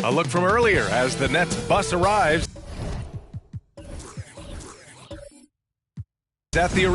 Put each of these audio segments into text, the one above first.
A look from earlier as the Nets bus arrives at the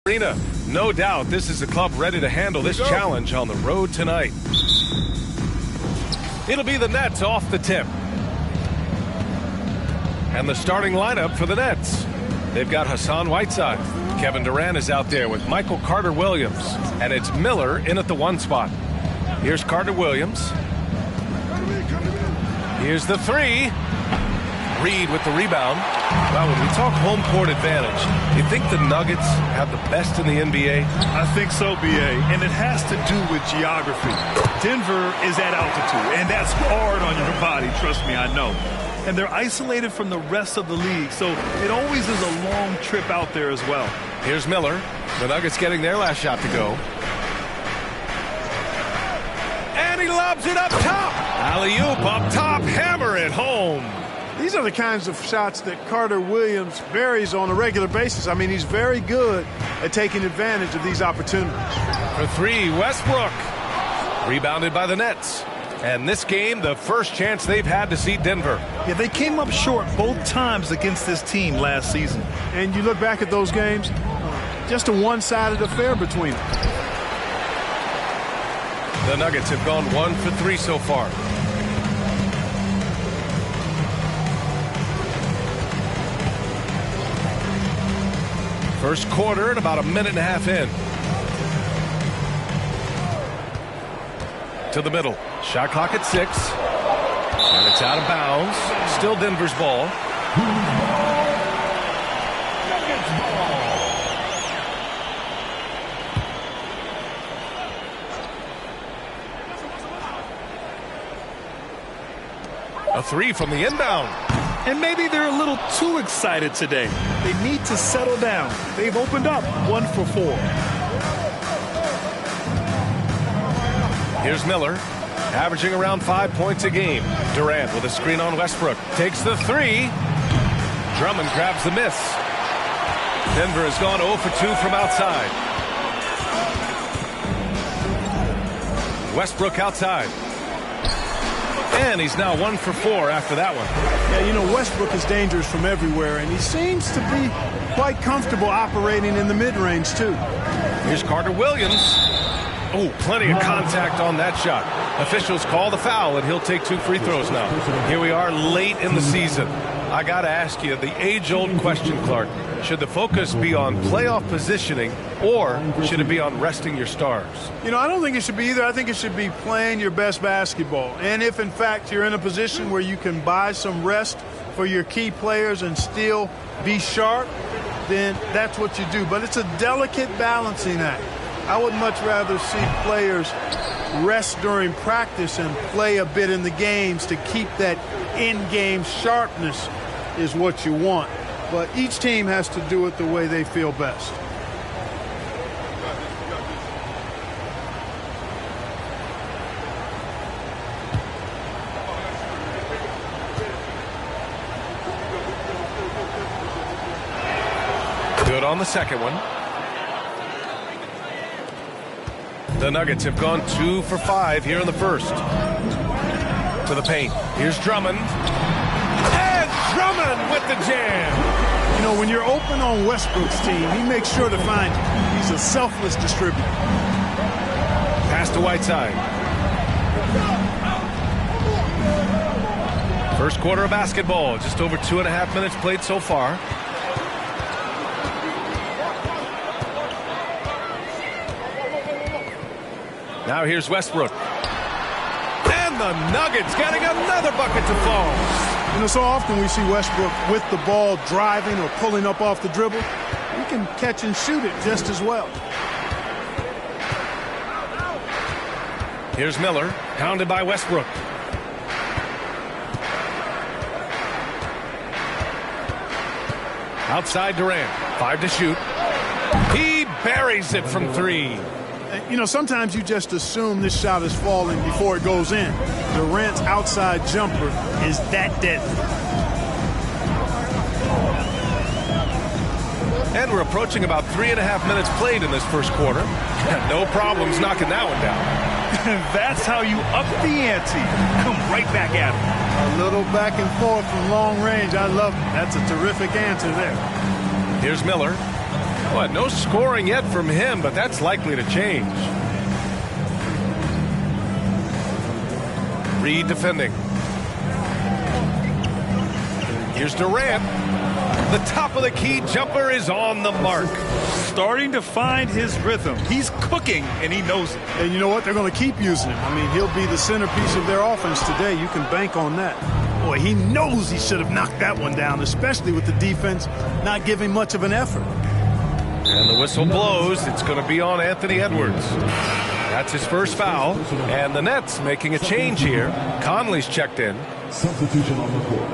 arena. No doubt this is a club ready to handle this challenge on the road tonight. It'll be the Nets off the tip. And the starting lineup for the Nets. They've got Hassan Whiteside. Kevin Durant is out there with Michael Carter-Williams. And it's Miller in at the 1 spot. Here's Carter-Williams. Here's the 3. Reed with the rebound. Well, when we talk home court advantage, you think the Nuggets have the best in the NBA? I think so, B.A., and it has to do with geography. Denver is at altitude, and that's hard on your body, trust me, I know. And they're isolated from the rest of the league, so it always is a long trip out there as well. Here's Miller. The Nuggets getting their last shot to go. And he lobs it up top. Alley-oop up top, hammer it home. These are the kinds of shots that Carter-Williams varies on a regular basis. I mean, he's very good at taking advantage of these opportunities. For 3, Westbrook. Rebounded by the Nets. And this game, the first chance they've had to see Denver. Yeah, they came up short both times against this team last season. And you look back at those games, just a one-sided affair between them. The Nuggets have gone 1 for 3 so far. First quarter and about a minute and a half in. To the middle. Shot clock at 6. And it's out of bounds. Still Denver's ball. A 3 from the inbound. And maybe they're a little too excited today. They need to settle down. They've opened up 1 for 4. Here's Miller, averaging around 5 points a game. Durant with a screen on Westbrook. Takes the 3. Drummond grabs the miss. Denver has gone 0 for 2 from outside. Westbrook outside. And he's now 1 for 4 after that one. Yeah, you know, Westbrook is dangerous from everywhere, and he seems to be quite comfortable operating in the mid-range, too. Here's Carter-Williams. Oh, plenty of contact on that shot. Officials call the foul, and he'll take 2 free throws now. Here we are late in the season. I got to ask you the age-old question, Clark. Should the focus be on playoff positioning, or should it be on resting your stars? You know, I don't think it should be either. I think it should be playing your best basketball. And if, in fact, you're in a position where you can buy some rest for your key players and still be sharp, then that's what you do. But it's a delicate balancing act. I would much rather see players rest during practice and play a bit in the games to keep that in-game sharpness is what you want. But each team has to do it the way they feel best. Good on the second one. The Nuggets have gone 2 for 5 here in the first. To the paint. Here's Drummond. And Drummond with the jam. You know, when you're open on Westbrook's team, he makes sure to find you. He's a selfless distributor. Pass to Whiteside. First quarter of basketball. Just over 2.5 minutes played so far. Now here's Westbrook. And the Nuggets getting another bucket to fall. You know, so often we see Westbrook with the ball driving or pulling up off the dribble. He can catch and shoot it just as well. Here's Miller, hounded by Westbrook. Outside Durant, 5 to shoot. He buries it from 3. You know, sometimes you just assume this shot is falling before it goes in. Durant's outside jumper is that deadly. And we're approaching about 3.5 minutes played in this first quarter. No problems knocking that one down. That's how you up the ante. Come right back at him. A little back and forth from long range. I love it. That's a terrific answer there. Here's Miller. Well, no scoring yet from him, but that's likely to change. Reed defending. Here's Durant. The top of the key jumper is on the mark. Starting to find his rhythm. He's cooking, and he knows it. And you know what? They're going to keep using him. I mean, he'll be the centerpiece of their offense today. You can bank on that. Boy, he knows he should have knocked that one down, especially with the defense not giving much of an effort. And the whistle blows. It's going to be on Anthony Edwards. That's his first foul. And the Nets making a change here. Conley's checked in. Substitution on the court.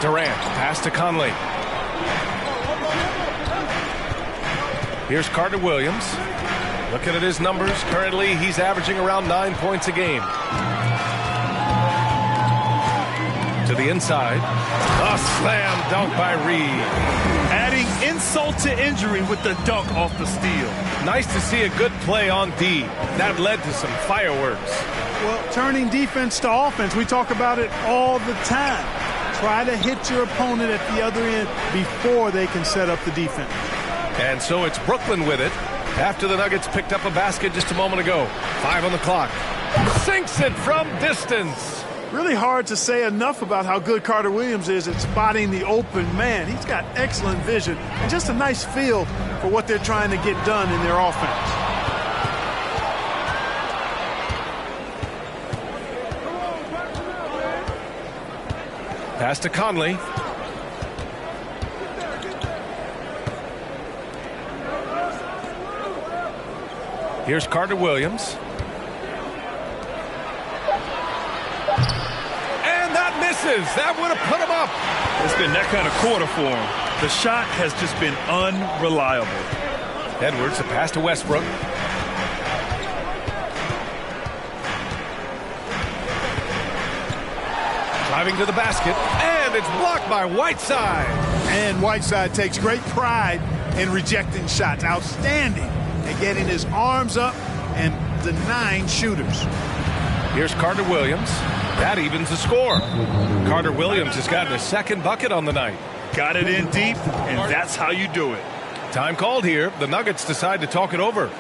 Durant, pass to Conley. Here's Carter Williams. Looking at his numbers, currently he's averaging around 9 points a game. To the inside. A slam dunk by Reed. Adding insult to injury with the dunk off the steal. Nice to see a good play on D. That led to some fireworks. Well, turning defense to offense, we talk about it all the time. Try to hit your opponent at the other end before they can set up the defense. And so it's Brooklyn with it after the Nuggets picked up a basket just a moment ago. 5 on the clock. Sinks it from distance. Really hard to say enough about how good Carter Williams is at spotting the open man. He's got excellent vision and just a nice feel for what they're trying to get done in their offense. Pass to Conley. Here's Carter Williams. And that misses. That would have put him up. It's been that kind of quarter for him. The shot has just been unreliable. Edwards, a pass to Westbrook. Driving to the basket, and it's blocked by Whiteside. And Whiteside takes great pride in rejecting shots. Outstanding at getting his arms up and denying shooters. Here's Carter Williams. That evens the score. Carter Williams has gotten a second bucket on the night. Got it in deep, and that's how you do it. Time called here. The Nuggets decide to talk it over.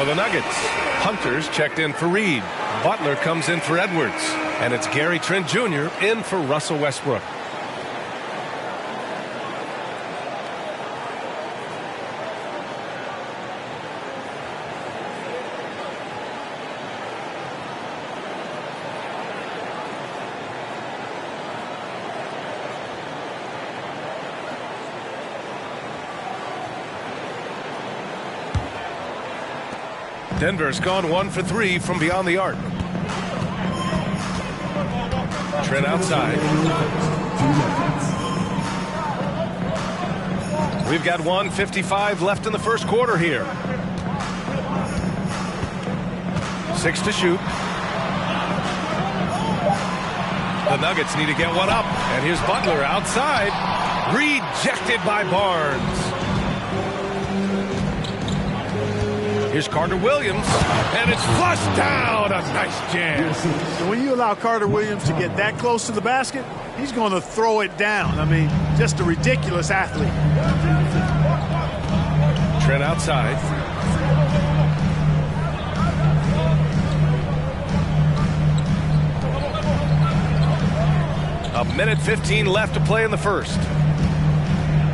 For the Nuggets, Hunter's checked in for Reed. Butler comes in for Edwards. And it's Gary Trent Jr. in for Russell Westbrook. Denver's gone 1 for 3 from beyond the arc. Trent outside. We've got 1:55 left in the first quarter here. 6 to shoot. The Nuggets need to get one up. And here's Butler outside. Rejected by Barnes. Here's Carter Williams, and it's flushed down. A nice jam. So when you allow Carter Williams to get that close to the basket, he's going to throw it down. I mean, just a ridiculous athlete. Trent outside. A minute 15 left to play in the first.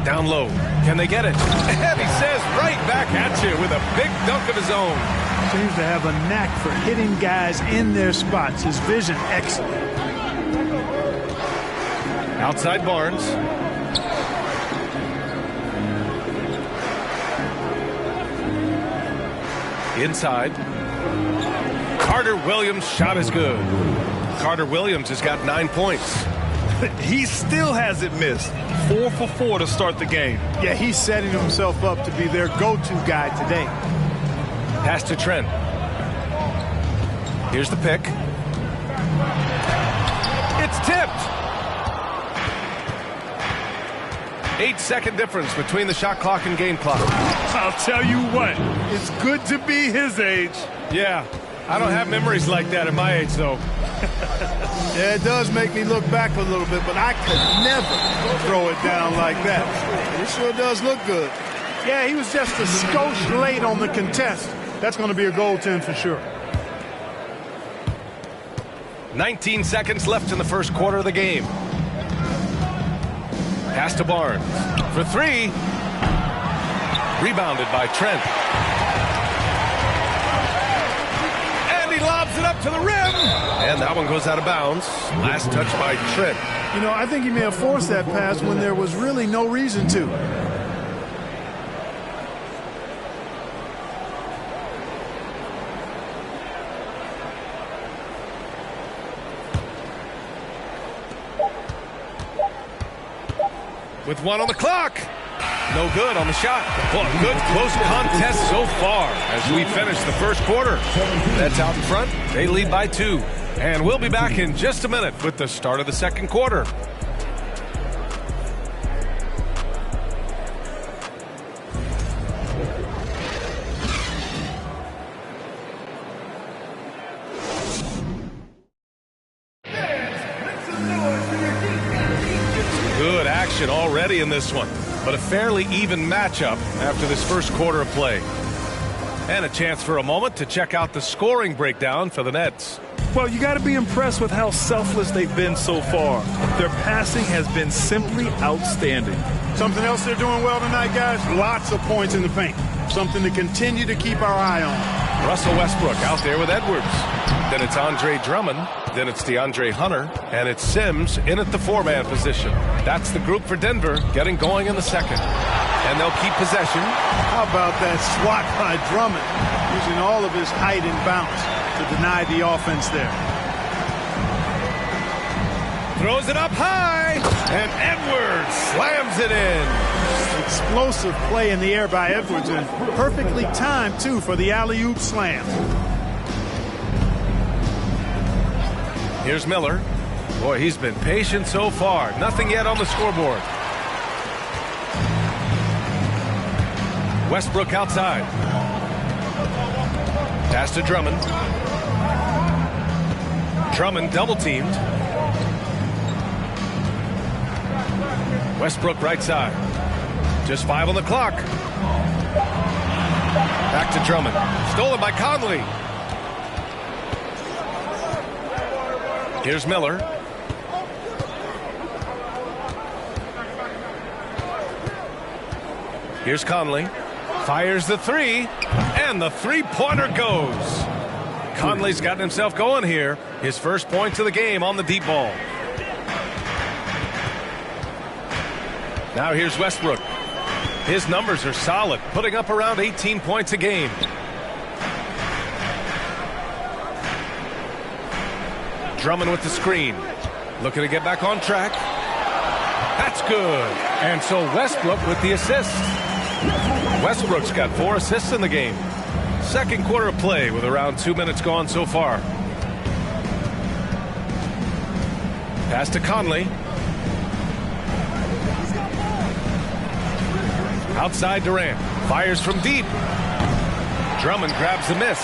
Down low. Can they get it? And he says right back at you with a big dunk of his own. Seems to have a knack for hitting guys in their spots. His vision excellent. Outside Barnes. Inside. Carter Williams' shot is good. Carter Williams has got 9 points. He still hasn't missed. 4 for 4 to start the game. Yeah, he's setting himself up to be their go-to guy today. Pass to Trent. Here's the pick. It's tipped. 8-second difference between the shot clock and game clock. I'll tell you what, it's good to be his age. Yeah, I don't have memories like that at my age, though. Yeah, it does make me look back a little bit, but I could never throw it down like that. It sure does look good. Yeah, he was just a skosh late on the contest. That's going to be a goaltend for sure. 19 seconds left in the first quarter of the game. Pass to Barnes. For 3. Rebounded by Trent. And he lobs it up to the rim. And that one goes out of bounds. Last touch by Trent. You know, I think he may have forced that pass when there was really no reason to. With 1 on the clock. No good on the shot. Well, a good close contest so far as we finish the first quarter. That's out in front. They lead by 2. And we'll be back in just a minute with the start of the second quarter. Good action already in this one, but a fairly even matchup after this first quarter of play. And a chance for a moment to check out the scoring breakdown for the Nets. Well, you got to be impressed with how selfless they've been so far. Their passing has been simply outstanding. Something else they're doing well tonight, guys? Lots of points in the paint. Something to continue to keep our eye on. Russell Westbrook out there with Edwards. Then it's Andre Drummond. Then it's DeAndre Hunter. And it's Sims in at the 4-man position. That's the group for Denver getting going in the second. And they'll keep possession. How about that swat by Drummond, using all of his height and bounce to deny the offense there. Throws it up high, and Edwards slams it in. Explosive play in the air by Edwards, and perfectly timed, too, for the alley-oop slam. Here's Miller. Boy, he's been patient so far. Nothing yet on the scoreboard. Westbrook outside. Pass to Drummond. Drummond double-teamed. Westbrook right side. Just 5 on the clock. Back to Drummond. Stolen by Conley. Here's Miller. Here's Conley. Fires the three. And the three-pointer goes. Conley's gotten himself going here. His first points of the game on the deep ball. Now here's Westbrook. His numbers are solid, putting up around 18 points a game. Drummond with the screen. Looking to get back on track. That's good. And so Westbrook with the assist. Westbrook's got 4 assists in the game. Second quarter of play with around 2 minutes gone so far. Pass to Conley. Outside Durant. Fires from deep. Drummond grabs the miss.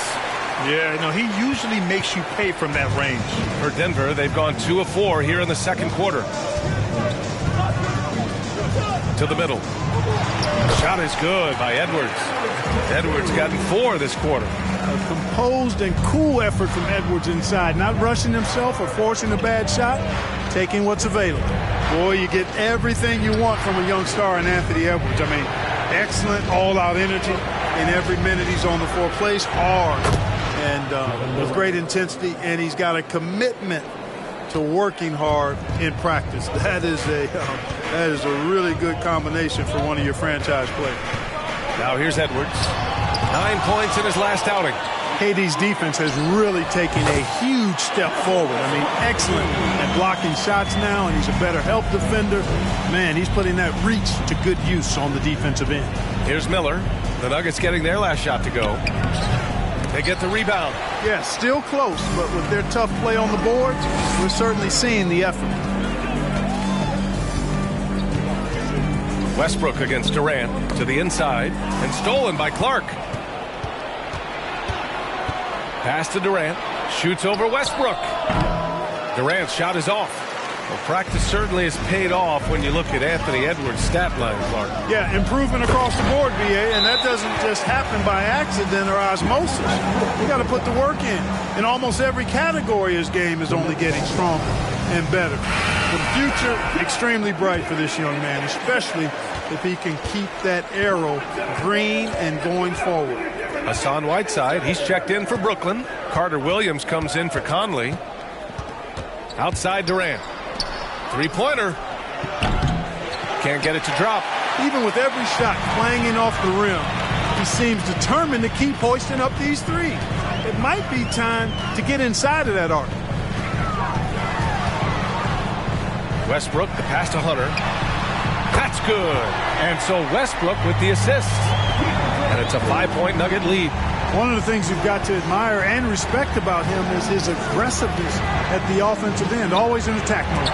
Yeah, no, he usually makes you pay from that range. For Denver, they've gone 2 of 4 here in the second quarter. To the middle. Shot is good by Edwards. Edwards gotten 4 this quarter. A composed and cool effort from Edwards inside. Not rushing himself or forcing a bad shot. Taking what's available. Boy, you get everything you want from a young star in Anthony Edwards. I mean, excellent all-out energy in every minute he's on the floor. Plays hard and with great intensity, and he's got a commitment to working hard in practice. That is a really good combination for one of your franchise players. Now here's Edwards. 9 points in his last outing. KD's defense has really taken a huge step forward. I mean, excellent at blocking shots now, and he's a better help defender. Man, he's putting that reach to good use on the defensive end. Here's Miller. The Nuggets getting their last shot to go. They get the rebound. Yeah, still close, but with their tough play on the boards, we're certainly seeing the effort. Westbrook against Durant to the inside and stolen by Clark. Pass to Durant. Shoots over Westbrook. Durant's shot is off. Well, practice certainly has paid off when you look at Anthony Edwards' stat line, Clark. Yeah, improvement across the board, BA, and that doesn't just happen by accident or osmosis. You got to put the work in almost every category. His game is only getting stronger and better. The future, extremely bright for this young man, especially if he can keep that arrow green and going forward. Hassan Whiteside, he's checked in for Brooklyn. Carter Williams comes in for Conley. Outside Durant. Three-pointer. Can't get it to drop. Even with every shot clanging off the rim, he seems determined to keep hoisting up these threes. It might be time to get inside of that arc. Westbrook, the pass to Hunter. That's good. And so Westbrook with the assist. And it's a 5-point Nugget lead. One of the things you've got to admire and respect about him is his aggressiveness at the offensive end, always in attack mode.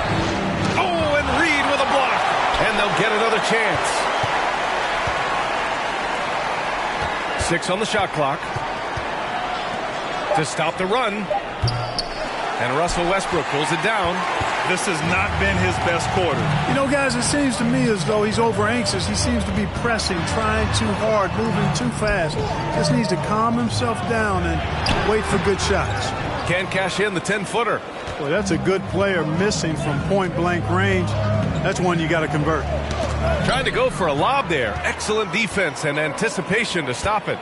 Oh, and Reed with a block. And they'll get another chance. 6 on the shot clock. To stop the run. And Russell Westbrook pulls it down. This has not been his best quarter. You know, guys, it seems to me as though he's over anxious. He seems to be pressing, trying too hard, moving too fast. Just needs to calm himself down and wait for good shots. Can't cash in the 10-footer. Boy, that's a good player missing from point-blank range. That's one you got to convert. Trying to go for a lob there. Excellent defense and anticipation to stop it.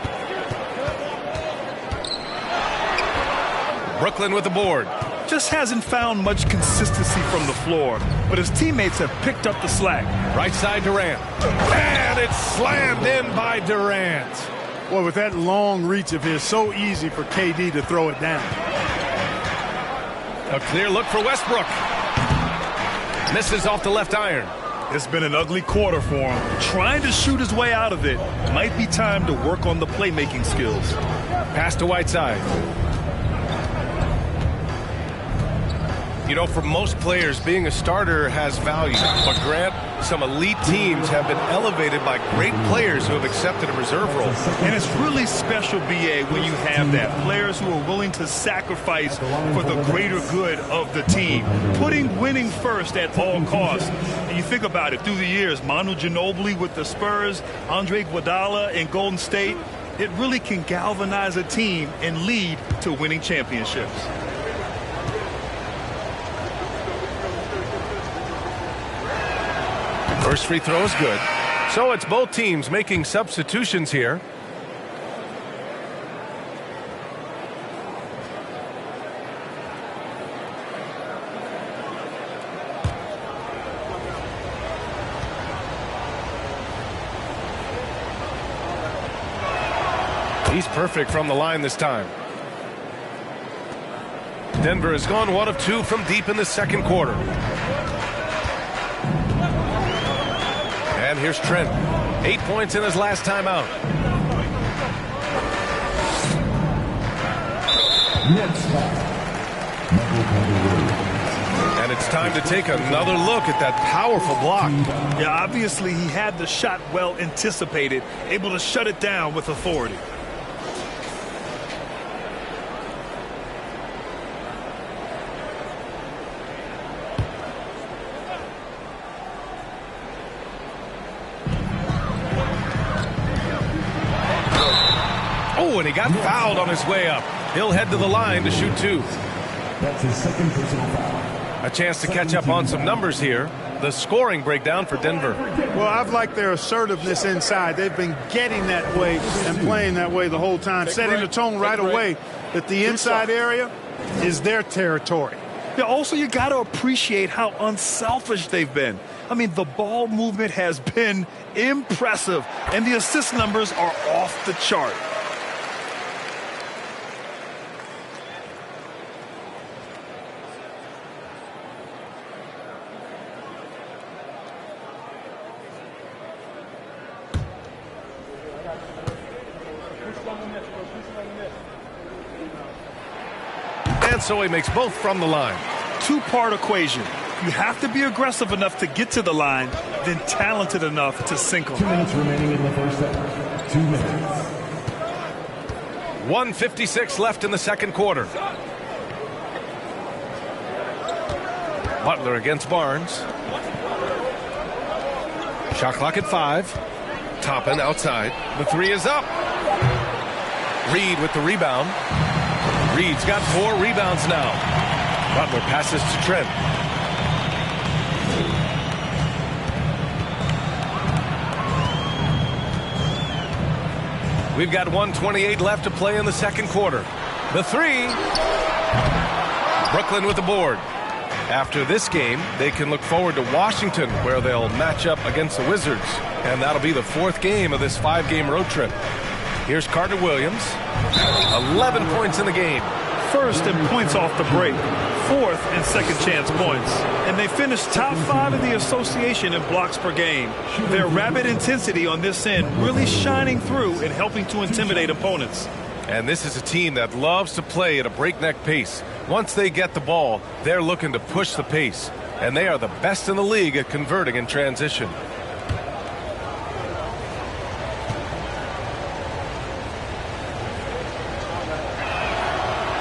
Brooklyn with the board. Just hasn't found much consistency from the floor, but his teammates have picked up the slack. Right side Durant. And it's slammed in by Durant. Boy, with that long reach of his, so easy for KD to throw it down. A clear look for Westbrook. Misses off the left iron. It's been an ugly quarter for him. Trying to shoot his way out of it. Might be time to work on the playmaking skills. Pass to Whiteside. You know, for most players, being a starter has value. But Grant, some elite teams have been elevated by great players who have accepted a reserve role. And it's really special, BA, when you have that. Players who are willing to sacrifice for the greater good of the team. Putting winning first at all costs. And you think about it, through the years, Manu Ginobili with the Spurs, Andre Iguodala in Golden State. It really can galvanize a team and lead to winning championships. First free throw is good. So it's both teams making substitutions here. He's perfect from the line this time. Denver has gone 1 of 2 from deep in the second quarter. And here's Trent. 8 points in his last time out. And it's time to take another look at that powerful block. Yeah, obviously he had the shot well anticipated, able to shut it down with authority. Oh, and he got fouled on his way up. He'll head to the line to shoot 2. That's his second personal foul. A chance to catch up on some numbers here. The scoring breakdown for Denver. Well, I've liked their assertiveness inside. They've been getting that way and playing that way the whole time, setting the tone right away that the inside area is their territory. Yeah, also, you got to appreciate how unselfish they've been. I mean, the ball movement has been impressive, and the assist numbers are off the chart. And so he makes both from the line. Two-part equation. You have to be aggressive enough to get to the line, then talented enough to sink them. 2 minutes remaining in the first half. 2 minutes. 1:56 left in the second quarter. Butler against Barnes. Shot clock at 5. Toppin outside. The 3 is up. Reed with the rebound. Reed's got 4 rebounds now. Butler passes to Trent. We've got 1:28 left to play in the second quarter. The 3. Brooklyn with the board. After this game, they can look forward to Washington, where they'll match up against the Wizards. And that'll be the 4th game of this 5-game road trip. Here's Carter Williams. 11 points in the game. First in points off the break. 4th in second chance points. And they finished top 5 in the association in blocks per game. Their rapid intensity on this end really shining through and helping to intimidate opponents. And this is a team that loves to play at a breakneck pace. Once they get the ball, they're looking to push the pace. And they are the best in the league at converting in transition.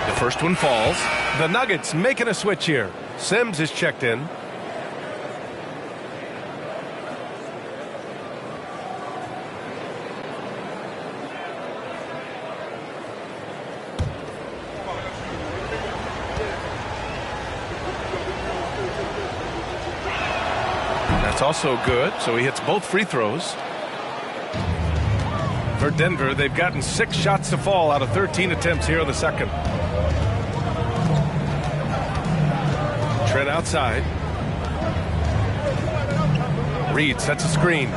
The first one falls. The Nuggets making a switch here. Sims is checked in. That's also good, so he hits both free throws. For Denver, they've gotten 6 shots to fall out of 13 attempts here in the second. Trent outside. Reed sets a screen.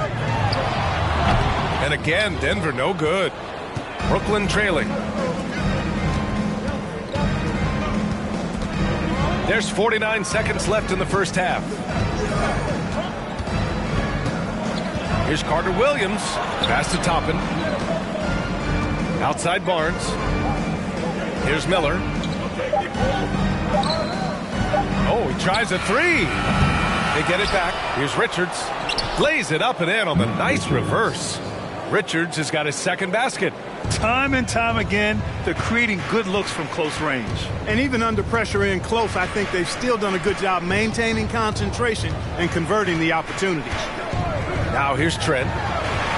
And again, Denver no good. Brooklyn trailing. There's 49 seconds left in the first half. Here's Carter Williams. Pass to Toppin. Outside Barnes. Here's Miller. Oh, he tries a 3. They get it back. Here's Richards. Lays it up and in on the nice reverse. Richards has got his second basket. Time and time again, they're creating good looks from close range. And even under pressure in close, I think they've still done a good job maintaining concentration and converting the opportunities. Now here's Trent.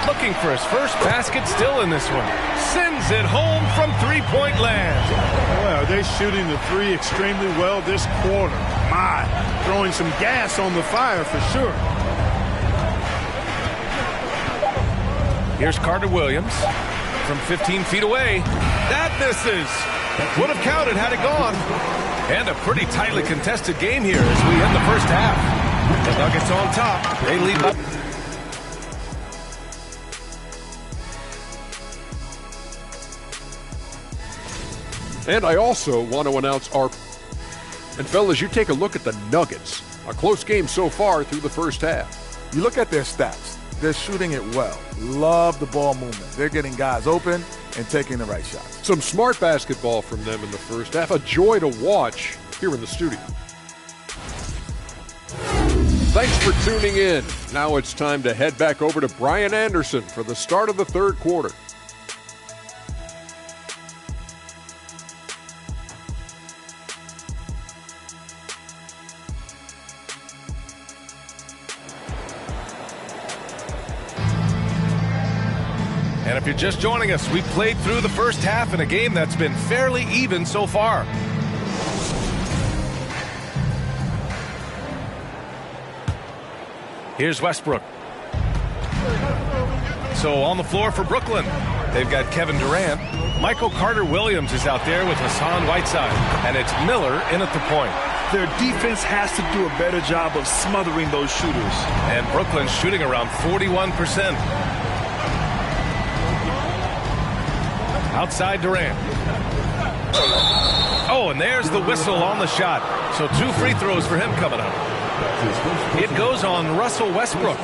Looking for his first basket still in this one. Sends it home from three-point land. Boy, are they shooting the three extremely well this quarter. My, throwing some gas on the fire for sure. Here's Carter Williams from 15 feet away. That misses. Would have counted had it gone. And a pretty tightly contested game here as we end the first half. The Nuggets on top. They lead up. And I also want to announce our... And fellas, you take a look at the Nuggets. A close game so far through the first half. You look at their stats. They're shooting it well. Love the ball movement. They're getting guys open and taking the right shots. Some smart basketball from them in the first half. A joy to watch here in the studio. Thanks for tuning in. Now it's time to head back over to Brian Anderson for the start of the third quarter. And if you're just joining us, we've played through the first half in a game that's been fairly even so far. Here's Westbrook. So on the floor for Brooklyn, they've got Kevin Durant. Michael Carter-Williams is out there with Hassan Whiteside. And it's Miller in at the point. Their defense has to do a better job of smothering those shooters. And Brooklyn's shooting around 41%. Outside Durant. Oh, and there's the whistle on the shot. So 2 free throws for him coming up. It goes on Russell Westbrook.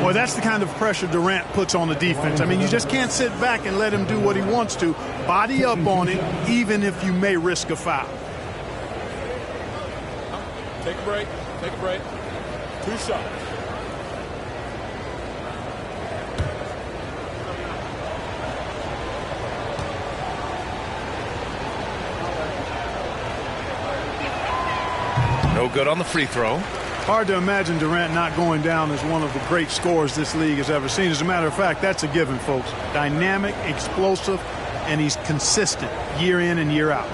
Boy, that's the kind of pressure Durant puts on the defense. I mean, you just can't sit back and let him do what he wants to. Body up on it, even if you may risk a foul. Take a break. Take a break. 2 shots. No good on the free throw. Hard to imagine Durant not going down as one of the great scorers this league has ever seen. As a matter of fact, that's a given, folks. Dynamic, explosive, and he's consistent year in and year out.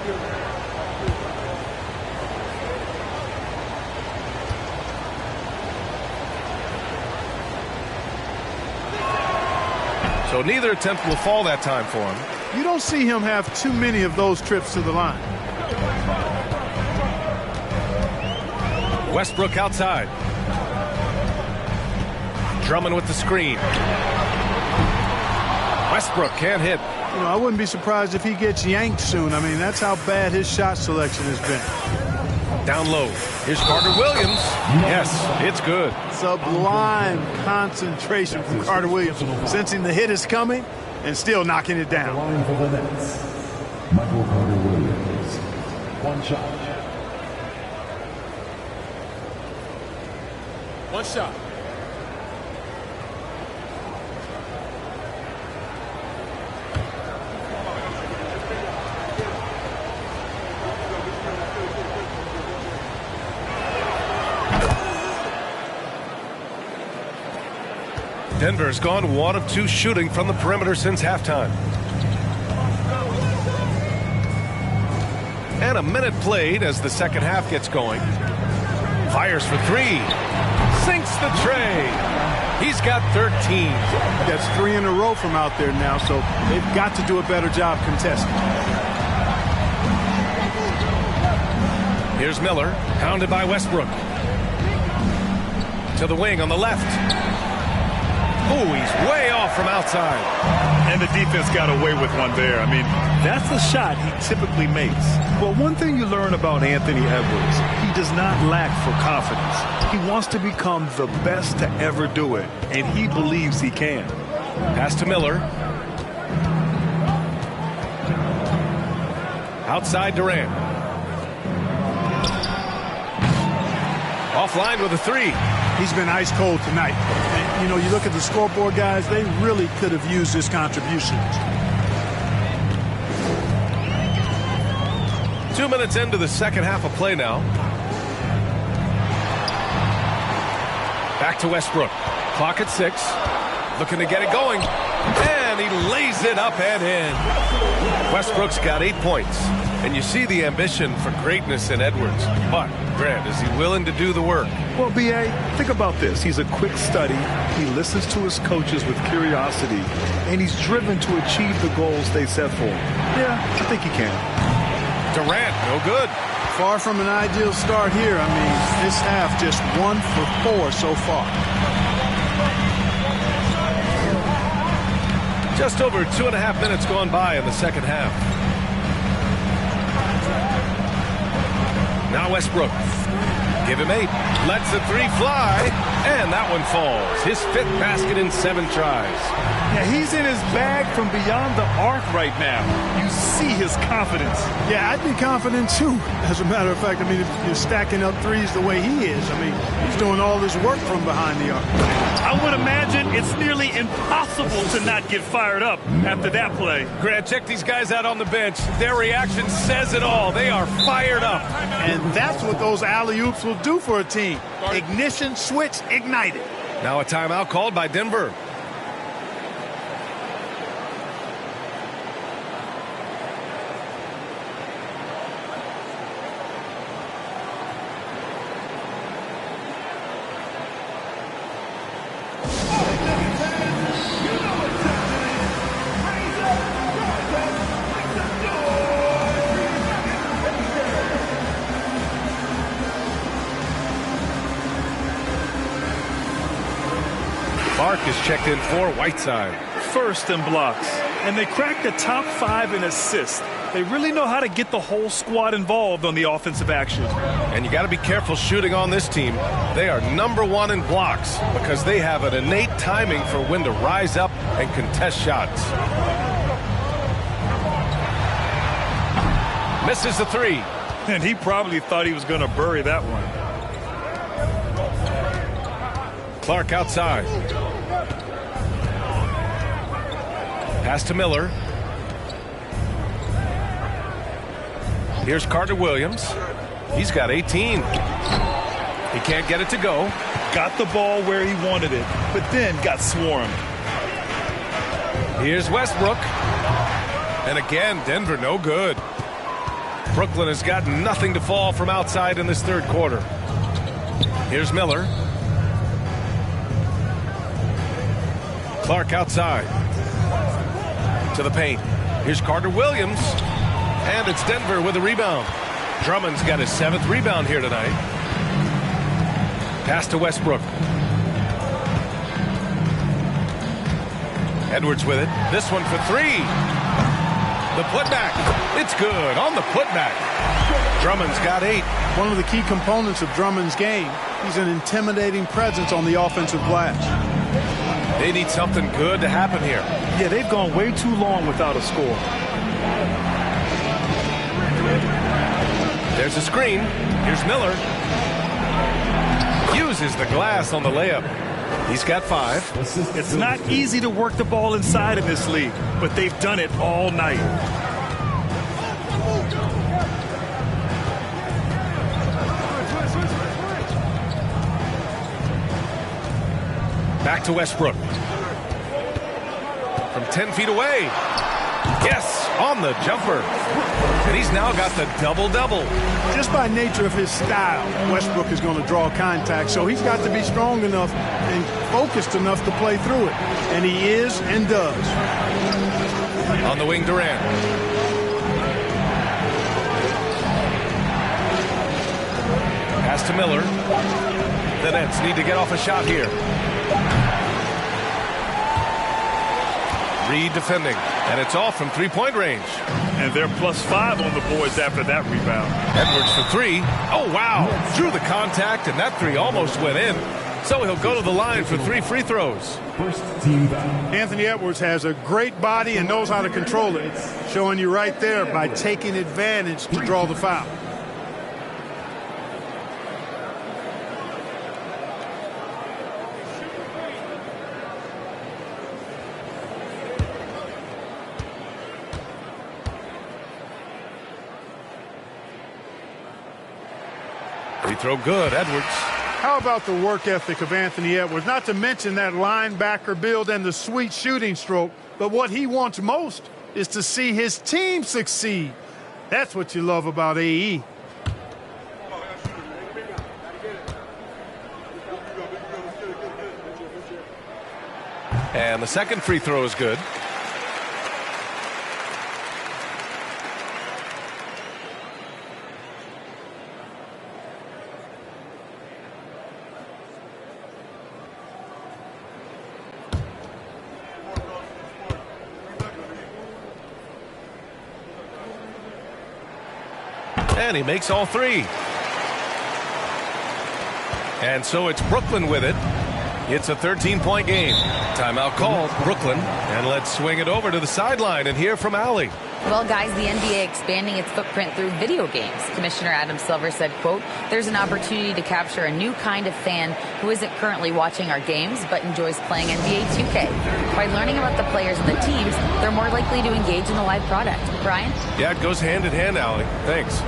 So neither attempt will fall that time for him. You don't see him have too many of those trips to the line. Westbrook outside. Drummond with the screen. Westbrook can't hit. You know, I wouldn't be surprised if he gets yanked soon. I mean, that's how bad his shot selection has been. Down low. Here's Carter Williams. Yes, it's good. Sublime concentration from Carter Williams. Sensing the hit is coming and still knocking it down. Line for the Nets, Michael Carter Williams. 1 shot. 1 shot. Denver's gone 1 of 2 shooting from the perimeter since halftime. And a minute played as the second half gets going. Fires for 3. Sinks the tray. He's got 13. That's 3 in a row from out there now, so they've got to do a better job contesting. Here's Miller, pounded by Westbrook. To the wing on the left. Oh, he's way off from outside. And the defense got away with one there. I mean, that's a shot he typically makes. But one thing you learn about Anthony Edwards, he does not lack for confidence. He wants to become the best to ever do it, and he believes he can. Pass to Miller. Outside Durant. Offline with a 3. He's been ice cold tonight. And, you know, you look at the scoreboard, guys, they really could have used his contributions. 2 minutes into the second half of play now. Back to Westbrook. Clock at 6. Looking to get it going. And he lays it up and in. Westbrook's got 8 points. And you see the ambition for greatness in Edwards. But, Grant, is he willing to do the work? Well, B.A., think about this. He's a quick study. He listens to his coaches with curiosity. And he's driven to achieve the goals they set for him. Yeah, I think he can. Durant, no good. Far from an ideal start here. I mean, this half just 1 for 4 so far. Just over 2.5 minutes gone by in the second half. Now Westbrook. Give him 8. Lets the 3 fly. And that one falls. His 5th basket in 7 tries. Yeah, he's in his bag from beyond the arc right now. You see his confidence. Yeah, I'd be confident too. As a matter of fact, I mean, if you're stacking up threes the way he is, I mean, he's doing all this work from behind the arc. I would imagine it's nearly impossible to not get fired up after that play. Grant, check these guys out on the bench. Their reaction says it all. They are fired up. And that's what those alley-oops will do for a team. Ignition, switch, ignited. Now a timeout called by Denver. Clark is checked in for Whiteside. First in blocks. And they cracked the top 5 in assists. They really know how to get the whole squad involved on the offensive action. And you got to be careful shooting on this team. They are #1 in blocks because they have an innate timing for when to rise up and contest shots. Misses the 3. And he probably thought he was going to bury that one. Clark outside. Pass to Miller. Here's Carter Williams. He's got 18. He can't get it to go. Got the ball where he wanted it, but then got swarmed. Here's Westbrook. And again, Denver no good. Brooklyn has got nothing to fall from outside in this third quarter. Here's Miller. Clark outside. To the paint. Here's Carter Williams. And it's Denver with a rebound. Drummond's got his 7th rebound here tonight. Pass to Westbrook. Edwards with it. This one for 3. The putback. It's good on the putback. Drummond's got 8. One of the key components of Drummond's game. He's an intimidating presence on the offensive glass. They need something good to happen here. Yeah, they've gone way too long without a score. There's a screen. Here's Miller. Uses the glass on the layup. He's got 5. It's not easy to work the ball inside in this league, but they've done it all night. Back to Westbrook. From 10 feet away. Yes, on the jumper. And he's now got the double-double. Just by nature of his style, Westbrook is going to draw contact, so he's got to be strong enough and focused enough to play through it. And he is and does. On the wing, Durant. Pass to Miller. The Nets need to get off a shot here. Reed defending, and it's off from 3-point range. And they're +5 on the boards after that rebound. Edwards for 3. Oh, wow. Drew the contact, and that 3 almost went in. So he'll go to the line for 3 free throws. First team foul. Anthony Edwards has a great body and knows how to control it, showing you right there by taking advantage to draw the foul. Free throw good, Edwards. How about the work ethic of Anthony Edwards? Not to mention that linebacker build and the sweet shooting stroke. But what he wants most is to see his team succeed. That's what you love about AE. And the second free throw is good. And he makes all three. And so it's Brooklyn with it. It's a 13-point game. Timeout called, Brooklyn. And let's swing it over to the sideline and hear from Allie. Well, guys, the NBA expanding its footprint through video games. Commissioner Adam Silver said, quote, "There's an opportunity to capture a new kind of fan who isn't currently watching our games but enjoys playing NBA 2K. By learning about the players and the teams, they're more likely to engage in the live product." Brian? Yeah, it goes hand in hand, Allie. Thanks.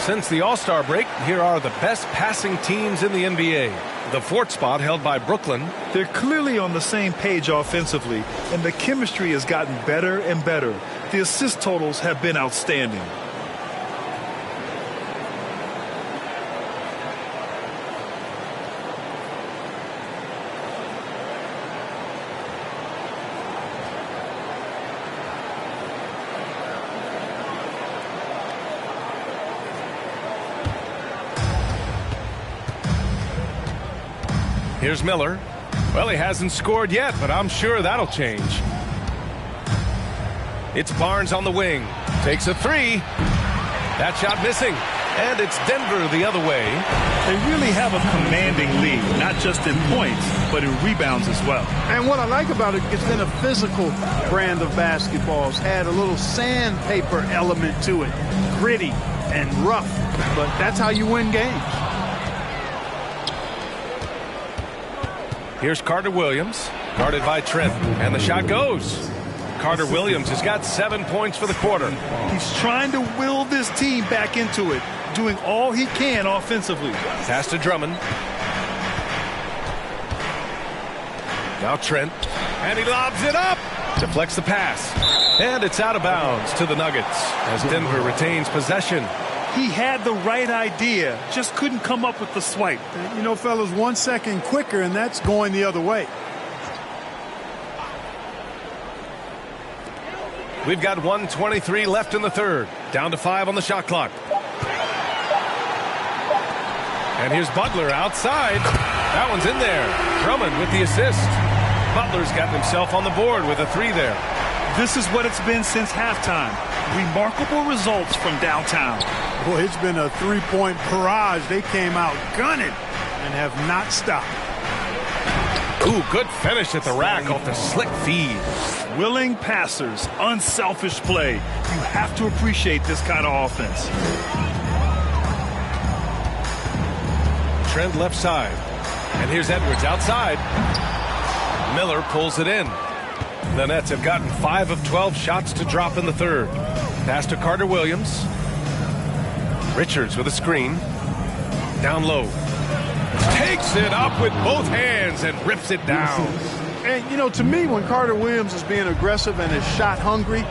Since the All-Star break, here are the best passing teams in the NBA. The fourth spot held by Brooklyn. They're clearly on the same page offensively, and the chemistry has gotten better and better. The assist totals have been outstanding. Here's Miller. Well, he hasn't scored yet, but I'm sure that'll change. It's Barnes on the wing. Takes a three. That shot missing. And it's Denver the other way. They really have a commanding lead, not just in points, but in rebounds as well. And what I like about it, it's been a physical brand of basketball. It's had a little sandpaper element to it. Gritty and rough. But that's how you win games. Here's Carter Williams, guarded by Trent, and the shot goes. Carter Williams has got 7 points for the quarter. He's trying to will this team back into it, doing all he can offensively. Pass to Drummond. Now Trent, and he lobs it up. Deflects the pass, and it's out of bounds to the Nuggets as Denver retains possession. He had the right idea, just couldn't come up with the swipe. You know, fellas, 1 second quicker, and that's going the other way. We've got 1:23 left in the third. Down to 5 on the shot clock. And here's Butler outside. That one's in there. Drummond with the assist. Butler's got himself on the board with a three there. This is what it's been since halftime. Remarkable results from downtown. Boy, it's been a three-point barrage. They came out gunning and have not stopped. Ooh, good finish at the rack off the slick feed. Willing passers, unselfish play. You have to appreciate this kind of offense. Trent left side. And here's Edwards outside. Miller pulls it in. The Nets have gotten 5 of 12 shots to drop in the third. Pass to Carter Williams. Richards with a screen. Down low. Takes it up with both hands and rips it down. And, you know, to me, when Carter Williams is being aggressive and is shot hungry,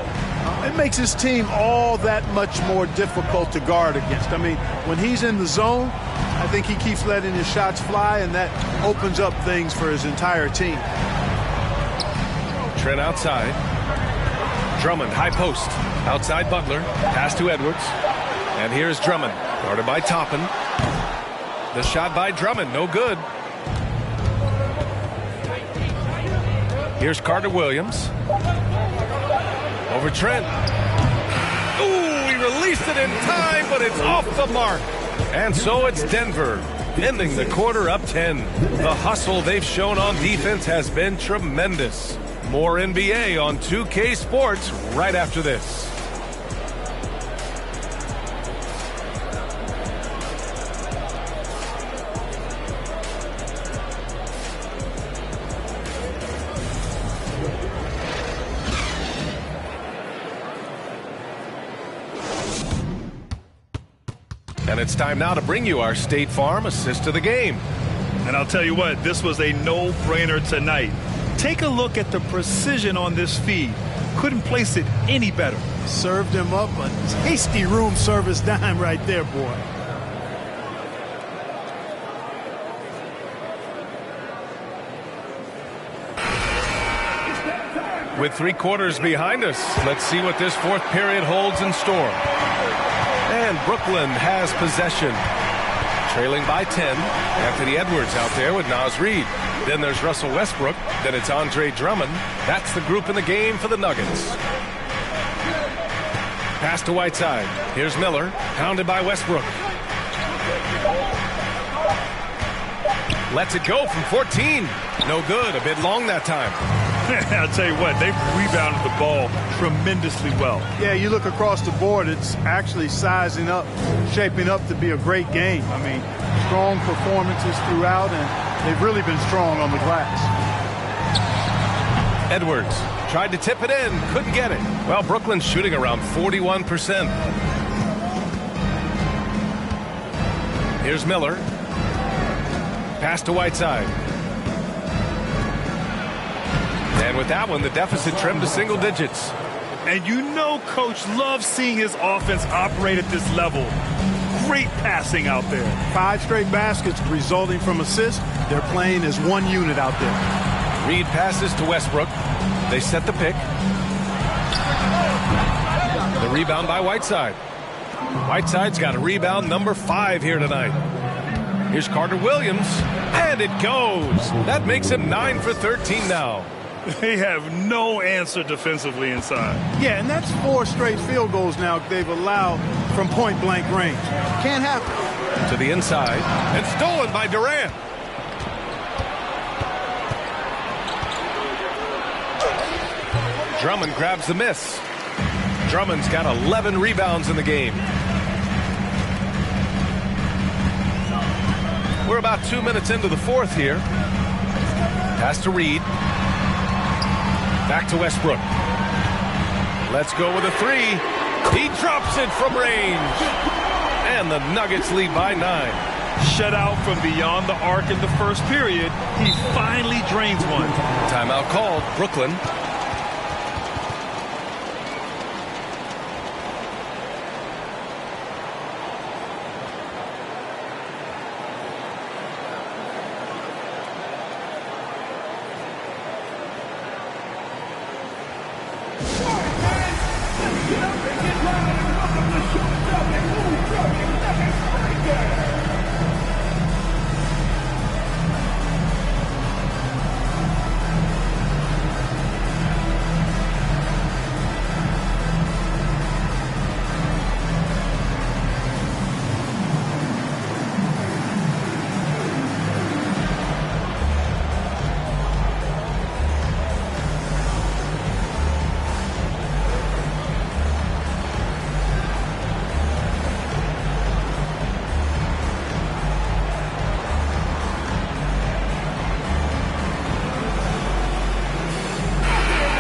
it makes his team all that much more difficult to guard against. I mean, when he's in the zone, I think he keeps letting his shots fly, and that opens up things for his entire team. Trent outside. Drummond, high post. Outside Butler. Pass to Edwards. And here's Drummond. Guarded by Toppin. The shot by Drummond, no good. Here's Carter Williams. Over Trent. Ooh, he released it in time, but it's off the mark. And so it's Denver, ending the quarter up 10. The hustle they've shown on defense has been tremendous. More NBA on 2K Sports right after this. And it's time now to bring you our State Farm assist of the game. And I'll tell you what, this was a no-brainer tonight. Take a look at the precision on this feed. Couldn't place it any better. Served him up a tasty room service dime right there, boy. With 3 quarters behind us, let's see what this fourth period holds in store. And Brooklyn has possession. Trailing by 10. Anthony Edwards out there with Naz Reid. Then there's Russell Westbrook. Then it's Andre Drummond. That's the group in the game for the Nuggets. Pass to Whiteside. Here's Miller. Pounded by Westbrook. Lets it go from 14. No good. A bit long that time. I'll tell you what, they've rebounded the ball tremendously well. Yeah, you look across the board, it's actually sizing up, shaping up to be a great game. I mean, strong performances throughout, and they've really been strong on the glass. Edwards tried to tip it in, couldn't get it. Well, Brooklyn's shooting around 41%. Here's Miller. Pass to Whiteside. And with that one, the deficit trimmed to single digits. And you know Coach loves seeing his offense operate at this level. Great passing out there. 5 straight baskets resulting from assists. They're playing as one unit out there. Reid passes to Westbrook. They set the pick. The rebound by Whiteside. Whiteside's got a rebound number 5 here tonight. Here's Carter Williams. And it goes. That makes him 9 for 13 now. They have no answer defensively inside. Yeah, and that's 4 straight field goals now they've allowed from point-blank range. Can't happen. To the inside, and stolen by Durant. Drummond grabs the miss. Drummond's got 11 rebounds in the game. We're about 2 minutes into the fourth here. Pass to Reid. Back to Westbrook. Let's go with a 3. He drops it from range. And the Nuggets lead by 9. Shut out from beyond the arc in the first period. He finally drains one. Timeout called. Brooklyn.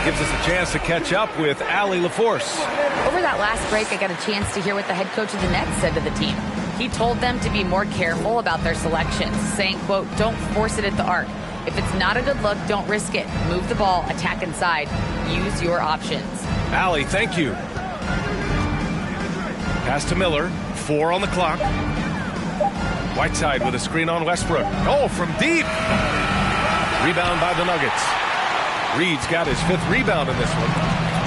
Gives us a chance to catch up with Allie LaForce. Over that last break, I got a chance to hear what the head coach of the Nets said to the team. He told them to be more careful about their selections, saying, quote, "Don't force it at the arc. If it's not a good look, don't risk it. Move the ball, attack inside. Use your options. Allie, thank you. Pass to Miller. 4 on the clock. Whiteside with a screen on Westbrook. Oh, from deep. Rebound by the Nuggets. Reed's got his 5th rebound in this one.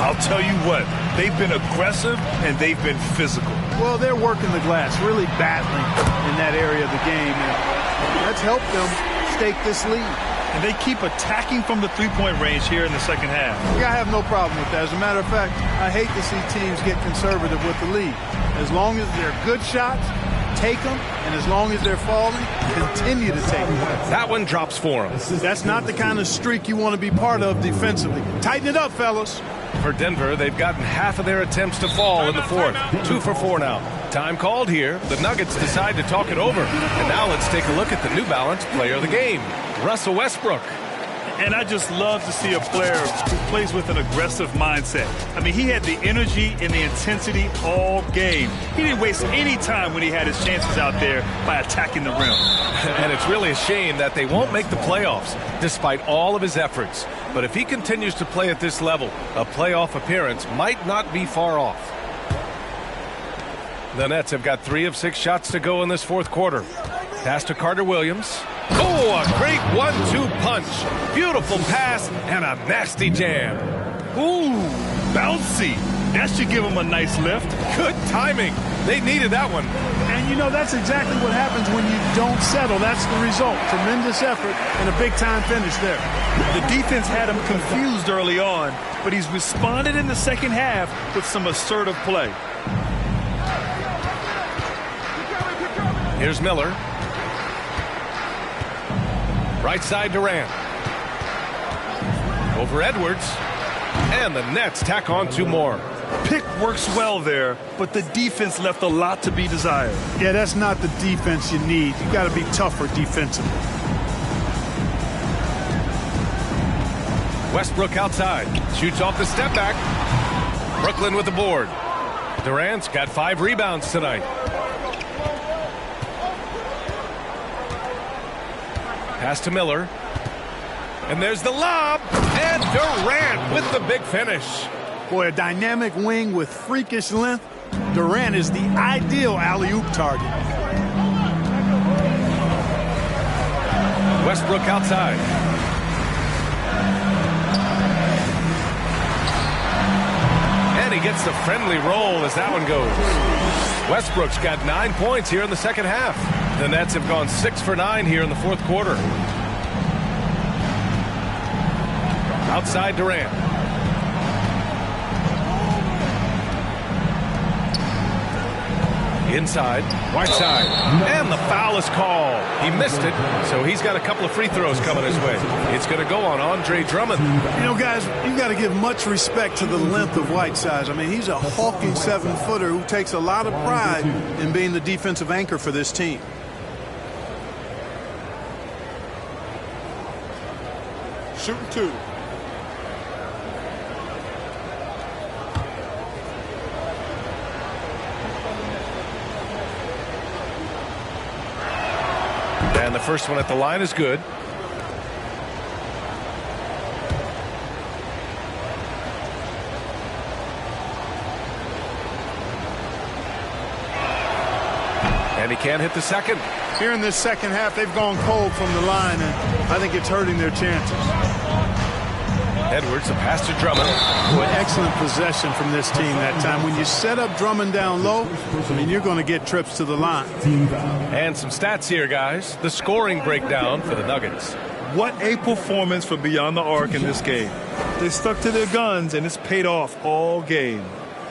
I'll tell you what, they've been aggressive and they've been physical. Well, they're working the glass, really battling in that area of the game, and that's helped them stake this lead. And they keep attacking from the three-point range here in the second half. Yeah, I have no problem with that. As a matter of fact, I hate to see teams get conservative with the lead. As long as they're good shots, take them, and as long as they're falling, continue to take them. That one drops for them. That's not the kind of streak you want to be part of defensively. Tighten it up, fellas. For Denver, they've gotten half of their attempts to fall in the 4th. 2 for 4 now. Time called here. The Nuggets decide to talk it over. And now let's take a look at the New Balance player of the game, Russell Westbrook. And I just love to see a player who plays with an aggressive mindset. I mean, he had the energy and the intensity all game. He didn't waste any time when he had his chances out there by attacking the rim. And it's really a shame that they won't make the playoffs despite all of his efforts. But if he continues to play at this level, a playoff appearance might not be far off. The Nets have got 3 of 6 shots to go in this 4th quarter. Pass to Carter Williams. Oh, a great 1-2 punch. Beautiful pass and a nasty jam. Ooh, bouncy. That should give him a nice lift. Good timing. They needed that one. And, you know, that's exactly what happens when you don't settle. That's the result. Tremendous effort and a big-time finish there. The defense had him confused early on, but he's responded in the second half with some assertive play. Here's Miller. Right side Durant. Over Edwards. And the Nets tack on 2 more. Pick works well there, but the defense left a lot to be desired. Yeah, that's not the defense you need. You got to be tougher defensively. Westbrook outside. Shoots off the step back. Brooklyn with the board. Durant's got 5 rebounds tonight. Pass to Miller. And there's the lob. And Durant with the big finish. Boy, a dynamic wing with freakish length. Durant is the ideal alley-oop target. Westbrook outside. And he gets the friendly roll as that one goes. Westbrook's got 9 points here in the second half. The Nets have gone 6 for 9 here in the 4th quarter. Outside Durant. Inside, Whiteside, and the foul is called. He missed it, so he's got a couple of free throws coming his way. It's going to go on Andre Drummond. You know, guys, you got to give much respect to the length of Whiteside. I mean, he's a hulking 7-footer who takes a lot of pride in being the defensive anchor for this team. Shooting 2. And the first one at the line is good. And he can't hit the second. Here in this second half, they've gone cold from the line, and I think it's hurting their chances. Edwards, a pass to Drummond. Boy, excellent possession from this team that time. When you set up Drummond down low, I mean, you're going to get trips to the line. And some stats here, guys. The scoring breakdown for the Nuggets. What a performance for Beyond the Arc in this game. They stuck to their guns, and it's paid off all game.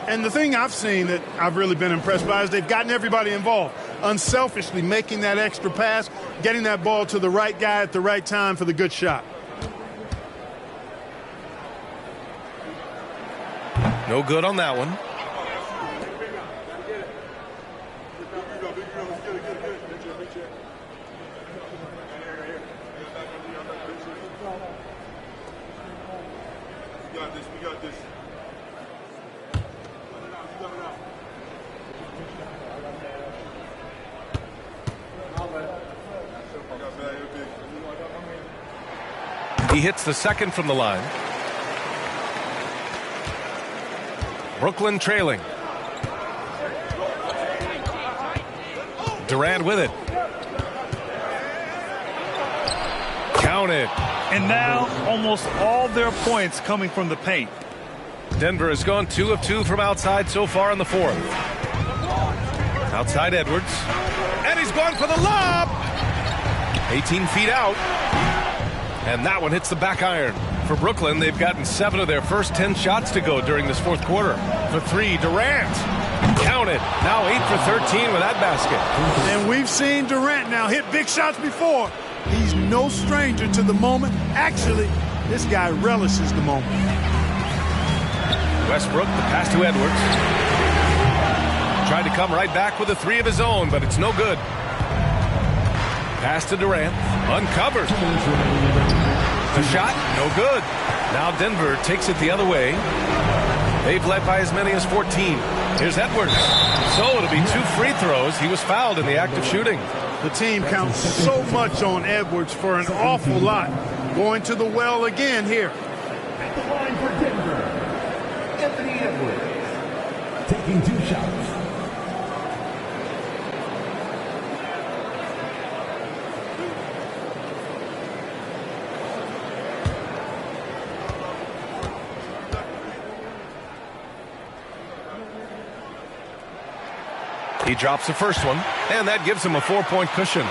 And the thing I've seen that I've really been impressed by is they've gotten everybody involved. Unselfishly making that extra pass, getting that ball to the right guy at the right time for the good shot. No good on that one. We got this. He hits the second from the line. Brooklyn trailing. Durant with it. Counted. And now almost all their points coming from the paint. Denver has gone 2 of 2 from outside so far in the fourth. Outside Edwards. And he's gone for the lob. 18 feet out. And that one hits the back iron. For Brooklyn, they've gotten 7 of their first 10 shots to go during this fourth quarter. For 3, Durant. Counted. Now 8 for 13 with that basket. And we've seen Durant now hit big shots before. He's no stranger to the moment. Actually, this guy relishes the moment. Westbrook, the pass to Edwards. Tried to come right back with a 3 of his own, but it's no good. Pass to Durant. Uncovered. The shot, no good. Now Denver takes it the other way. They've led by as many as 14. Here's Edwards. So it'll be 2 free throws. He was fouled in the act of shooting. The team counts so much on Edwards for an awful lot. Going to the well again here. At the line for Denver, Anthony Edwards, taking 2 shots. He drops the first one, and that gives him a 4-point cushion.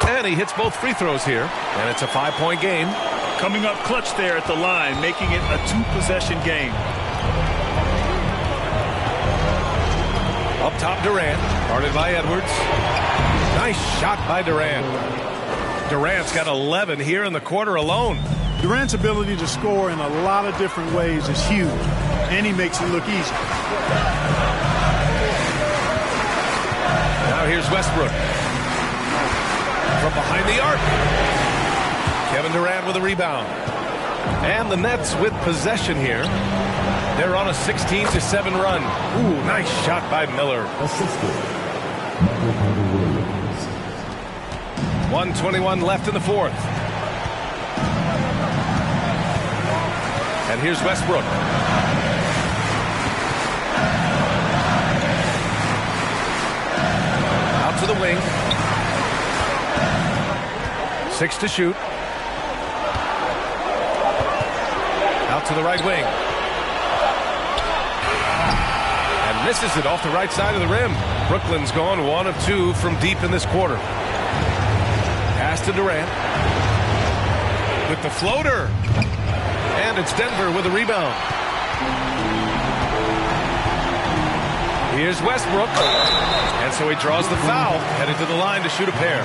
And he hits both free throws here, and it's a 5-point game. Coming up clutch there at the line, making it a 2-possession game. Up top, Durant, guarded by Edwards. Nice shot by Durant. Durant's got 11 here in the quarter alone. Durant's ability to score in a lot of different ways is huge, and he makes it look easy. Now here's Westbrook. From behind the arc. Kevin Durant with a rebound. And the Nets with possession here. They're on a 16-7 run. Ooh, nice shot by Miller. Assisted, Michael Carter Williams. 1:21 left in the fourth. And here's Westbrook. Out to the wing. 6 to shoot. Out to the right wing. And misses it off the right side of the rim. Brooklyn's gone 1 of 2 from deep in this quarter. Pass to Durant. With the floater. And it's Denver with a rebound. Here's Westbrook. And so he draws the foul, headed to the line to shoot a pair.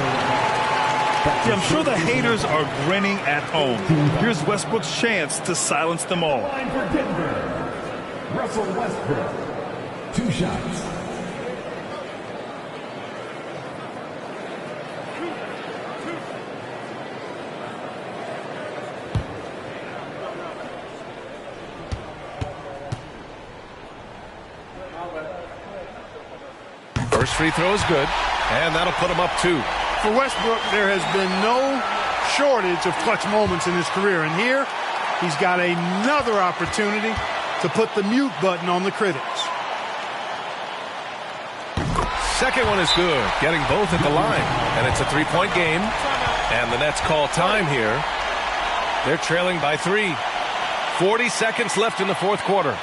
Yeah, I'm sure the haters are grinning at home. Here's Westbrook's chance to silence them all. Line for Denver, Russell Westbrook, 2 shots. First free throw is good, and that'll put him up 2. For Westbrook, there has been no shortage of clutch moments in his career. And here, he's got another opportunity to put the mute button on the critics. Second one is good, getting both at the line. And it's a 3-point game. And the Nets call time here. They're trailing by 3. 40 seconds left in the fourth quarter.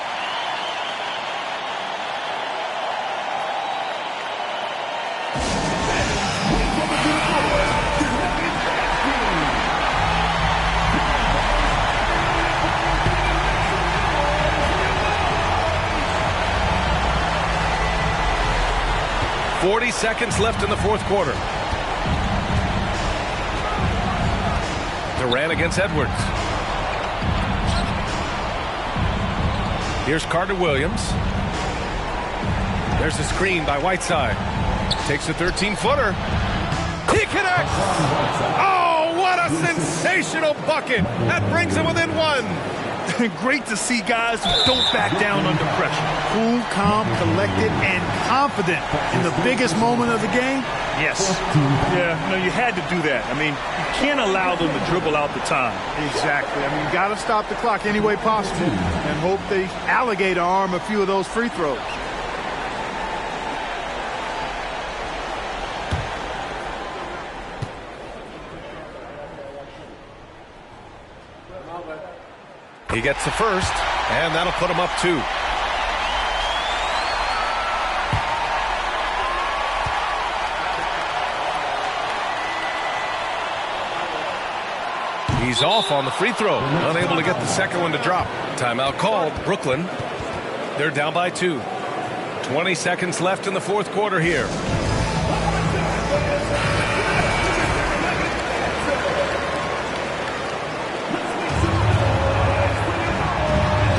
Seconds left in the fourth quarter. Durant against Edwards. Here's Carter Williams. There's a screen by Whiteside. Takes a 13-footer. He connects! Oh, what a sensational bucket! That brings him within one. Great to see guys who don't back down under pressure. Cool, calm, collected, and confident in the biggest moment of the game. Yes. Yeah, no, you had to do that. I mean, you can't allow them to dribble out the time. Exactly. I mean, you got to stop the clock any way possible and hope they alligator arm a few of those free throws. He gets the first, and that'll put him up 2. He's off on the free throw, unable to get the second one to drop. Timeout called, Brooklyn. They're down by 2. 20 seconds left in the fourth quarter here.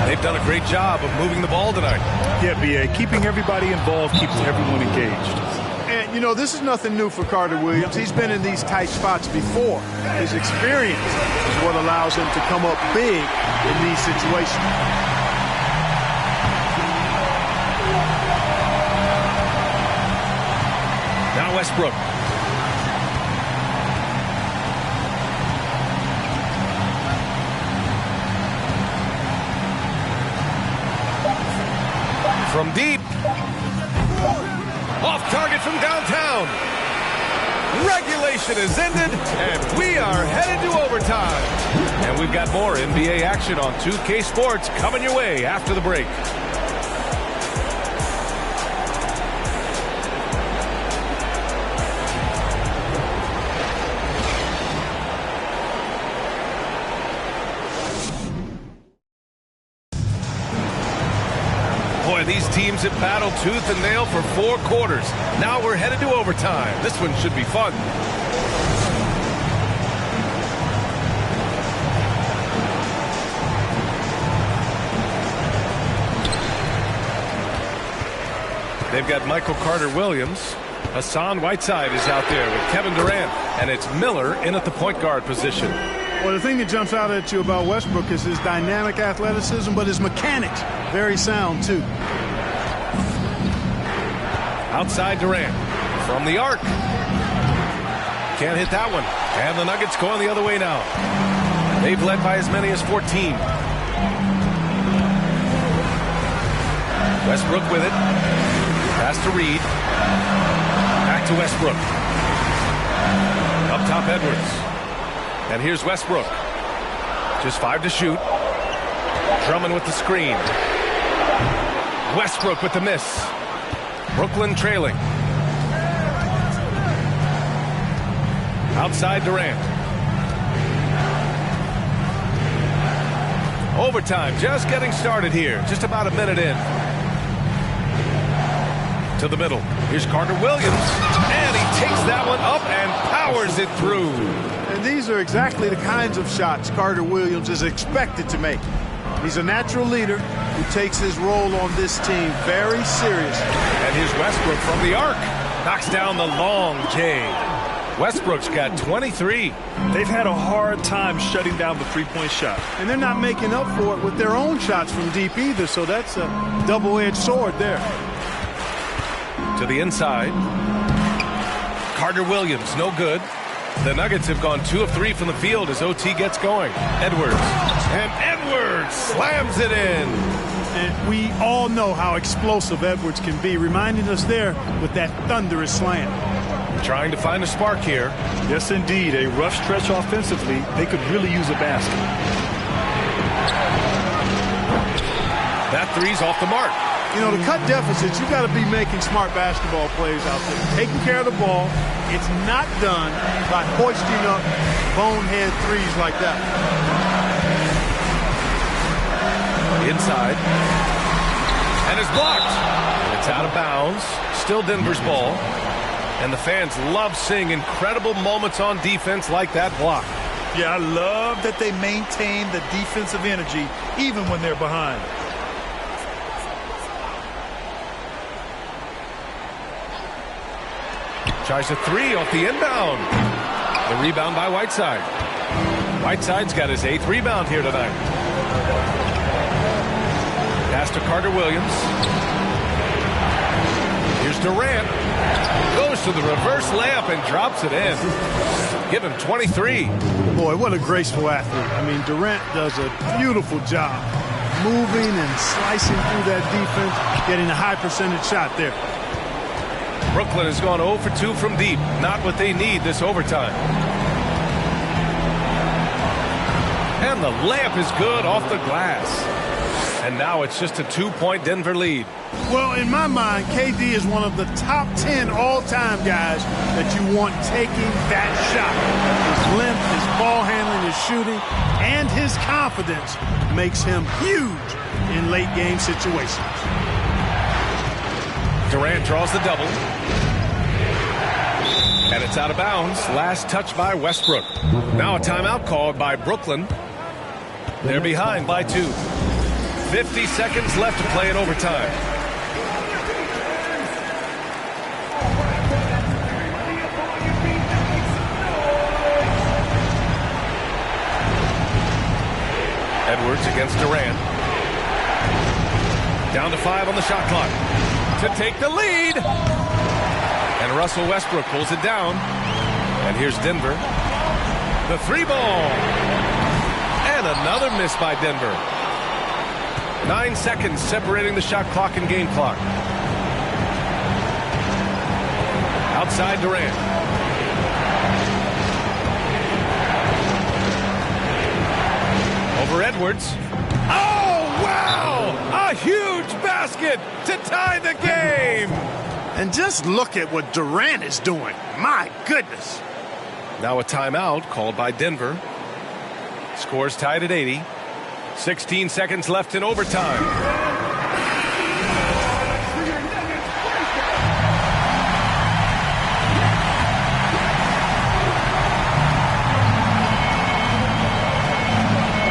They've done a great job of moving the ball tonight. Yeah, B.A., keeping everybody involved keeps everyone engaged. And, you know, this is nothing new for Carter Williams. He's been in these tight spots before. His experience is what allows him to come up big in these situations. Now Westbrook. From deep. Off target from downtown. Regulation is ended, and we are headed to overtime. And we've got more NBA action on 2K Sports coming your way after the break. These teams have battled tooth and nail for 4 quarters. Now we're headed to overtime. This one should be fun. They've got Michael Carter-Williams. Hassan Whiteside is out there with Kevin Durant. And it's Miller in at the point guard position. Well, the thing that jumps out at you about Westbrook is his dynamic athleticism, but his mechanics, very sound, too. Outside Durant. From the arc. Can't hit that one. And the Nuggets going the other way now. They've led by as many as 14. Westbrook with it. Pass to Reed. Back to Westbrook. Up top Edwards. And here's Westbrook. Just 5 to shoot. Drummond with the screen. Westbrook with the miss. Brooklyn trailing. Outside Durant. Overtime just getting started here. Just about a minute in. To the middle. Here's Carter-Williams. And he takes that one up and powers it through. And these are exactly the kinds of shots Carter-Williams is expected to make. He's a natural leader who takes his role on this team very seriously. And here's Westbrook from the arc. Knocks down the long J. Westbrook's got 23. They've had a hard time shutting down the three-point shot. And they're not making up for it with their own shots from deep either, so that's a double-edged sword there. To the inside. Carter-Williams, no good. The Nuggets have gone 2 of 3 from the field as OT gets going. Edwards. And Edwards slams it in. And we all know how explosive Edwards can be, reminding us there with that thunderous slam. Trying to find a spark here. Yes, indeed. A rough stretch offensively. They could really use a basket. That three's off the mark. You know, to cut deficits, you've got to be making smart basketball plays out there. Taking care of the ball. It's not done by hoisting up bonehead threes like that. Inside. And it's blocked. It's out of bounds. Still Denver's ball. And the fans love seeing incredible moments on defense like that block. Yeah, I love that they maintain the defensive energy even when they're behind. Tries a three off the inbound. The rebound by Whiteside. Whiteside's got his 8th rebound here tonight. Pass to Carter Williams. Here's Durant. Goes to the reverse layup and drops it in. Give him 23. Boy, what a graceful athlete. I mean, Durant does a beautiful job moving and slicing through that defense, getting a high percentage shot there. Brooklyn has gone 0 for 2 from deep. Not what they need this overtime. And the layup is good off the glass. And now it's just a 2-point Denver lead. Well, in my mind, KD is one of the top 10 all-time guys that you want taking that shot. His length, his ball handling, his shooting, and his confidence makes him huge in late-game situations. Durant draws the double. And it's out of bounds. Last touch by Westbrook. Now a timeout called by Brooklyn. They're behind by 2. 50 seconds left to play in overtime. Edwards against Durant. Down to 5 on the shot clock. To take the lead. And Russell Westbrook pulls it down. And here's Denver. The 3-ball. And another miss by Denver. 9 seconds separating the shot clock and game clock. Outside Durant. Over Edwards. Oh, wow! A huge basket to tie the game! And just look at what Durant is doing. My goodness. Now a timeout called by Denver. Scores tied at 80. 16 seconds left in overtime.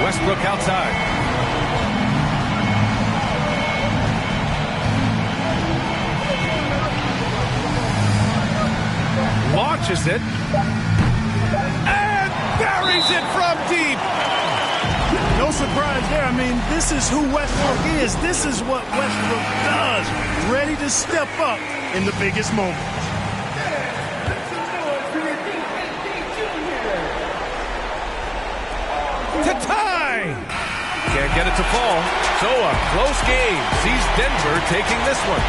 Westbrook outside. Launches it. And buries it from deep. No surprise there. I mean, this is who Westbrook is. This is what Westbrook does. Ready to step up in the biggest moments. To tie. Can't get it to fall. So a close game sees Denver taking this one.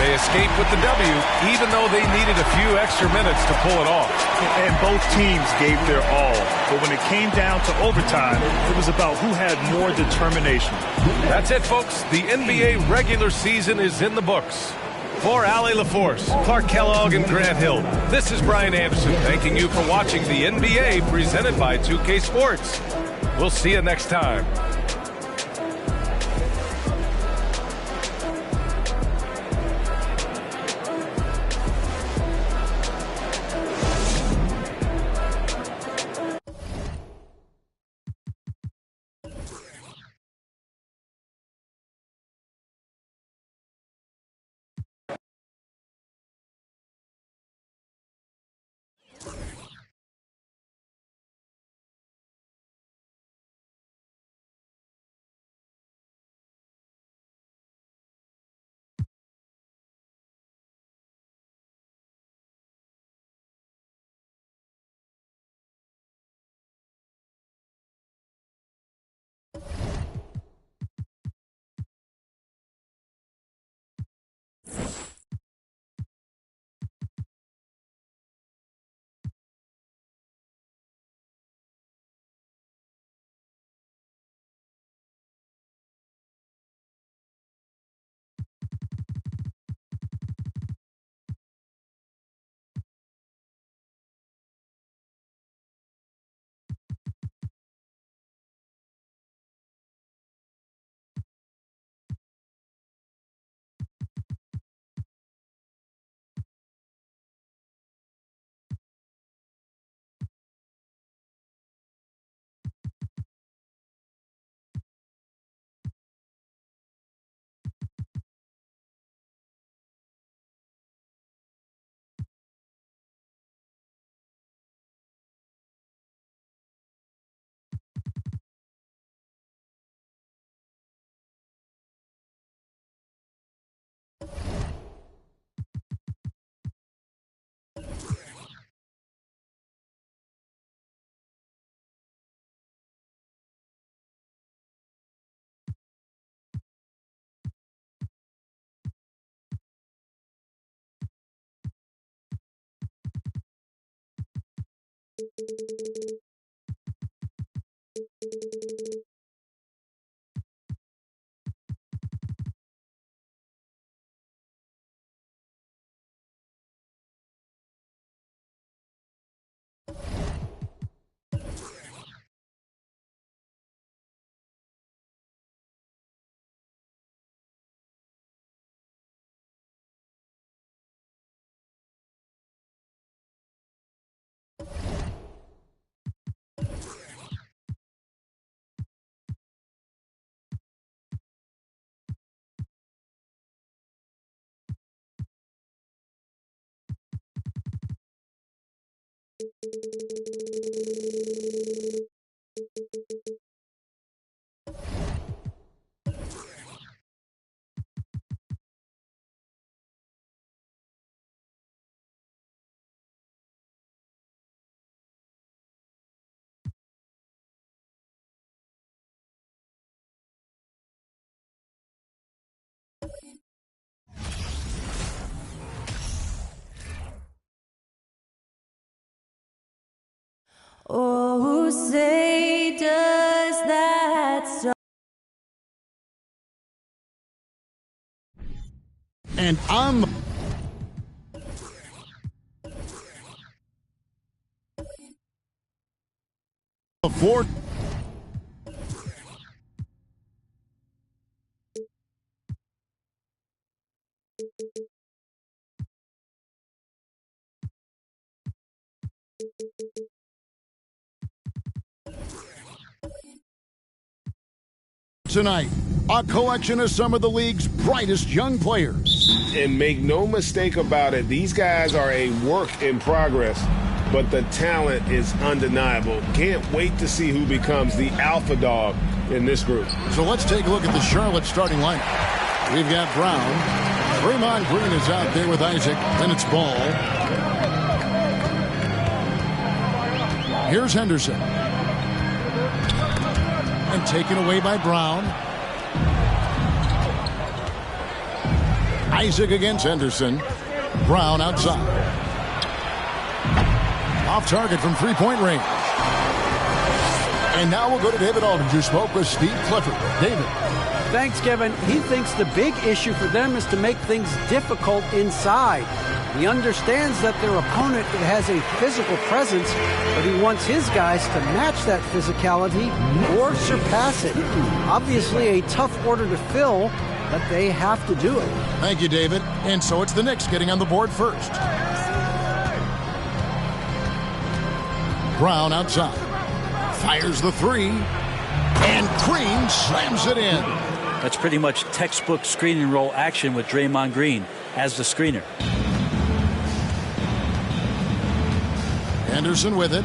They escape with the W, even though they needed a few extra minutes to pull it off. And both teams gave their all. But when it came down to overtime, it was about who had more determination. That's it, folks. The NBA regular season is in the books. For Allie LaForce, Clark Kellogg, and Grant Hill, this is Brian Anderson thanking you for watching the NBA presented by 2K Sports. We'll see you next time. Oh, say does that so. And I'm before tonight, a collection of some of the league's brightest young players. And make no mistake about it, these guys are a work in progress, but the talent is undeniable. Can't wait to see who becomes the alpha dog in this group. So let's take a look at the Charlotte starting lineup. We've got Brown. Draymond Green is out there with Isaac. Then it's Ball. Here's Henderson. And taken away by Brown. Isaac against Henderson. Brown outside. Off target from three-point range. And now we'll go to David Aldridge, who spoke with Steve Clifford. David. Thanks, Kevin. He thinks the big issue for them is to make things difficult inside. He understands that their opponent has a physical presence, but he wants his guys to match that physicality or surpass it. Obviously a tough order to fill, but they have to do it. Thank you, David. And so it's the Knicks getting on the board first. Brown outside. Fires the three. And Green slams it in. That's pretty much textbook screen and roll action with Draymond Green as the screener. Henderson with it.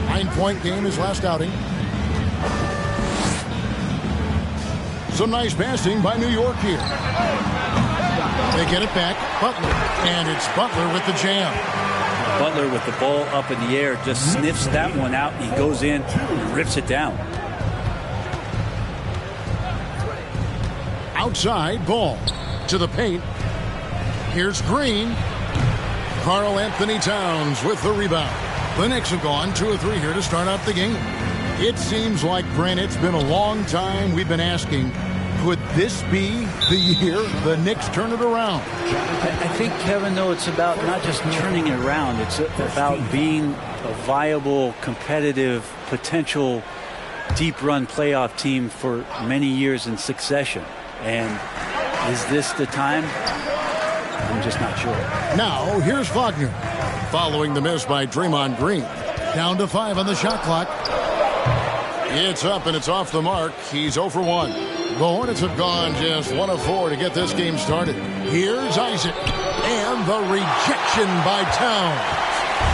9-point game his last outing. Some nice passing by New York here. They get it back. Butler. And it's Butler with the jam. Butler with the ball up in the air just sniffs that one out. He goes in and rips it down. Outside, Ball to the paint. Here's Green. Karl Anthony Towns with the rebound. The Knicks have gone 2 of 3 here to start out the game. It seems like, Brent, it's been a long time we've been asking, could this be the year the Knicks turn it around? I think, Kevin, though, it's about not just turning it around. It's about being a viable, competitive, potential deep run playoff team for many years in succession. And is this the time? I'm just not sure. Now, here's Wagner. Following the miss by Draymond Green. Down to 5 on the shot clock. It's up and it's off the mark. He's 0 for 1. The Hornets have gone just 1 of 4 to get this game started. Here's Isaac. And the rejection by Towns.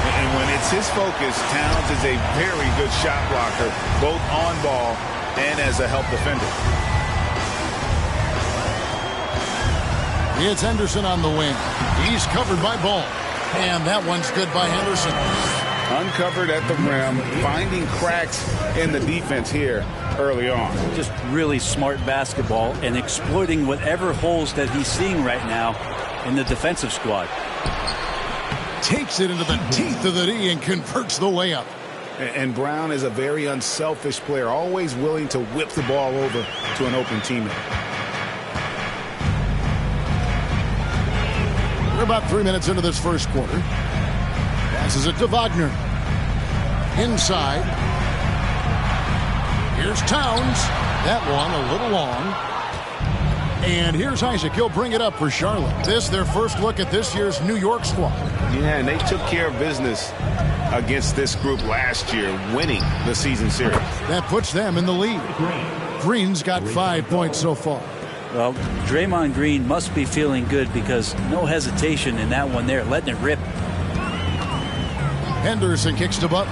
And when it's his focus, Towns is a very good shot blocker, both on ball and as a help defender. It's Henderson on the wing. He's covered by Ball. And that one's good by Henderson. Uncovered at the rim, finding cracks in the defense here early on. Just really smart basketball and exploiting whatever holes that he's seeing right now in the defensive squad. Takes it into the teeth of the D and converts the layup. And Brown is a very unselfish player, always willing to whip the ball over to an open teammate. We're about 3 minutes into this first quarter. Passes it to Wagner. Inside. Here's Towns. That one a little long. And here's Isaac. He'll bring it up for Charlotte. This, their first look at this year's New York squad. Yeah, and they took care of business against this group last year, winning the season series. That puts them in the lead. Green's got 5 points so far. Well, Draymond Green must be feeling good because no hesitation in that one there, letting it rip. Henderson kicks to Butler.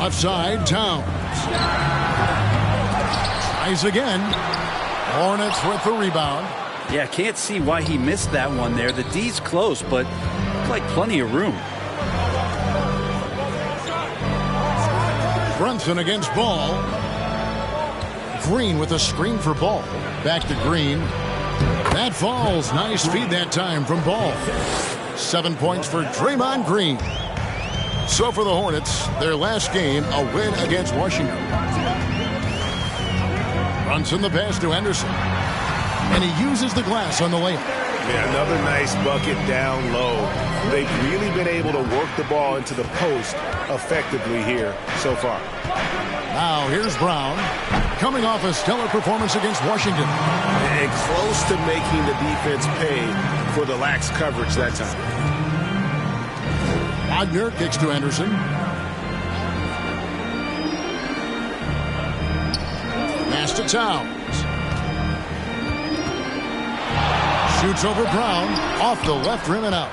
Left side, Towns. Tries again. Hornets with the rebound. Yeah, can't see why he missed that one there. The D's close, but like plenty of room. Brunson against Ball. Green with a screen for Ball. Back to Green. That falls. Nice feed that time from Ball. 7 points for Draymond Green. So for the Hornets, their last game, a win against Washington. Brunson the pass to Henderson. And he uses the glass on the layup. Yeah, another nice bucket down low. They've really been able to work the ball into the post effectively here so far. Now here's Brown, coming off a stellar performance against Washington. And close to making the defense pay for the lax coverage that time. Wagner kicks to Henderson. Pass to Towns. Shoots over Brown, off the left rim and out.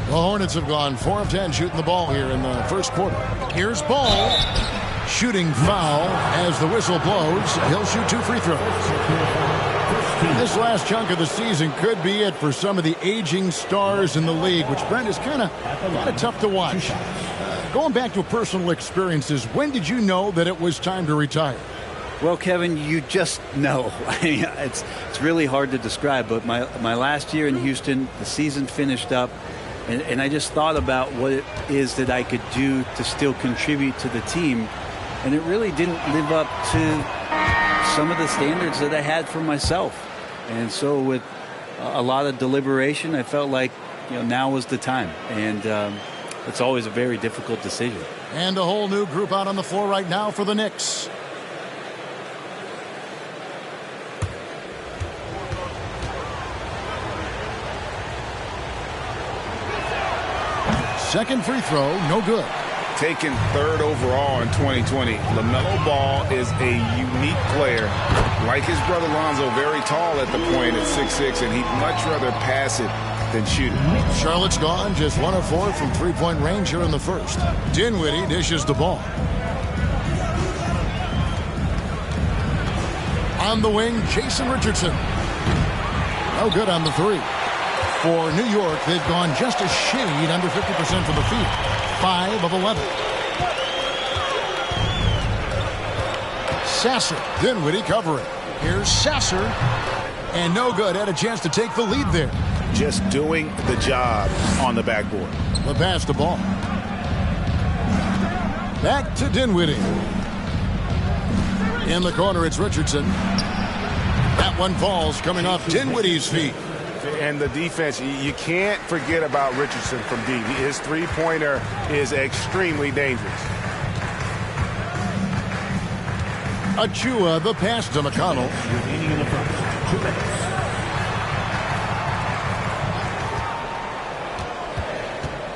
The Hornets have gone 4 of 10 shooting the ball here in the first quarter. Here's Ball. Shooting foul as the whistle blows. He'll shoot 2 free throws. This last chunk of the season could be it for some of the aging stars in the league, which, Brent, is kind of tough to watch. Going back to personal experiences, when did you know that it was time to retire? Well, Kevin, you just know. I mean, it's really hard to describe, but my last year in Houston, the season finished up, and I just thought about what it is that I could do to still contribute to the team, and it really didn't live up to some of the standards that I had for myself. And so with a lot of deliberation, I felt like, now was the time, and it's always a very difficult decision. And a whole new group out on the floor right now for the Knicks. Second free throw, no good. Taken 3rd overall in 2020, LaMelo Ball is a unique player. Like his brother Lonzo, very tall at the point at 6'6", and he'd much rather pass it than shoot it. Charlotte's gone just 1 of 4 from three-point range here in the first. Dinwiddie dishes the ball. On the wing, Jason Richardson. No good on the 3. For New York, they've gone just a shade under 50% from the field. 5 of 11. Sasser, Dinwiddie covering. Here's Sasser. And no good. Had a chance to take the lead there. Just doing the job on the backboard. The pass to Ball. Back to Dinwiddie. In the corner, it's Richardson. That one falls coming off Dinwiddie's feet. And the defense, you can't forget about Richardson from deep. His three-pointer is extremely dangerous. Achua, the pass to McConnell. Remaining in the front. 2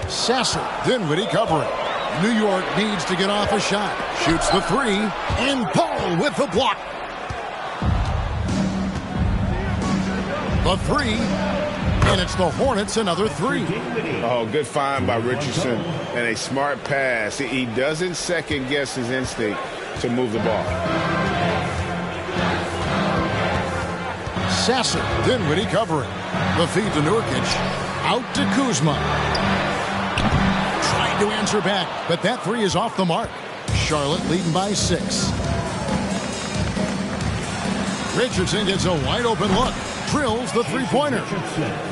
minutes. Sasser, Dinwiddie covering. New York needs to get off a shot. Shoots the 3, and Paul with the block. The 3, and it's the Hornets another 3. Oh, good find by Richardson and a smart pass. He doesn't second guess his instinct to move the ball. Sasser, Dinwiddie covering. The feed to Nurkic. Out to Kuzma. Trying to answer back, but that 3 is off the mark. Charlotte leading by 6. Richardson gets a wide open look. Drills the three-pointer.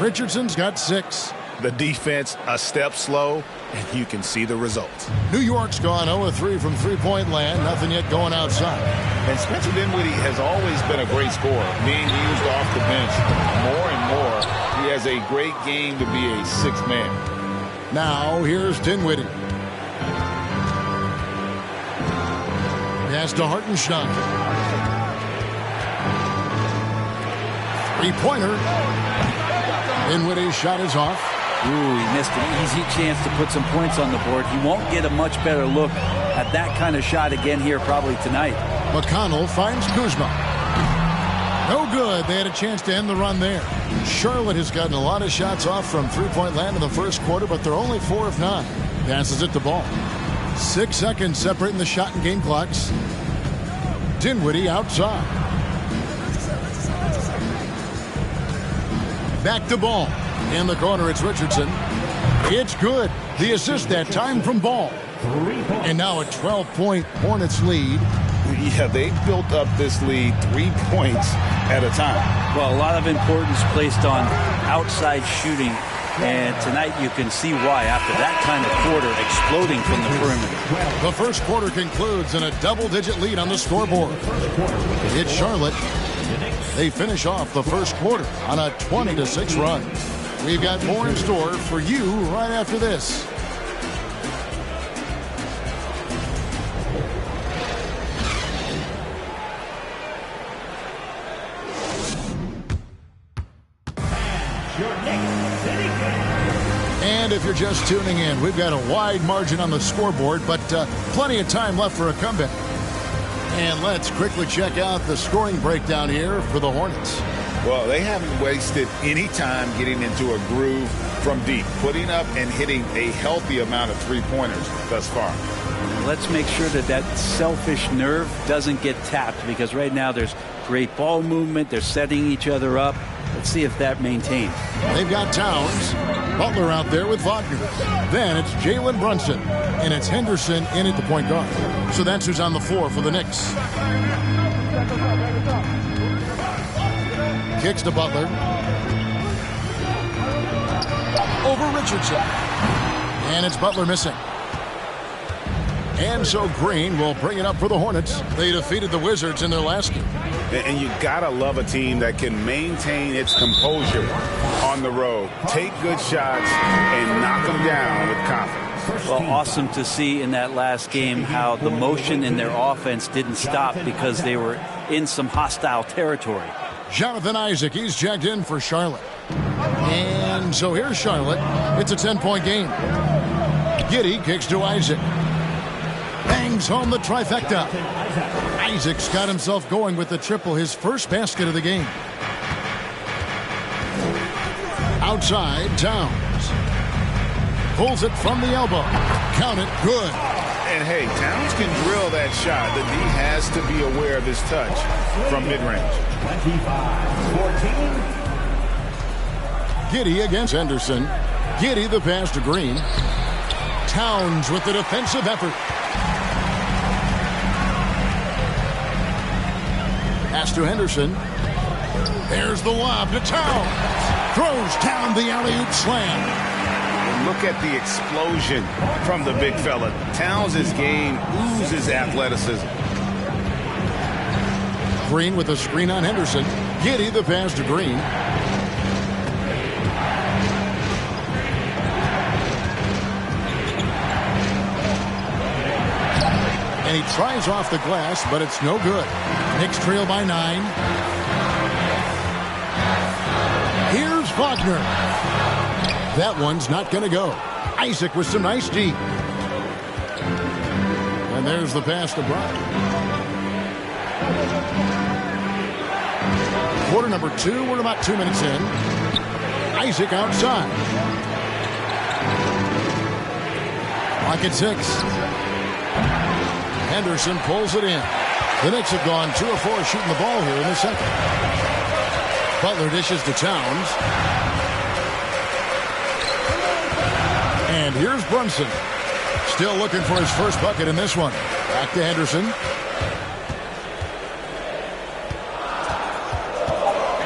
Richardson's got 6. The defense a step slow, and you can see the results. New York's gone 0-3 from three-point land. Nothing yet going outside. And Spencer Dinwiddie has always been a great scorer, being used off the bench more and more. He has a great game to be a sixth man. Now here's Dinwiddie. Pass to Hartenstein. Three-pointer. Dinwiddie's shot is off. Ooh, he missed an easy chance to put some points on the board. He won't get a much better look at that kind of shot again here probably tonight. McConnell finds Kuzma. No good. They had a chance to end the run there. Charlotte has gotten a lot of shots off from three-point land in the first quarter, but they're only 4 of 9. Passes it to Ball. 6 seconds separating the shot and game clocks. Dinwiddie outside. Back to Ball. In the corner, it's Richardson. It's good. The assist that time from Ball. And now a 12-point Hornets lead. Yeah, they built up this lead 3 points at a time. Well, a lot of importance placed on outside shooting. And tonight you can see why after that kind of quarter exploding from the perimeter. The first quarter concludes in a double-digit lead on the scoreboard. It's Charlotte. They finish off the first quarter on a 20-6 run. We've got more in store for you right after this. And if you're just tuning in, we've got a wide margin on the scoreboard, but plenty of time left for a comeback. And let's quickly check out the scoring breakdown here for the Hornets. Well, they haven't wasted any time getting into a groove from deep, putting up and hitting a healthy amount of three-pointers thus far. Let's make sure that that selfish nerve doesn't get tapped, because right now there's great ball movement. They're setting each other up. Let's see if that maintains. They've got Towns. Butler out there with Wagner. Then it's Jalen Brunson. And it's Henderson in at the point guard. So that's who's on the floor for the Knicks. Kicks to Butler. Over Richardson. And it's Butler missing. And so Green will bring it up for the Hornets. They defeated the Wizards in their last game. And you gotta love a team that can maintain its composure on the road. Take good shots and knock them down with confidence. Well, awesome to see in that last game how the motion in their offense didn't stop because they were in some hostile territory. Jonathan Isaac, he's checked in for Charlotte. And so here's Charlotte. It's a 10-point game. Giddey kicks to Isaac. Bangs home the trifecta. Isaac's got himself going with the triple, his first basket of the game. Outside, Towns. Pulls it from the elbow. Count it, good. And hey, Towns can drill that shot. The D has to be aware of his touch from mid-range. 25-14. Giddey against Henderson. Giddey the pass to Green. Towns with the defensive effort. Pass to Henderson. There's the lob to Towns. Throws down the alley-oop slam. Look at the explosion from the big fella. Towns' game oozes athleticism. Green with a screen on Henderson. Giddey the pass to Green. And he tries off the glass, but it's no good. Knicks trail by 9. Here's Wagner. That one's not going to go. Isaac with some nice D. And there's the pass to Brown. Quarter number 2. We're about 2 minutes in. Isaac outside. Clock at 6. Henderson pulls it in. The Knicks have gone 2 of 4 shooting the ball here in the second. Butler dishes to Towns. And here's Brunson. Still looking for his first bucket in this one. Back to Henderson.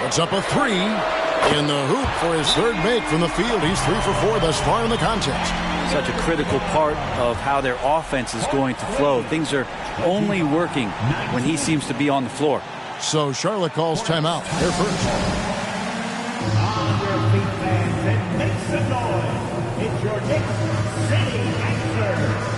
Puts up a 3. In the hoop for his third make from the field. He's 3 for 4 thus far in the contest. Such a critical part of how their offense is going to flow. Things are only working when he seems to be on the floor. So Charlotte calls timeout. They're first. On your feet, fans, and make some noise. It's your Knicks City answer.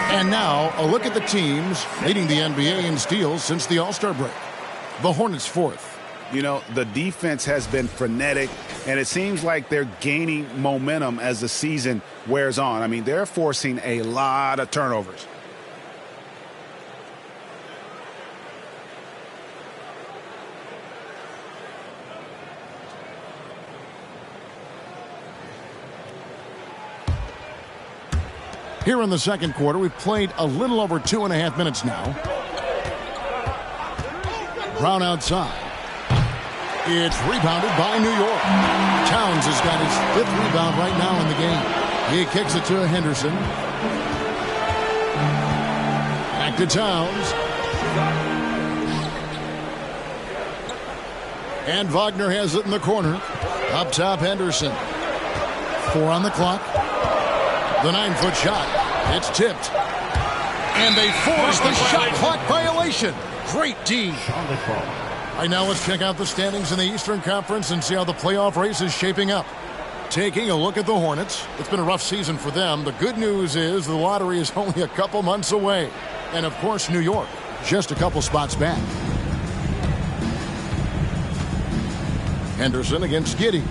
And now, a look at the teams leading the NBA in steals since the All-Star break. The Hornets fourth. You know, the defense has been frenetic, and it seems like they're gaining momentum as the season wears on. I mean, they're forcing a lot of turnovers. Here in the second quarter, we've played a little over 2.5 minutes now. Brown outside. It's rebounded by New York. Towns has got his 5th rebound right now in the game. He kicks it to Henderson. Back to Towns. And Wagner has it in the corner. Up top, Henderson. 4 on the clock. The 9-foot shot. It's tipped. And they force the shot clock violation. Great D. All right, now let's check out the standings in the Eastern Conference and see how the playoff race is shaping up. Taking a look at the Hornets. It's been a rough season for them. The good news is the lottery is only a couple months away. And, of course, New York, just a couple spots back. Henderson against Giddey.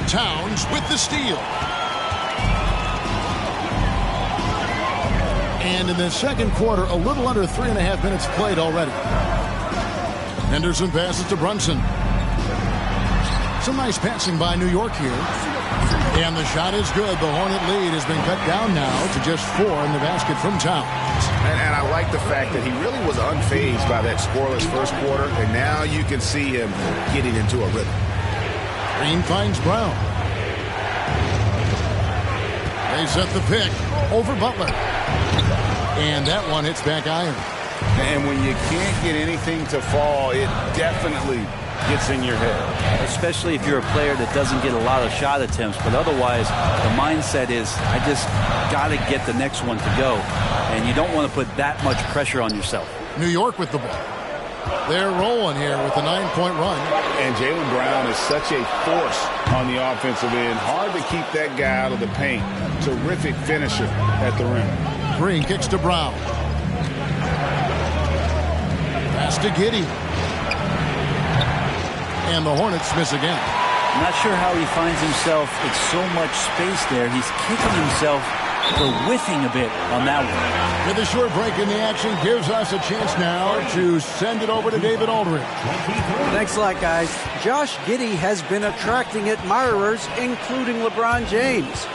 Towns with the steal. And in the second quarter, a little under 3.5 minutes played already. Henderson passes to Brunson. Some nice passing by New York here. And the shot is good. The Hornet lead has been cut down now to just 4 in the basket from Towns. And I like the fact that he really was unfazed by that scoreless first quarter. And now you can see him getting into a rhythm. Green finds Brown. They set the pick over Butler. And that one hits back iron. And when you can't get anything to fall, it definitely gets in your head. Especially if you're a player that doesn't get a lot of shot attempts. But otherwise, the mindset is, I just got to get the next one to go. And you don't want to put that much pressure on yourself. New York with the ball. They're rolling here with a 9-point run. And Jaylen Brown is such a force on the offensive end. Hard to keep that guy out of the paint. Terrific finisher at the rim. Green kicks to Brown. Pass to Giddey. And the Hornets miss again. I'm not sure how he finds himself. It's so much space there. He's kicking himself for whiffing a bit on that one. With a short break in the action gives us a chance now to send it over to David Aldridge. Thanks a lot, guys. Josh Giddey has been attracting admirers, including LeBron James.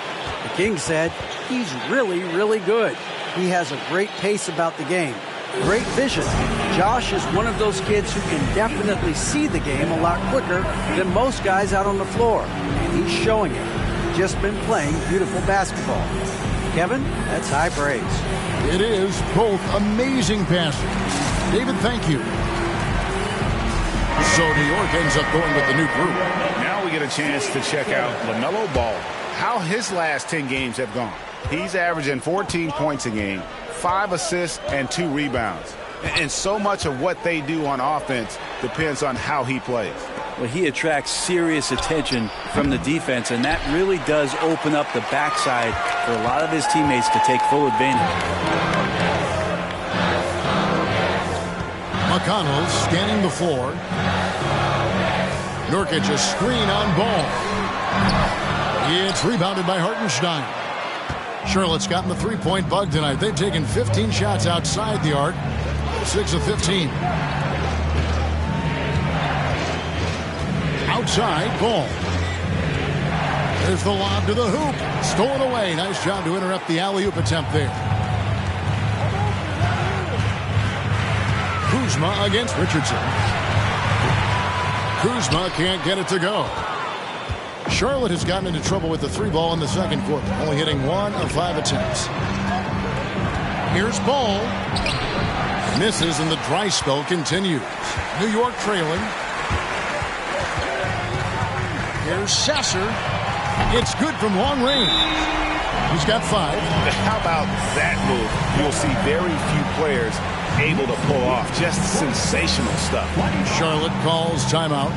The King said he's really, really good. He has a great pace about the game. Great vision. Josh is one of those kids who can definitely see the game a lot quicker than most guys out on the floor. And he's showing it. Just been playing beautiful basketball. Kevin, that's high praise. It is both amazing passes. David, thank you. So New York ends up going with the new group. Now we get a chance to check out LaMelo Ball, how his last 10 games have gone. He's averaging 14 points a game, 5 assists, and 2 rebounds. And so much of what they do on offense depends on how he plays. Well, he attracts serious attention from the defense, and that really does open up the backside for a lot of his teammates to take full advantage. McConnell scanning the floor. Nurkic a screen on Ball. It's rebounded by Hartenstein. Charlotte's gotten the three-point bug tonight. They've taken 15 shots outside the arc. 6 of 15. Outside, Ball. There's the lob to the hoop. Stolen away. Nice job to interrupt the alley-oop attempt there. Kuzma against Richardson. Kuzma can't get it to go. Charlotte has gotten into trouble with the 3-ball in the second quarter, only hitting 1 of 5 attempts. Here's Ball. Misses, and the dry spell continues. New York trailing. Here's Sasser. It's good from long range. He's got 5. How about that move? You'll see very few players able to pull off just sensational stuff. Charlotte calls timeout.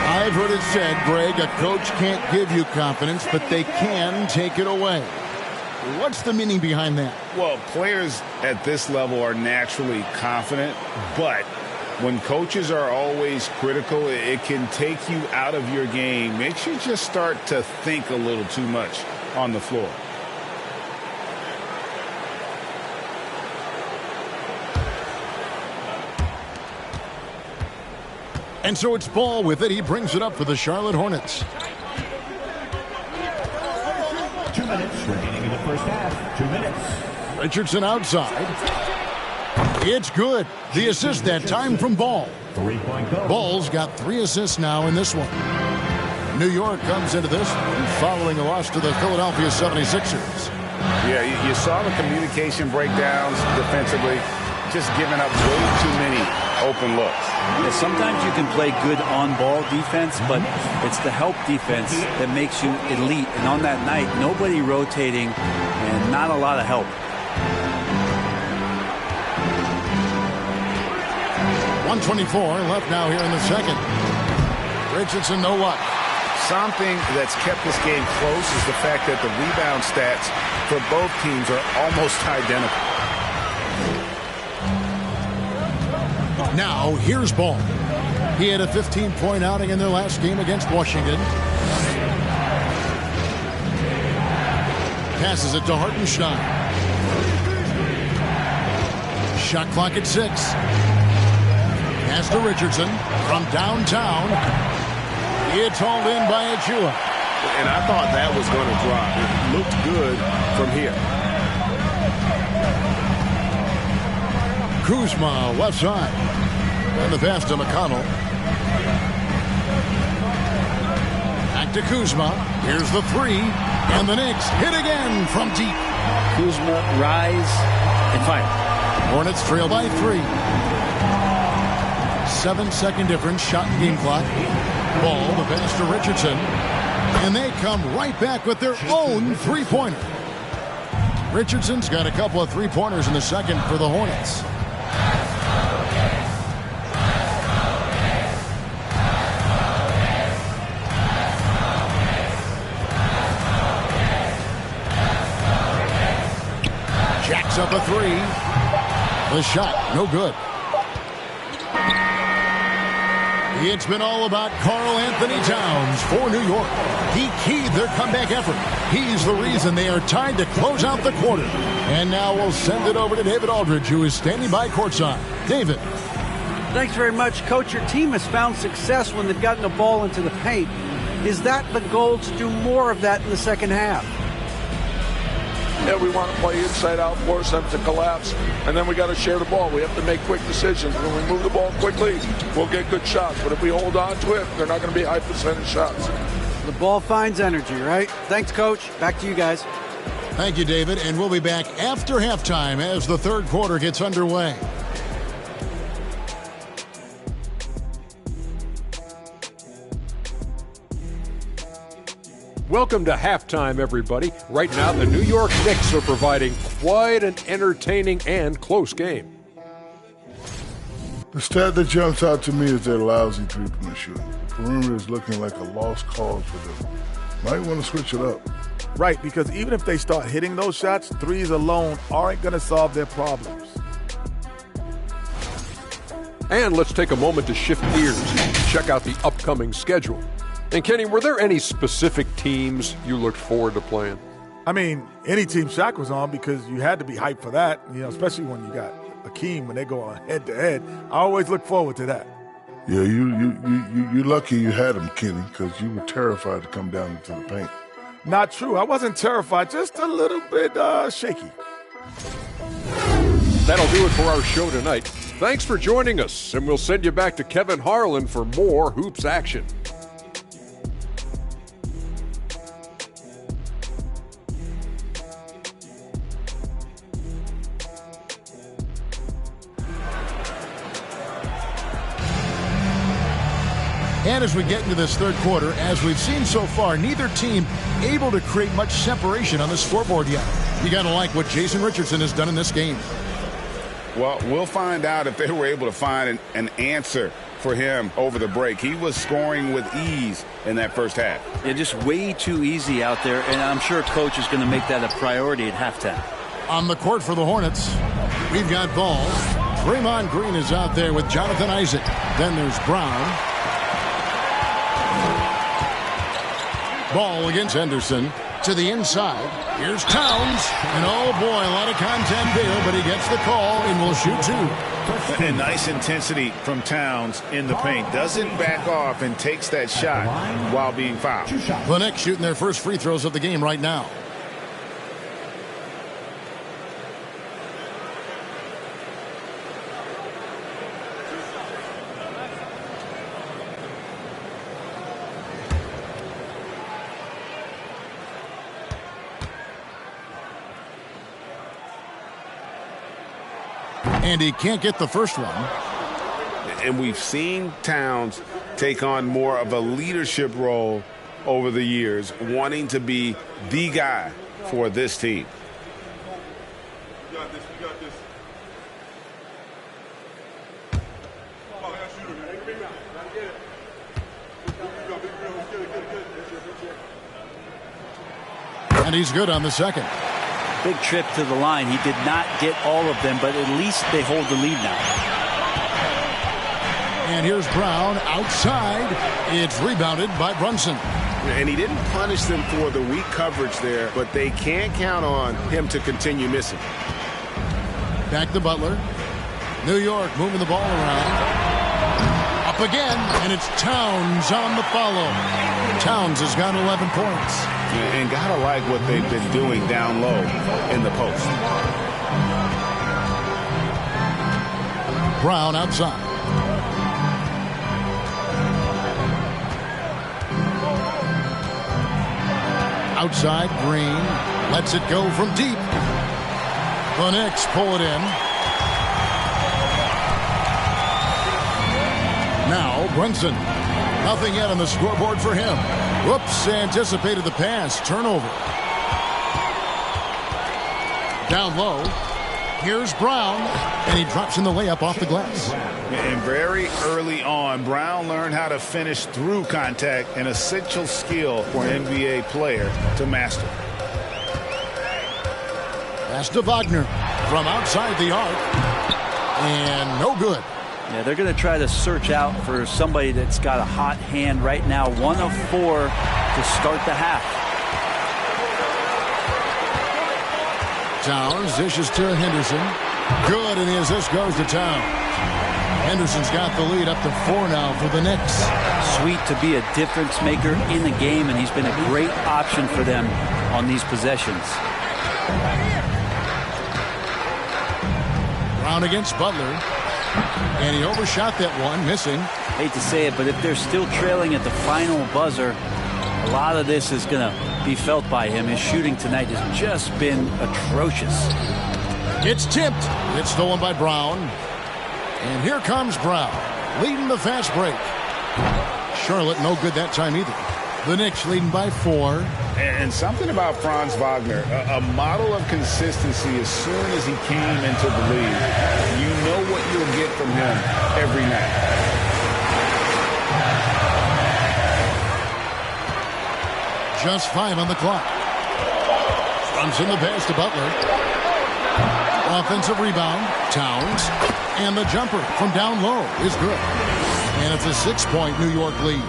I've heard it said, Greg, a coach can't give you confidence, but they can take it away. What's the meaning behind that? Well, players at this level are naturally confident, but when coaches are always critical, it can take you out of your game. Makes you just start to think a little too much on the floor. And so it's Ball with it. He brings it up for the Charlotte Hornets. 2 minutes remaining in the first half. 2 minutes. Richardson outside. It's good. The assist that time from Ball. 3-point goal. Ball's got 3 assists now in this one. New York comes into this following a loss to the Philadelphia 76ers. Yeah, you saw the communication breakdowns defensively, just giving up way too many open looks. Yeah, sometimes you can play good on-ball defense, but it's the help defense that makes you elite. And on that night, nobody rotating and not a lot of help. 1:24 left now here in the second. Richardson, no luck. Something that's kept this game close is the fact that the rebound stats for both teams are almost identical. Now, here's Ball. He had a 15-point outing in their last game against Washington. Passes it to Hartenstein. Shot clock at 6. Pass to Richardson from downtown. It's hauled in by Achua. And I thought that was going to drop. It looked good from here. Kuzma, left side. And the pass to McConnell. Back to Kuzma. Here's the three. And the Knicks hit again from deep. Kuzma, rise, and fire. Hornets trail by 3. 7-second difference, shot and game clock. Ball, the pass to Richardson. And they come right back with their own three-pointer. Richardson's got a couple of three-pointers in the second for the Hornets. Jacks up a three. The shot, no good. It's been all about Karl Anthony Towns for New York. He keyed their comeback effort. He's the reason they are tied to close out the quarter. And now we'll send it over to David Aldridge, who is standing by courtside. David. Thanks very much, Coach. Your team has found success when they've gotten the ball into the paint. Is that the goal to do more of that in the second half? Yeah, we want to play inside out, force them to collapse, and then we got to share the ball. We have to make quick decisions. When we move the ball quickly, we'll get good shots. But if we hold on to it, they're not going to be high percentage shots. The ball finds energy, right? Thanks, Coach. Back to you guys. Thank you, David. And we'll be back after halftime as the third quarter gets underway. Welcome to halftime, everybody. Right now, the New York Knicks are providing quite an entertaining and close game. The stat that jumps out to me is their lousy three-point shooting. The perimeter is looking like a lost cause for them. Might want to switch it up. Right, because even if they start hitting those shots, threes alone aren't going to solve their problems. And let's take a moment to shift gears and check out the upcoming schedule. And Kenny, were there any specific teams you looked forward to playing? I mean, any team Shaq was on, because you had to be hyped for that, especially when you got Akeem, when they go on head-to-head. I always look forward to that. Yeah, you're lucky you had him, Kenny, because you were terrified to come down into the paint. Not true. I wasn't terrified, just a little bit shaky. That'll do it for our show tonight. Thanks for joining us, and we'll send you back to Kevin Harlan for more Hoops action. And as we get into this third quarter, as we've seen so far, neither team able to create much separation on the scoreboard yet. You got to like what Jason Richardson has done in this game. Well, we'll find out if they were able to find an answer for him over the break. He was scoring with ease in that first half. Yeah, just way too easy out there, and I'm sure Coach is going to make that a priority at halftime. On the court for the Hornets, we've got Ball. Draymond Green is out there with Jonathan Isaac. Then there's Brown. Ball against Henderson to the inside. Here's Towns. And oh boy, a lot of contact there, but he gets the call and will shoot two. And nice intensity from Towns in the paint. Doesn't back off and takes that shot while being fouled. The Knicks shooting their first free throws of the game right now. And he can't get the first one. And we've seen Towns take on more of a leadership role over the years, wanting to be the guy for this team. You got this. And he's good on the second. Big trip to the line. He did not get all of them, but at least they hold the lead now. And here's Brown outside. It's rebounded by Brunson. And he didn't punish them for the weak coverage there, but they can't count on him to continue missing. Back to Butler. New York moving the ball around. Up again, and it's Towns on the follow. Towns has got 11 points. And gotta like what they've been doing down low in the post. Brown outside. Outside, Green lets it go from deep. The Knicks pull it in. Now Brunson. Nothing yet on the scoreboard for him. Whoops, anticipated the pass. Turnover. Down low. Here's Brown, and he drops in the layup off the glass. And very early on, Brown learned how to finish through contact, an essential skill for an NBA player to master. Pass to Wagner from outside the arc, and no good. Yeah, they're going to try to search out for somebody that's got a hot hand right now. 1 of 4 to start the half. Towns dishes to Henderson. Good, and the assist goes to Towns. Henderson's got the lead up to 4 now for the Knicks. Sweet to be a difference maker in the game, and he's been a great option for them on these possessions. Brown against Butler. And he overshot that one, missing. Hate to say it, but if they're still trailing at the final buzzer, a lot of this is going to be felt by him. His shooting tonight has just been atrocious. It's tipped. It's stolen by Brown. And here comes Brown, leading the fast break. Charlotte no good that time either. The Knicks leading by 4. And something about Franz Wagner, a model of consistency as soon as he came into the league. You know what you'll get from him every night. Just 5 on the clock. Brunson the pass to Butler. Offensive rebound. Towns. And the jumper from down low is good. And it's a 6-point New York lead.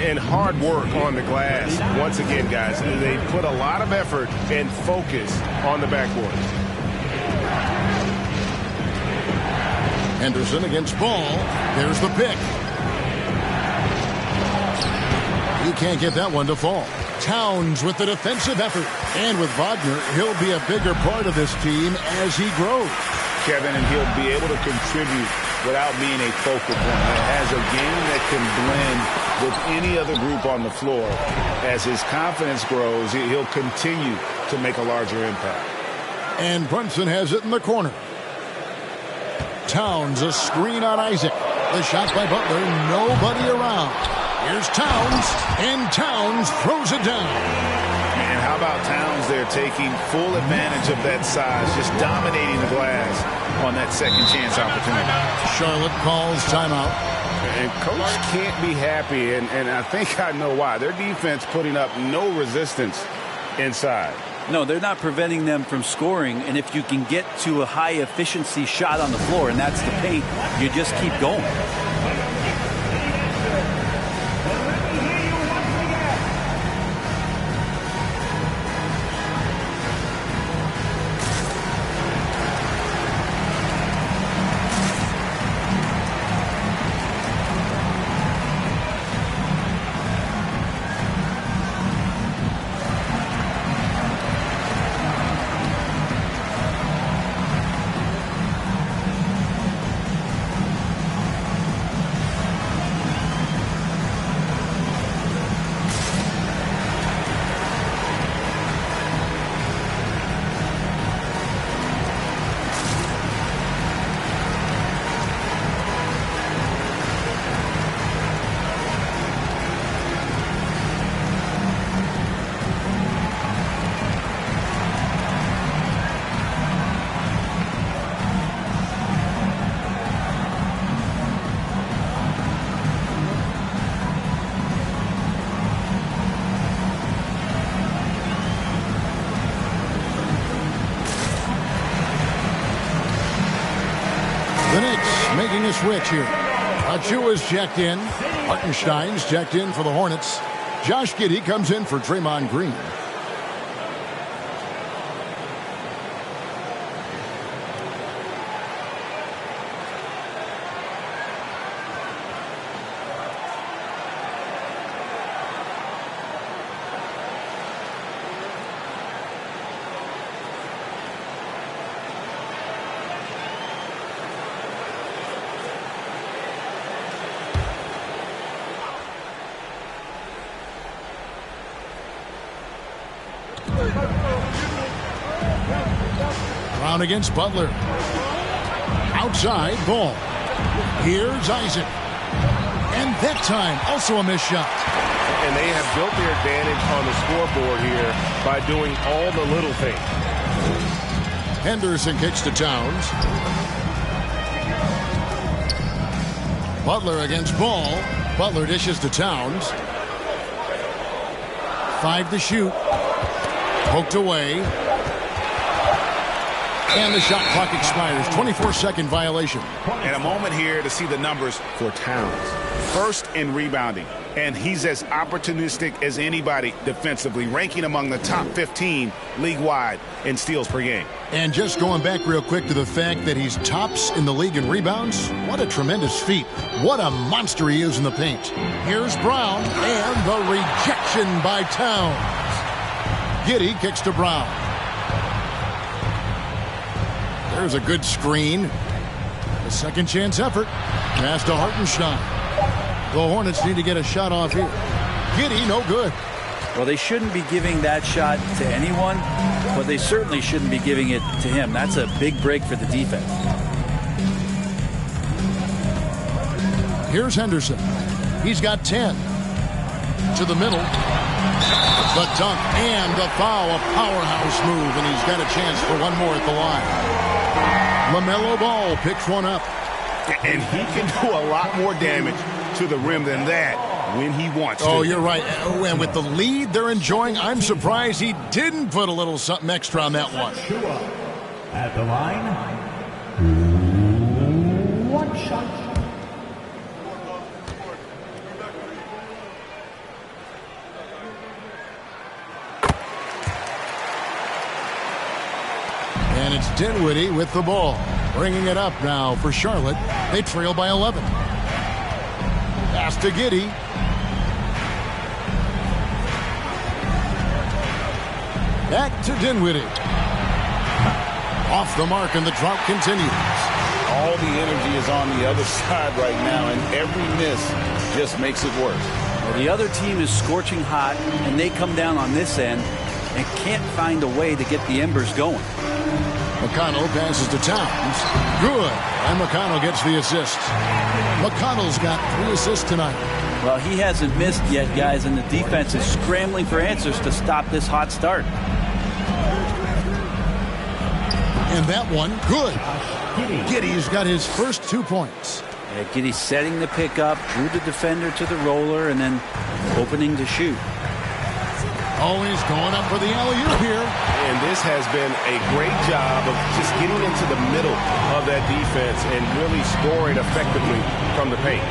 And hard work on the glass. Once again, guys, they put a lot of effort and focus on the backboard. Henderson against Ball. There's the pick. He can't get that one to fall. Towns with the defensive effort. And with Wagner, he'll be a bigger part of this team as he grows. Kevin, and he'll be able to contribute without being a focal point. He has a game that can blend with any other group on the floor. As his confidence grows, he'll continue to make a larger impact. And Brunson has it in the corner. Towns, a screen on Isaac. The shot by Butler, nobody around. Here's Towns, and Towns throws it down. And how about Towns there taking full advantage of that size, just dominating the glass on that second chance opportunity. Charlotte calls timeout. And coach can't be happy, and I think I know why. Their defense putting up no resistance inside. No, they're not preventing them from scoring, and if you can get to a high efficiency shot on the floor, and that's the paint, you just keep going. The Knicks making a switch here. Achua's checked in. Hartenstein's checked in for the Hornets. Josh Giddey comes in for Draymond Green. Brown against Butler. Outside, ball. Here's Isaac. And that time, also a missed shot. And they have built their advantage on the scoreboard here by doing all the little things. Henderson kicks to Towns. Butler against Ball. Butler dishes to Towns. 5 to shoot. Poked away. And the shot clock expires. 24-second violation. And a moment here to see the numbers for Towns. First in rebounding. And he's as opportunistic as anybody defensively, ranking among the top 15 league-wide in steals per game. And just going back real quick to the fact that he's tops in the league in rebounds, what a tremendous feat. What a monster he is in the paint. Here's Brown, and the rejection by Towns. Giddey kicks to Brown. There's a good screen. A second chance effort. Pass to Hartenstein. The Hornets need to get a shot off here. Giddey, no good. Well, they shouldn't be giving that shot to anyone, but they certainly shouldn't be giving it to him. That's a big break for the defense. Here's Henderson. He's got 10. To the middle. The dunk and the foul. A powerhouse move, and he's got a chance for one more at the line. LaMelo Ball picks one up. And he can do a lot more damage to the rim than that when he wants to. Oh, you're right. Oh, and with the lead they're enjoying, I'm surprised he didn't put a little something extra on that one. At the line, one shot. And it's Dinwiddie with the ball. Bringing it up now for Charlotte. They trail by 11. Pass to Giddey. Back to Dinwiddie. Off the mark, and the drought continues. All the energy is on the other side right now, and every miss just makes it worse. Well, the other team is scorching hot, and they come down on this end and can't find a way to get the embers going. McConnell passes to Towns. Good. And McConnell gets the assist. McConnell's got 3 assists tonight. Well, he hasn't missed yet, guys, and the defense is scrambling for answers to stop this hot start. And that one, good. Giddey's got his first 2 points. Yeah, Giddey setting the pick up, drew the defender to the roller, and then opening to shoot. Always going up for the alley-oop here. And this has been a great job of just getting into the middle of that defense and really scoring effectively from the paint.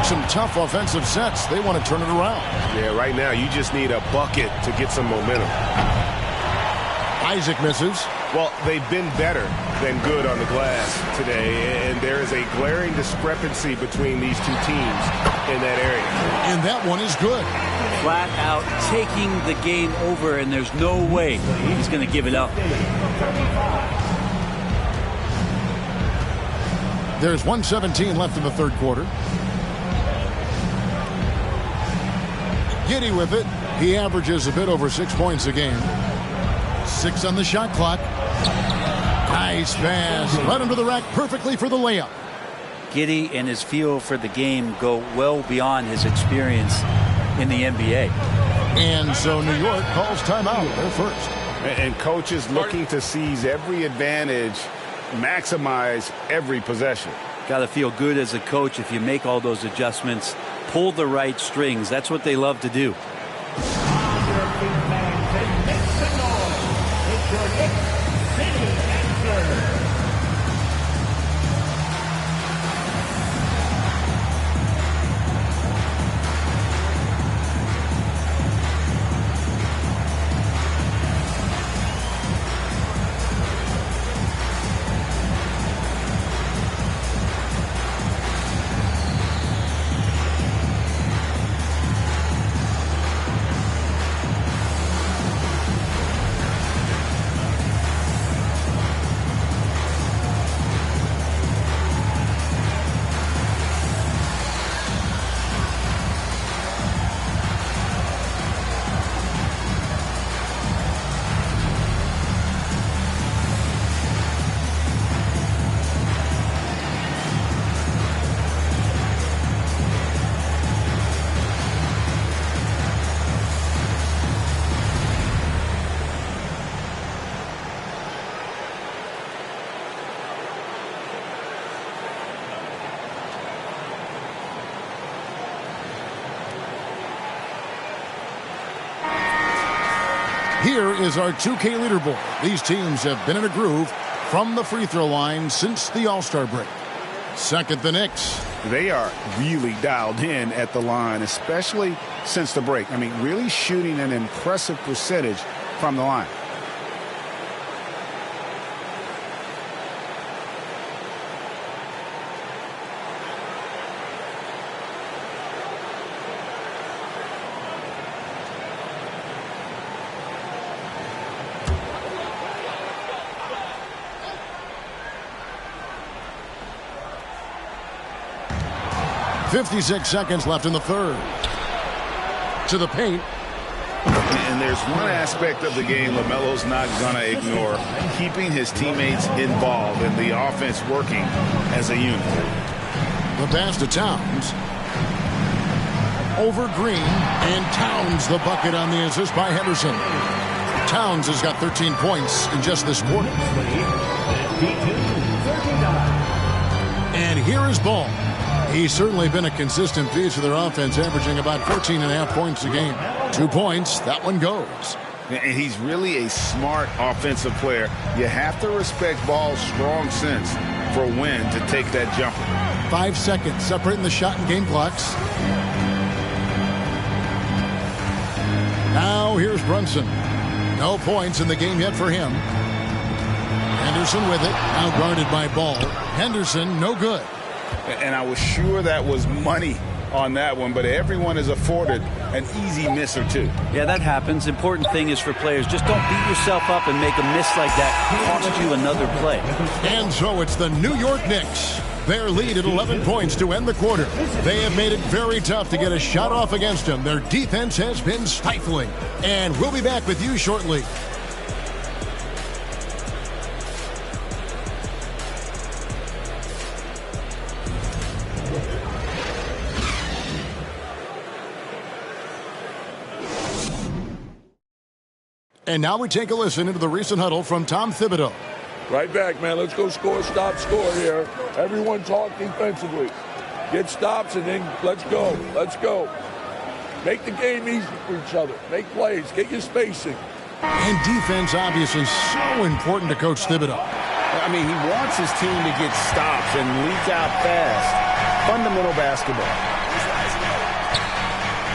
Some tough offensive sets. They want to turn it around. Yeah, right now you just need a bucket to get some momentum. Isaac misses. Well, they've been better than good on the glass today, and there is a glaring discrepancy between these two teams in that area. And that one is good. Flat out taking the game over, and there's no way he's going to give it up. There's 1:17 left in the third quarter. Giddey with it. He averages a bit over 6 points a game. 6 on the shot clock. Nice pass. Right under the rack perfectly for the layup. Giddey and his feel for the game go well beyond his experience in the NBA. And so New York calls timeout. They're first. And coaches looking to seize every advantage, maximize every possession. Got to feel good as a coach if you make all those adjustments, pull the right strings. That's what they love to do. Here is our 2K leaderboard. These teams have been in a groove from the free throw line since the All-Star break. Second, the Knicks. They are really dialed in at the line, especially since the break. I mean, really shooting an impressive percentage from the line. .56 seconds left in the third. To the paint. And there's one aspect of the game LaMelo's not going to ignore. Keeping his teammates involved and the offense working as a unit. The pass to Towns. Over Green. And Towns the bucket on the assist by Henderson. Towns has got 13 points in just this quarter. And here is Ball. He's certainly been a consistent piece of their offense, averaging about 14.5 points a game. 2 points, that one goes. And he's really a smart offensive player. You have to respect Ball's strong sense for when to take that jumper. 5 seconds separating the shot and game clocks. Now here's Brunson. No points in the game yet for him. Henderson with it. Now guarded by Ball. Henderson, no good. And I was sure that was money on that one, but everyone is afforded an easy miss or two. Yeah, that happens. Important thing is for players, just don't beat yourself up and make a miss like that cost you another play. And so it's the New York Knicks. Their lead at 11 points to end the quarter. They have made it very tough to get a shot off against them. Their defense has been stifling. And we'll be back with you shortly. And now we take a listen into the recent huddle from Tom Thibodeau. Right back, man. Let's go score, stop, score here. Everyone talk defensively. Get stops and then let's go. Let's go. Make the game easy for each other. Make plays. Get your spacing. And defense obviously so important to Coach Thibodeau. I mean, he wants his team to get stops and leak out fast. Fundamental basketball.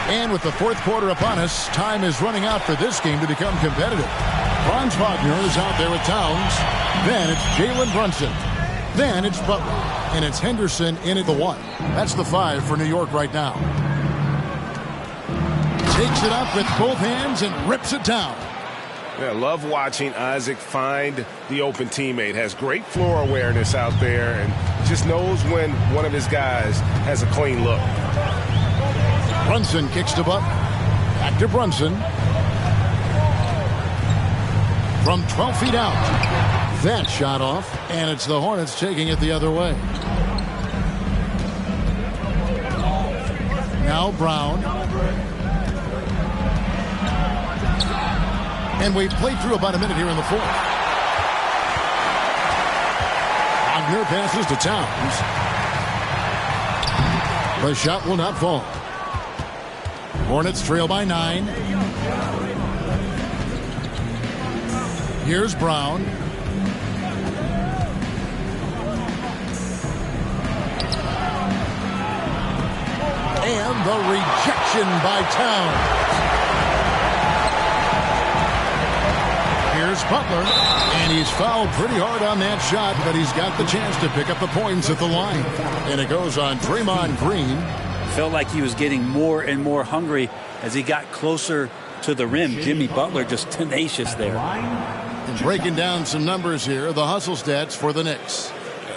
And with the fourth quarter upon us, time is running out for this game to become competitive. Franz Wagner is out there with Towns. Then it's Jalen Brunson. Then it's Butler. And it's Henderson in at the 1. That's the 5 for New York right now. Takes it up with both hands and rips it down. Yeah, love watching Isaac find the open teammate. Has great floor awareness out there and just knows when one of his guys has a clean look. Brunson kicks to Butler. Back to Brunson. From 12 feet out. That shot off, and it's the Hornets taking it the other way. Now Brown. And we played through about a minute here in the fourth. Wagner passes to Towns. The shot will not fall. Hornets trail by 9. Here's Brown. And the rejection by Towns. Here's Butler. And he's fouled pretty hard on that shot, but he's got the chance to pick up the points at the line. And it goes on Draymond Green. Felt like he was getting more and more hungry as he got closer to the rim. Jimmy Butler just tenacious there. And breaking down some numbers here, the hustle stats for the Knicks.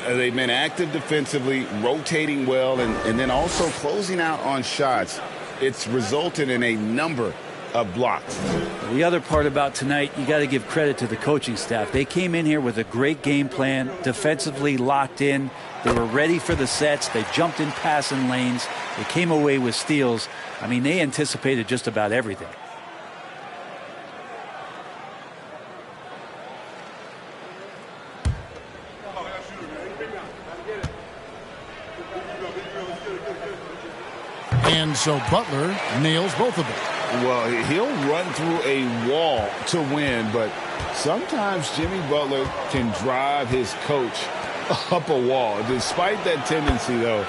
They've been active defensively, rotating well, and then also closing out on shots. It's resulted in a number of blocks. The other part about tonight, you got to give credit to the coaching staff. They came in here with a great game plan, defensively locked in. They were ready for the sets. They jumped in passing lanes. They came away with steals. I mean, they anticipated just about everything. And so Butler nails both of them. Well, he'll run through a wall to win, but sometimes Jimmy Butler can drive his coach up a wall. Despite that tendency, though,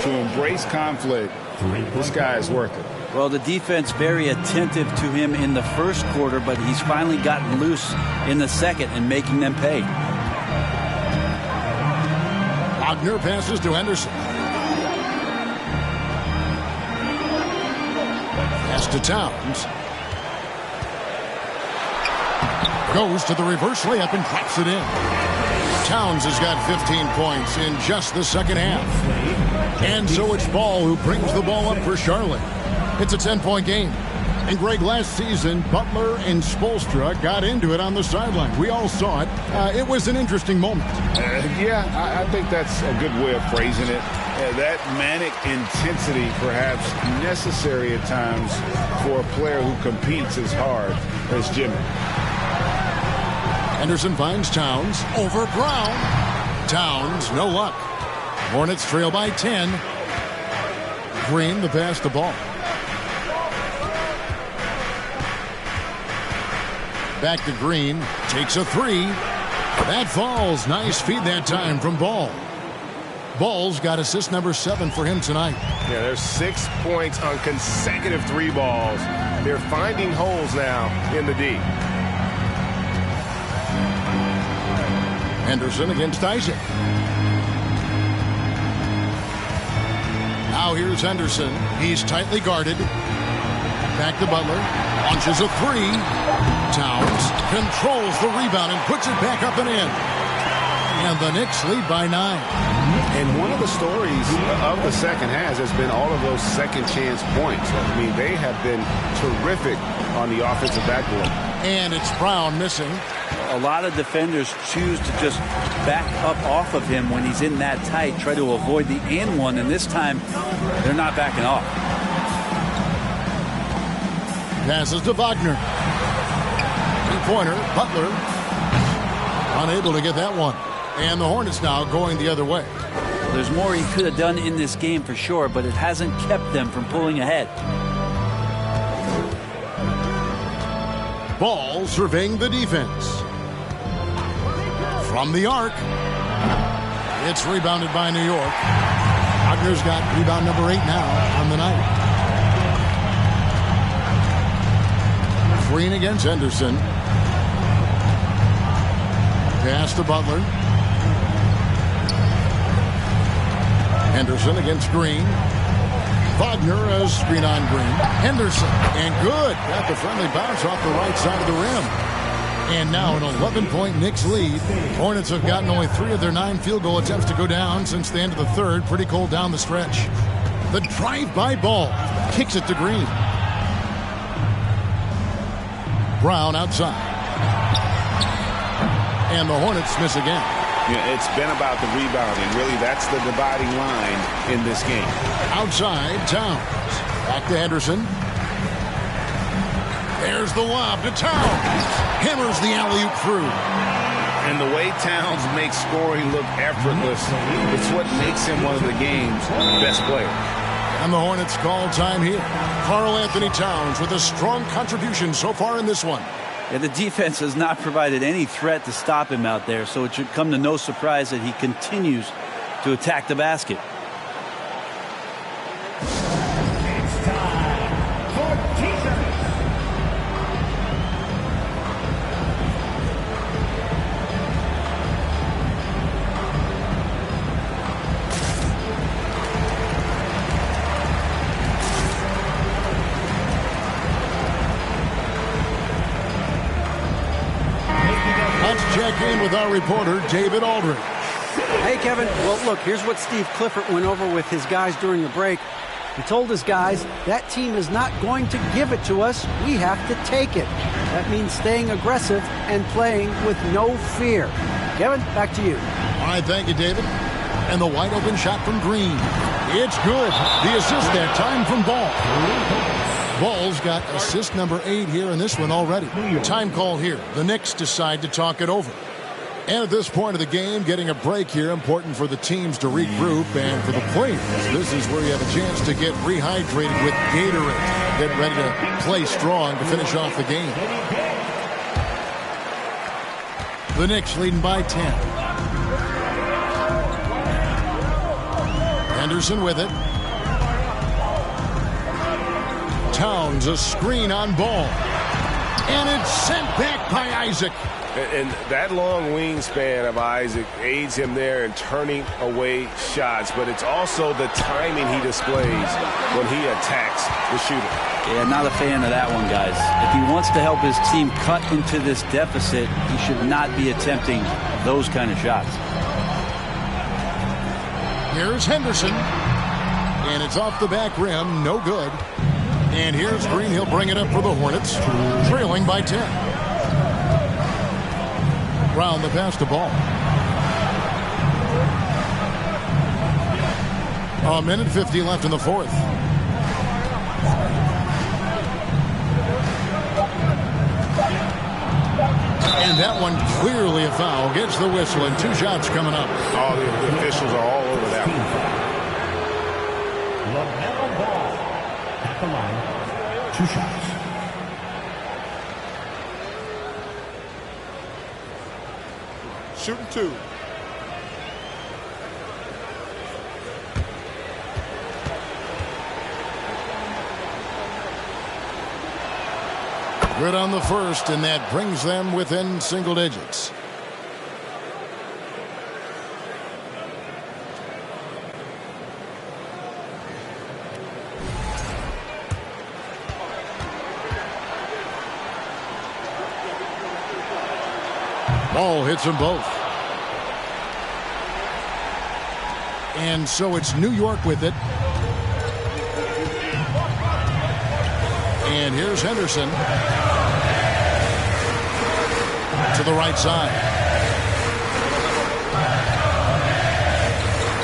to embrace conflict, this guy is worth it. Well, the defense very attentive to him in the first quarter, but he's finally gotten loose in the second and making them pay. Wagner passes to Henderson. Pass to Towns. Goes to the reverse layup and claps it in. Towns has got 15 points in just the second half. And so it's Ball who brings the ball up for Charlotte. It's a 10-point game. And Greg, last season, Butler and Spoelstra got into it on the sideline. We all saw it. It was an interesting moment. I think that's a good way of phrasing it. That manic intensity perhaps necessary at times for a player who competes as hard as Jimmy. Henderson finds Towns over Brown. Towns, no luck. Hornets trail by 10. Green, the pass the ball. Back to Green. Takes a three. That falls. Nice feed that time from Ball. Ball's got assist number 7 for him tonight. Yeah, there's 6 points on consecutive 3 balls. They're finding holes now in the D. Henderson against Isaac. Now here's Henderson. He's tightly guarded. Back to Butler. Launches a three. Towns controls the rebound and puts it back up and in. And the Knicks lead by 9. And one of the stories of the second half has been all of those second chance points. I mean, they have been terrific on the offensive backboard. And it's Brown missing. A lot of defenders choose to just back up off of him when he's in that tight, try to avoid the and one, and this time they're not backing off. Passes to Wagner. Three-pointer, Butler. Unable to get that one. And the Hornets now going the other way. There's more he could have done in this game for sure, but it hasn't kept them from pulling ahead. Ball surveying the defense. From the arc. It's rebounded by New York. Wagner's got rebound number 8 now on the night. Green against Henderson. Pass to Butler. Henderson against Green. Wagner a screen on Green. Henderson, and good. Got the friendly bounce off the right side of the rim. And now an 11-point Knicks lead. Hornets have gotten only 3 of their 9 field goal attempts to go down since the end of the third. Pretty cold down the stretch. The drive-by Ball. Kicks it to Green. Brown outside. And the Hornets miss again. Yeah, it's been about the rebounding. Really, that's the dividing line in this game. Outside, Towns. Back to Henderson. There's the lob to Towns. Hammers the alley-oop through. And the way Towns makes scoring look effortless, it's what makes him one of the game's best players. And the Hornets call time here. Karl Anthony Towns with a strong contribution so far in this one. Yeah, the defense has not provided any threat to stop him out there, so it should come to no surprise that he continues to attack the basket. It's time for teasers. Check in with our reporter, David Aldridge. Hey, Kevin. Well, look, here's what Steve Clifford went over with his guys during the break. He told his guys, that team is not going to give it to us. We have to take it. That means staying aggressive and playing with no fear. Kevin, back to you. All right, thank you, David. And the wide open shot from Green. It's good. The assist that time from Ball. Ball's got assist number 8 here in this one already. Time call here. The Knicks decide to talk it over. And at this point of the game, getting a break here, important for the teams to regroup, and for the players, this is where you have a chance to get rehydrated with Gatorade. get ready to play strong to finish off the game. The Knicks leading by 10. Henderson with it. Towns, a screen on ball. And it's sent back by Isaac. And that long wingspan of Isaac aids him there in turning away shots, but it's also the timing he displays when he attacks the shooter. Yeah, not a fan of that one, guys. If he wants to help his team cut into this deficit, he should not be attempting those kind of shots. Here's Henderson. And it's off the back rim. No good. And here's Green. He'll bring it up for the Hornets, trailing by 10. Brown the pass to Ball. A minute 50 left in the fourth. And that one clearly a foul. Gets the whistle and 2 shots coming up. Oh, the officials are all over that one. LaMelo Ball at the line. 2 shots. Shooting 2. Good on the first, and that brings them within single digits. Ball hits them both. And so it's New York with it. And here's Henderson to the right side.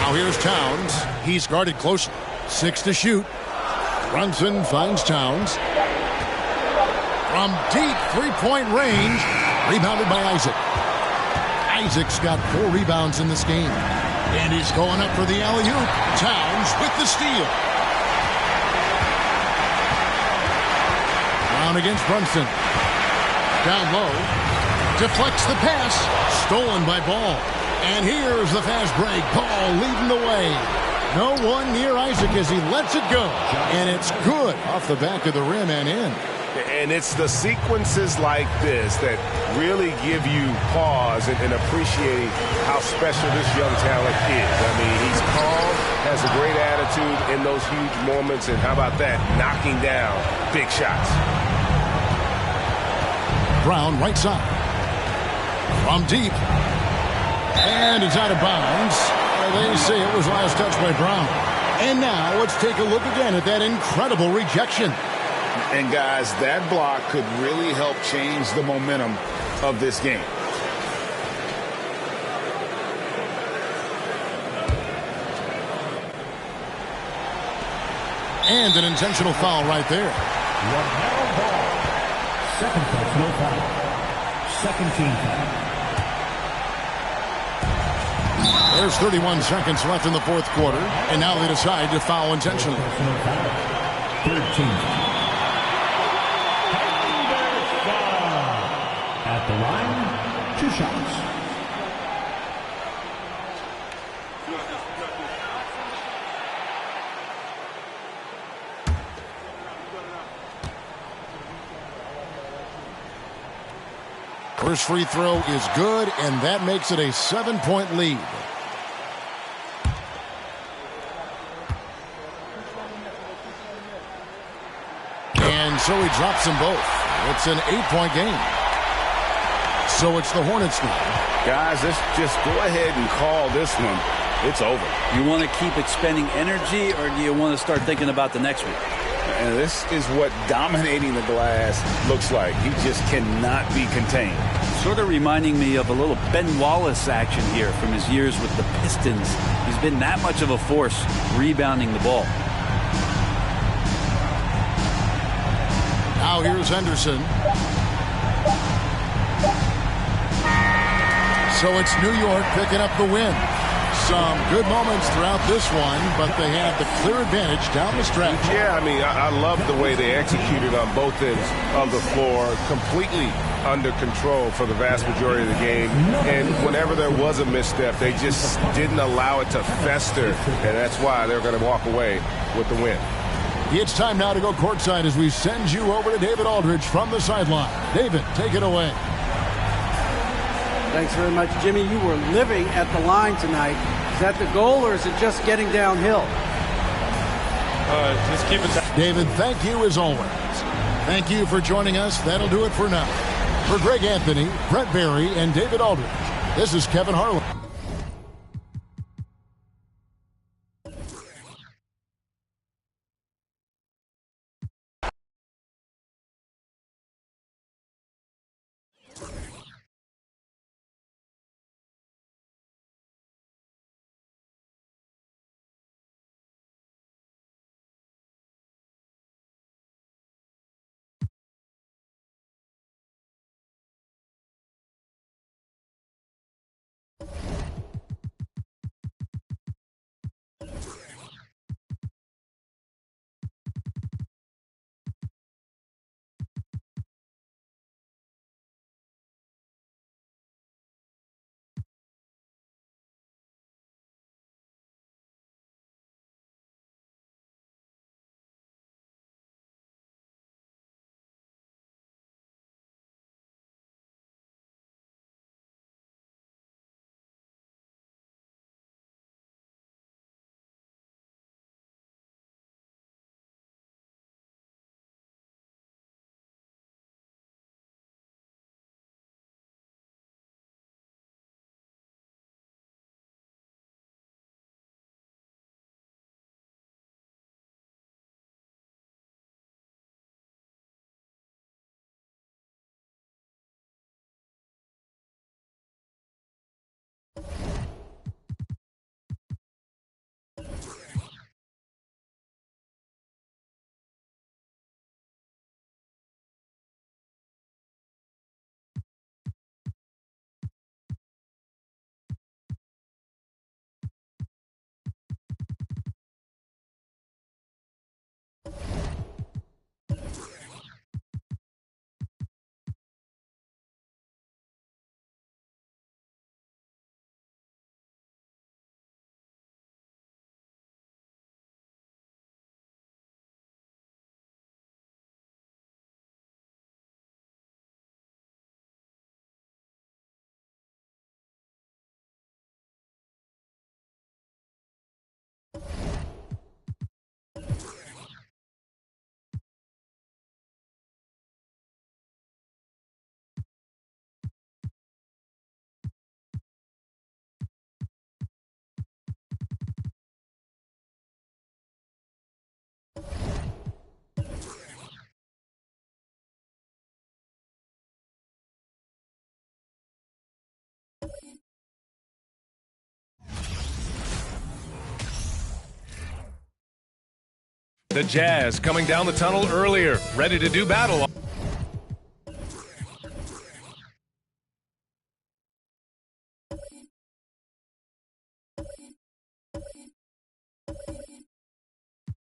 Now here's Towns. He's guarded close. 6 to shoot. Brunson finds Towns. From deep three-point range. Rebounded by Isaac. Isaac's got 4 rebounds in this game. And he's going up for the alley-oop. Towns with the steal. Brown against Brunson. Down low. Deflects the pass. Stolen by Ball. And here's the fast break. Ball leading the way. No one near Isaac as he lets it go. And it's good off the back of the rim and in. And it's the sequences like this that really give you pause and appreciating how special this young talent is. I mean, he's calm, has a great attitude in those huge moments, and how about that, knocking down big shots. Brown, right side. From deep. And it's out of bounds. They say it was last touched by Brown. And now let's take a look again at that incredible rejection. And guys, that block could really help change the momentum of this game. And an intentional foul right there. LaMelo Ball. Second personal foul. Second team foul. There's 31 seconds left in the fourth quarter. And now they decide to foul intentionally. Third team foul. At the line, 2 shots. First free throw is good, and that makes it a 7-point lead. And so he drops them both. It's an 8-point game. So it's the Hornets now. Guys, let's just go ahead and call this one. It's over. You want to keep expending energy, or do you want to start thinking about the next one? And this is what dominating the glass looks like. He just cannot be contained. Sort of reminding me of a little Ben Wallace action here from his years with the Pistons. He's been that much of a force rebounding the ball. Now here's Henderson. So it's New York picking up the win. Some good moments throughout this one, but they had the clear advantage down the stretch. Yeah, I mean, I love the way they executed on both ends of the floor, completely under control for the vast majority of the game. And whenever there was a misstep, they just didn't allow it to fester, and that's why they're going to walk away with the win. It's time now to go courtside as we send you over to David Aldridge from the sideline. David, take it away. Thanks very much, Jimmy. You were living at the line tonight. Is that the goal, or is it just getting downhill? Just keep it. David, thank you as always. Thank you for joining us. That'll do it for now. For Greg Anthony, Brett Barry, and David Aldridge, this is Kevin Harlan. The Jazz coming down the tunnel earlier, ready to do battle.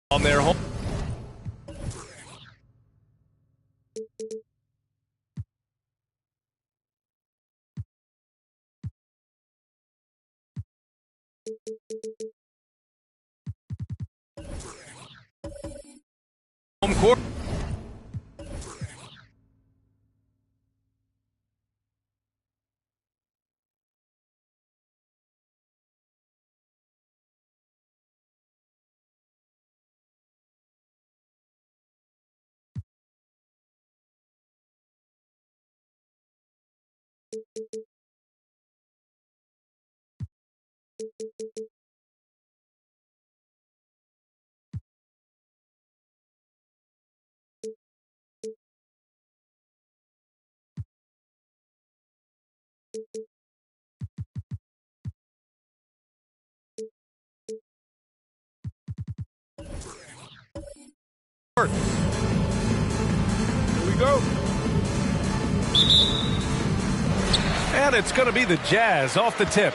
On their home. Home court. Here we go. And it's going to be the Jazz off the tip.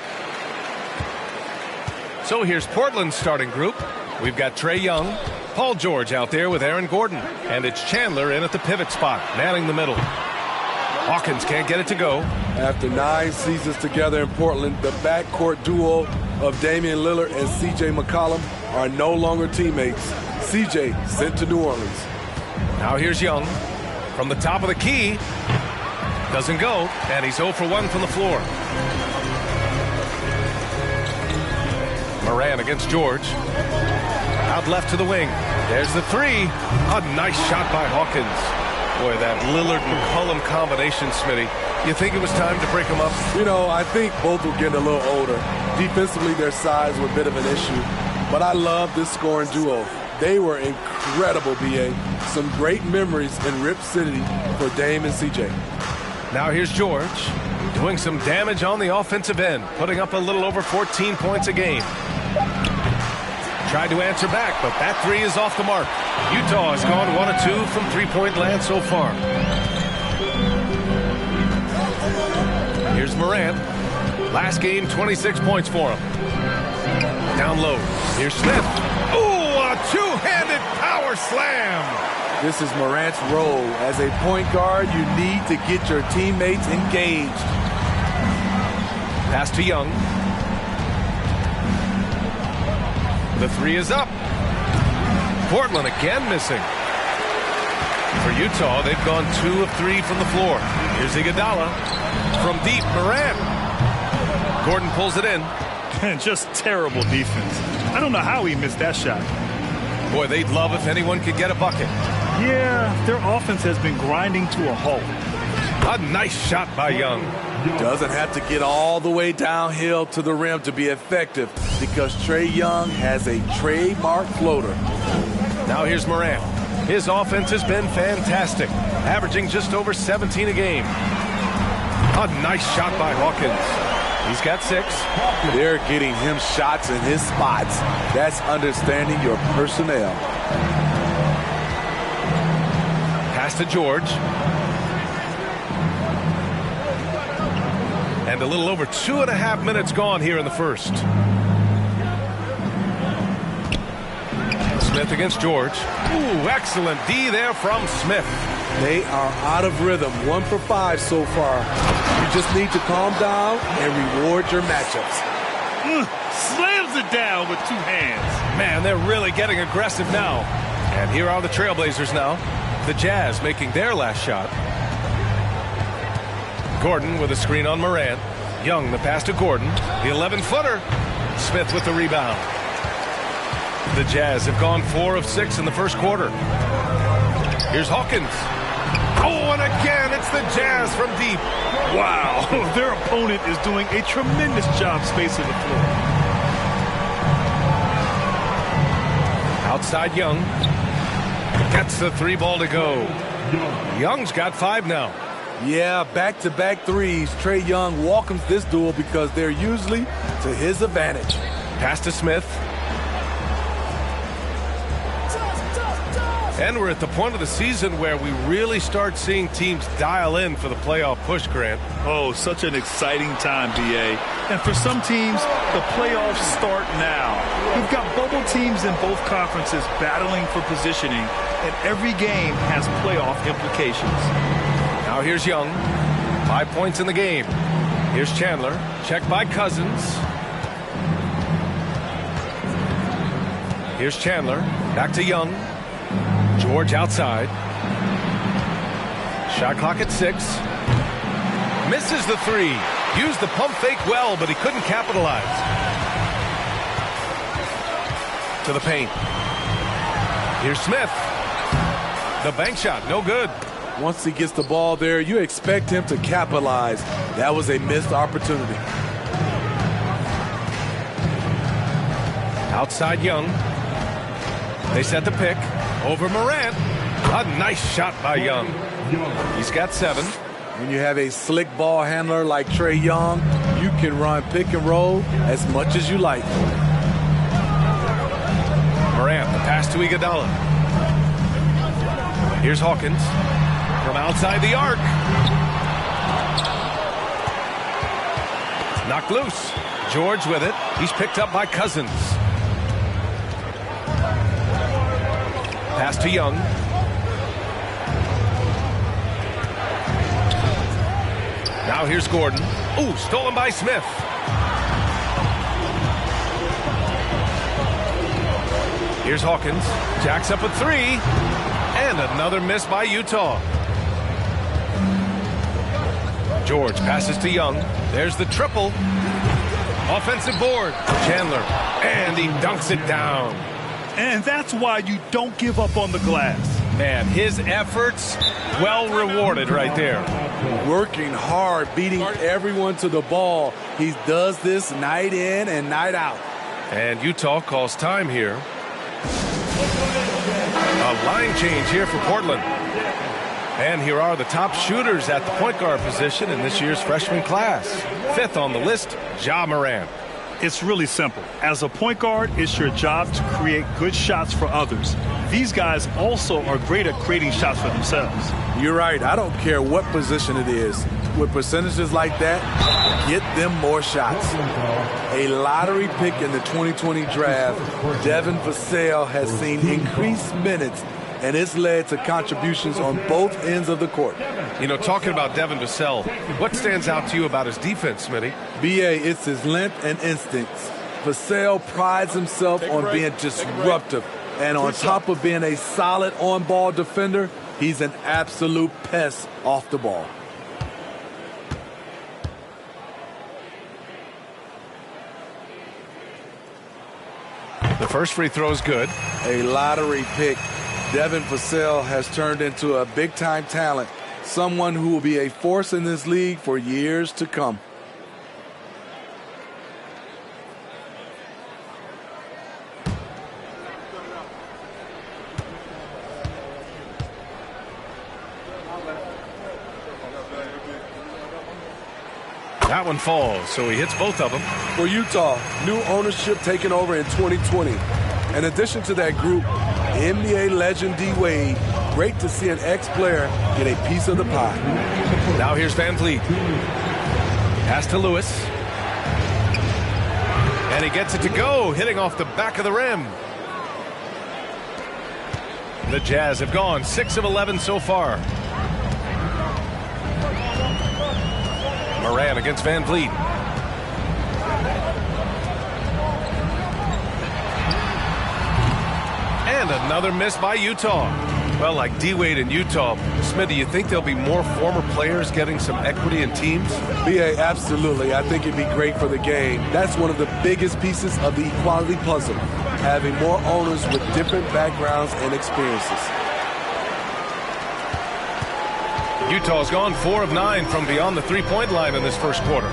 So here's Portland's starting group. We've got Trae Young, Paul George out there with Aaron Gordon. And it's Chandler in at the pivot spot, manning the middle. Hawkins can't get it to go. After 9 seasons together in Portland, the backcourt duo of Damian Lillard and C.J. McCollum are no longer teammates. C.J. sent to New Orleans. Now here's Young from the top of the key. Doesn't go, and he's 0 for 1 from the floor. Moran against George. Out left to the wing. There's the three. A nice shot by Hawkins. Boy, that Lillard-McCollum combination, Smitty. You think it was time to break them up? You know, I think both were getting a little older. Defensively, their size were a bit of an issue. But I love this scoring duo. They were incredible, B.A. Some great memories in Rip City for Dame and C.J. Now here's George doing some damage on the offensive end, putting up a little over 14 points a game. Tried to answer back, but that three is off the mark. Utah has gone 1 of 2 from three-point land so far. Here's Morant. Last game, 26 points for him. Down low. Here's Smith. Ooh, a two-handed power slam. This is Morant's role. As a point guard, you need to get your teammates engaged. Pass to Young. The three is up. Portland again missing. For Utah, they've gone 2 of 3 from the floor. Here's Iguodala. From deep, Morant. Gordon pulls it in. Just terrible defense. I don't know how he missed that shot. Boy, they'd love if anyone could get a bucket. Yeah, their offense has been grinding to a halt. A nice shot by Young. Doesn't have to get all the way downhill to the rim to be effective because Trae Young has a trademark floater. Now here's Morant. His offense has been fantastic, averaging just over 17 a game. A nice shot by Hawkins. He's got 6. They're getting him shots in his spots. That's understanding your personnel. Pass to George. And a little over 2.5 minutes gone here in the first. Smith against George. Ooh, excellent D there from Smith. They are out of rhythm. 1 for 5 so far. You just need to calm down and reward your matchups. Slams it down with 2 hands. Man, they're really getting aggressive now. And here are the Trailblazers now. The Jazz making their last shot. Gordon with a screen on Morant. Young the pass to Gordon. The 11-footer. Smith with the rebound. The Jazz have gone 4 of 6 in the first quarter. Here's Hawkins. Oh, and again, it's the Jazz from deep. Wow, their opponent is doing a tremendous job spacing the floor. Outside Young. Gets the 3 ball to go. Young's got 5 now. Yeah, back-to-back threes. Trae Young welcomes this duel because they're usually to his advantage. Pass to Smith. And we're at the point of the season where we really start seeing teams dial in for the playoff push, Grant. Oh, such an exciting time, B.A. And for some teams, the playoffs start now. We've got bubble teams in both conferences battling for positioning, and every game has playoff implications. Now here's Young. 5 points in the game. Here's Chandler. Checked by Cousins. Here's Chandler. Back to Young. George outside. Shot clock at 6. Misses the 3. Used the pump fake well, but he couldn't capitalize. To the paint. Here's Smith. The bank shot, no good. Once he gets the ball there, you expect him to capitalize. That was a missed opportunity. Outside Young. They set the pick. Over Morant. A nice shot by Young. He's got 7. When you have a slick ball handler like Trae Young, you can run pick and roll as much as you like. Morant, the pass to Iguodala. Here's Hawkins. From outside the arc. Knocked loose. George with it. He's picked up by Cousins. Pass to Young. Now here's Gordon. Ooh, stolen by Smith. Here's Hawkins. Jacks up a 3. And another miss by Utah. George passes to Young. There's the triple. Offensive board. Chandler. And he dunks it down. And that's why you don't give up on the glass. Man, his efforts well rewarded right there. Working hard, beating everyone to the ball. He does this night in and night out. And Utah calls time here. A line change here for Portland. And here are the top shooters at the point guard position in this year's freshman class. 5th on the list, Ja Morant. It's really simple. As a point guard, it's your job to create good shots for others. These guys also are great at creating shots for themselves. You're right. I don't care what position it is. With percentages like that, get them more shots. A lottery pick in the 2020 draft, Devin Vassell has seen increased minutes, and it's led to contributions on both ends of the court. You know, talking about Devin Vassell, what stands out to you about his defense, Smitty? B.A., it's his length and instincts. Vassell prides himself on being disruptive, and on top of being a solid on-ball defender, he's an absolute pest off the ball. The first free throw is good. A lottery pick. Devin Vassell has turned into a big-time talent, someone who will be a force in this league for years to come. That one falls, so he hits both of them. For Utah, new ownership taking over in 2020. In addition to that group, NBA legend D-Wade. Great to see an ex-player get a piece of the pie. Now here's Van Vliet. Pass to Lewis. And he gets it to go, hitting off the back of the rim. The Jazz have gone 6 of 11 so far. Moran against Van Vliet. And another miss by Utah. Well, like D-Wade in Utah, Smith, do you think there'll be more former players getting some equity in teams? B.A., absolutely. I think it'd be great for the game. That's one of the biggest pieces of the equality puzzle, having more owners with different backgrounds and experiences. Utah's gone 4 of 9 from beyond the three-point line in this first quarter.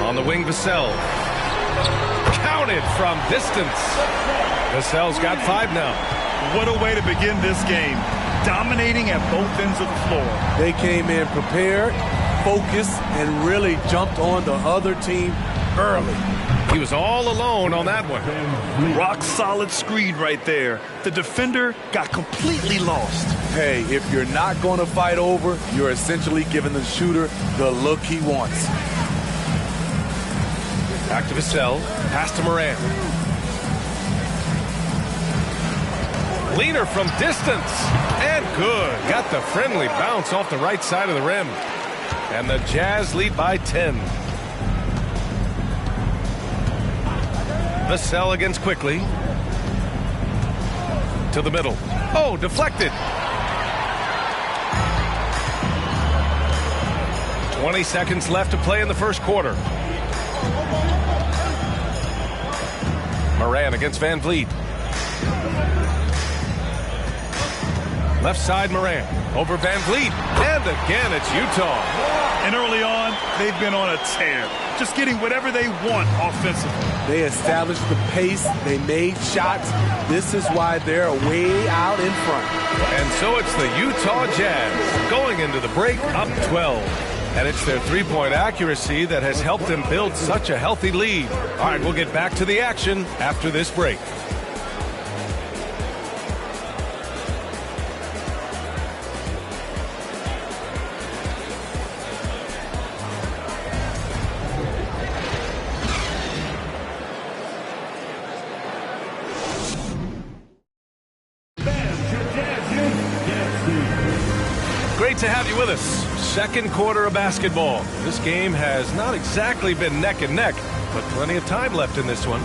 On the wing, Vassell. Counted from distance. Vassell's got 5 now. What a way to begin this game. Dominating at both ends of the floor. They came in prepared, focused, and really jumped on the other team early. He was all alone on that one. Rock solid screen right there. The defender got completely lost. Hey, if you're not going to fight over, you're essentially giving the shooter the look he wants. Back to Vassell. Pass to Moran. Leaner from distance. And good. Got the friendly bounce off the right side of the rim. And the Jazz lead by 10. Vassell against Quickly. To the middle. Oh, deflected. 20 seconds left to play in the first quarter. Moran against Van Vliet. Left side, Moran. Over Van Vliet. And again, it's Utah. And early on, they've been on a tear. Just getting whatever they want offensively. They established the pace. They made shots. This is why they're way out in front. And so it's the Utah Jazz going into the break up 12. And it's their three-point accuracy that has helped them build such a healthy lead. All right, we'll get back to the action after this break. Great to have you with us. Second quarter of basketball. This game has not exactly been neck and neck, but plenty of time left in this one.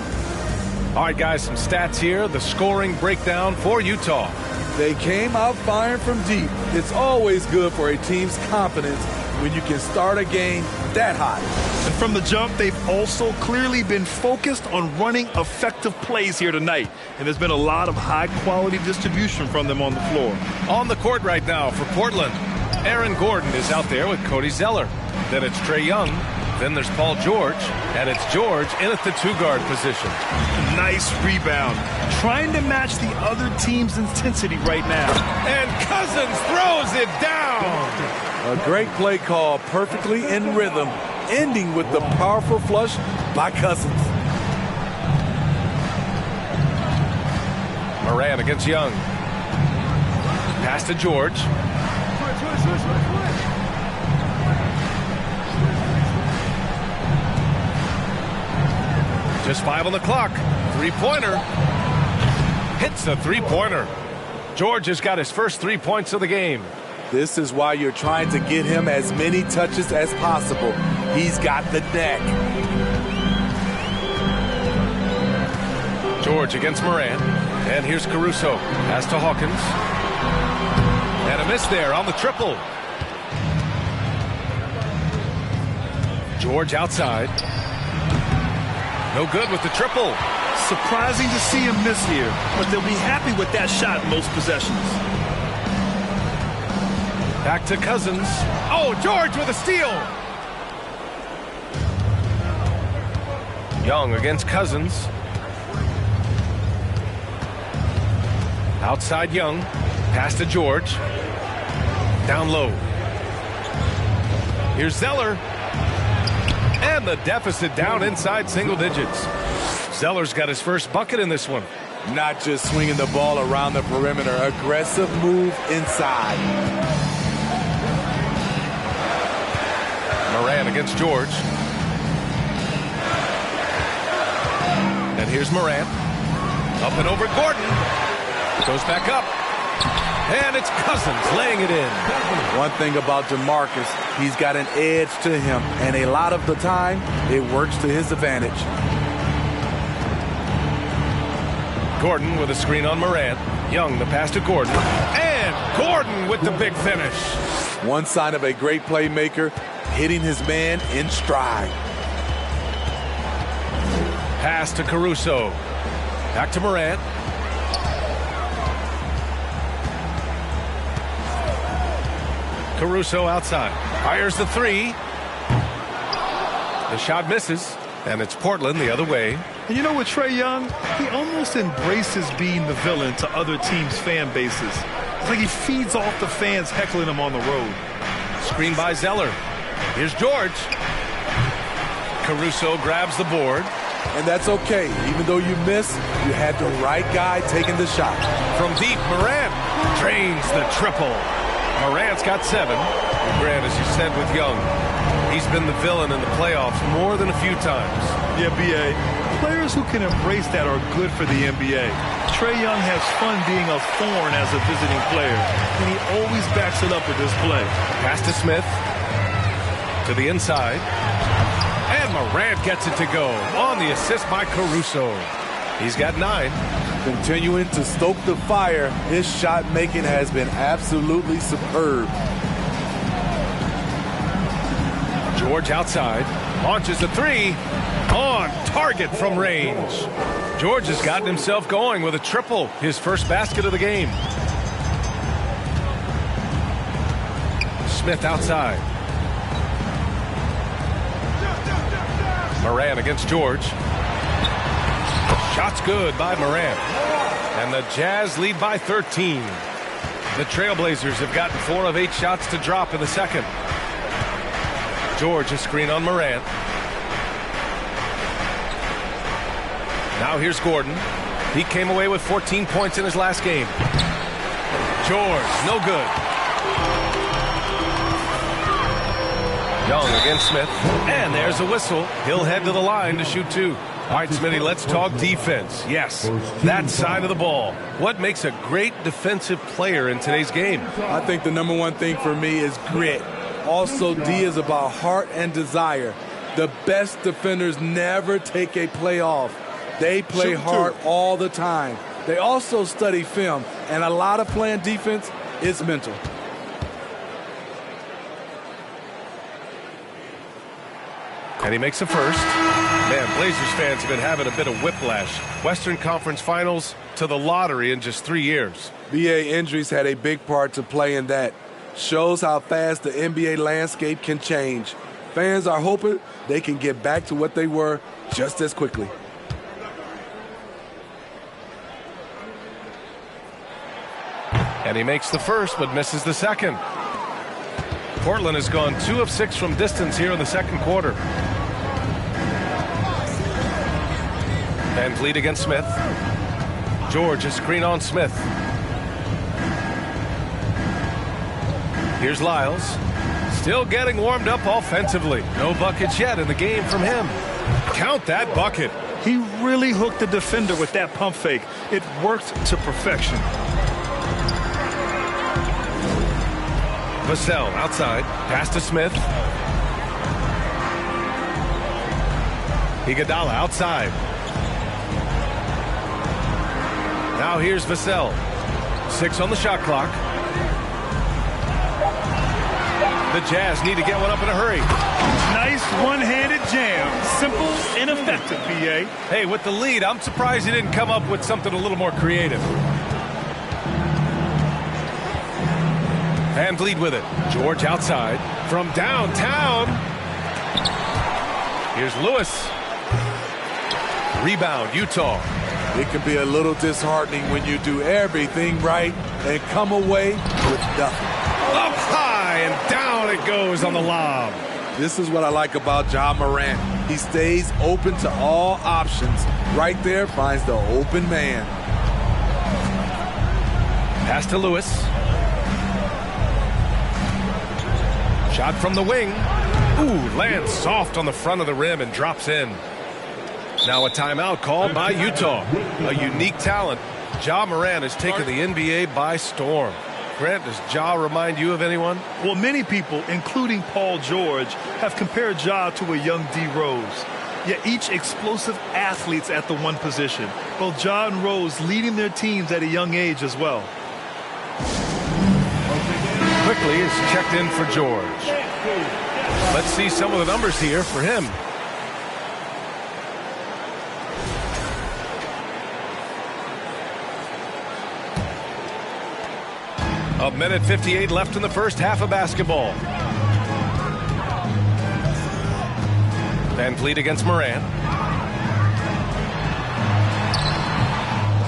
All right, guys, some stats here. The scoring breakdown for Utah. They came out firing from deep. It's always good for a team's confidence when you can start a game that hot. And from the jump, they've also clearly been focused on running effective plays here tonight. And there's been a lot of high-quality distribution from them on the floor. On the court right now for Portland, Aaron Gordon is out there with Cody Zeller. Then it's Trae Young. Then there's Paul George. And it's George in at the two-guard position. Nice rebound. Trying to match the other team's intensity right now. And Cousins throws it down. A great play call, perfectly in rhythm, ending with the powerful flush by Cousins. Moran against Young. Pass to George. Just 5 on the clock. Three-pointer. Hits a three-pointer. George has got his first 3 points of the game. This is why you're trying to get him as many touches as possible. He's got the neck. George against Moran. And here's Caruso. Pass to Hawkins. And a miss there on the triple. George outside. No good with the triple. Surprising to see him miss here, but they'll be happy with that shot most possessions. Back to Cousins. Oh, George with a steal. Young against Cousins. Outside Young. Pass to George. Down low. Here's Zeller. And the deficit down inside single digits. Zeller's got his first bucket in this one. Not just swinging the ball around the perimeter. Aggressive move inside. Moran against George. And here's Moran. Up and over Gordon. Goes back up. And it's Cousins laying it in. One thing about DeMarcus, he's got an edge to him. And a lot of the time, it works to his advantage. Gordon with a screen on Moran. Young, the pass to Gordon. And Gordon with the big finish. One sign of a great playmaker, hitting his man in stride. Pass to Caruso. Back to Moran. Caruso outside. Fires the three. The shot misses. And it's Portland the other way. And you know what, Trae Young? He almost embraces being the villain to other teams' fan bases. It's like he feeds off the fans heckling him on the road. Screen by Zeller. Here's George. Caruso grabs the board. And that's okay. Even though you miss, you had the right guy taking the shot. From deep, Moran drains the triple. Morant's got 7. And Grant, as you said with Young, he's been the villain in the playoffs more than a few times. Yeah, B.A. Players who can embrace that are good for the NBA. Trae Young has fun being a thorn as a visiting player, and he always backs it up with his play. Pass to Smith. To the inside. And Morant gets it to go on the assist by Caruso. He's got 9. Continuing to stoke the fire, his shot making has been absolutely superb. George outside. Launches a 3. On target from range. George has gotten himself going with a triple. His first basket of the game. Smith outside. Moran against George. Shot's good by Moran. And the Jazz lead by 13. The Trailblazers have gotten 4 of 8 shots to drop in the second. George, a screen on Moran. Now here's Gordon. He came away with 14 points in his last game. George, no good. Young against Smith. And there's a whistle. He'll head to the line to shoot 2. All right, Smitty, let's talk defense. Yes, that side of the ball. What makes a great defensive player in today's game? I think the number one thing for me is grit. Also, D is about heart and desire. The best defenders never take a play off. They play hard all the time. They also study film, and a lot of playing defense is mental. And he makes a first. Man, Blazers fans have been having a bit of whiplash. Western Conference Finals to the lottery in just 3 years. BA injuries had a big part to play in that. Shows how fast the NBA landscape can change. Fans are hoping they can get back to what they were just as quickly. And he makes the first, but misses the second. Portland has gone 2 of 6 from distance here in the second quarter. Van Vliet against Smith. George, a screen on Smith. Here's Lyles. Still getting warmed up offensively. No buckets yet in the game from him. Count that bucket. He really hooked the defender with that pump fake. It worked to perfection. Vassell outside. Pass to Smith. Iguodala outside. Now here's Vassell. 6 on the shot clock. The Jazz need to get one up in a hurry. Nice one-handed jam. Simple and effective, BA. Hey, with the lead, I'm surprised he didn't come up with something a little more creative. Van Vliet with it. George outside. From downtown. Here's Lewis. Rebound, Utah. It can be a little disheartening when you do everything right and come away with nothing. Up high and down it goes on the lob. This is what I like about Ja Morant. He stays open to all options. Right there finds the open man. Pass to Lewis. Shot from the wing. Ooh, lands soft on the front of the rim and drops in. Now a timeout called by Utah. A unique talent. Ja Morant has taken the NBA by storm. Grant, does Ja remind you of anyone? Well, many people, including Paul George, have compared Ja to a young D. Rose. Yet each explosive athletes at the one position. Both Ja and Rose leading their teams at a young age as well. Quickly is checked in for George. Let's see some of the numbers here for him. A minute 58 left in the first half of basketball. Van Vliet against Morant.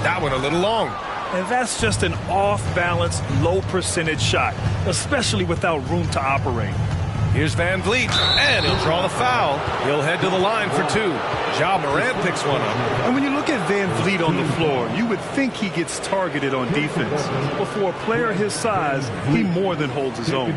That one a little long. And that's just an off-balance, low-percentage shot, especially without room to operate. Here's Van Vliet, and he'll draw the foul. He'll head to the line for 2. Ja Morant picks one up. And when you look at Van Vliet on the floor, you would think he gets targeted on defense. But for a player his size, he more than holds his own.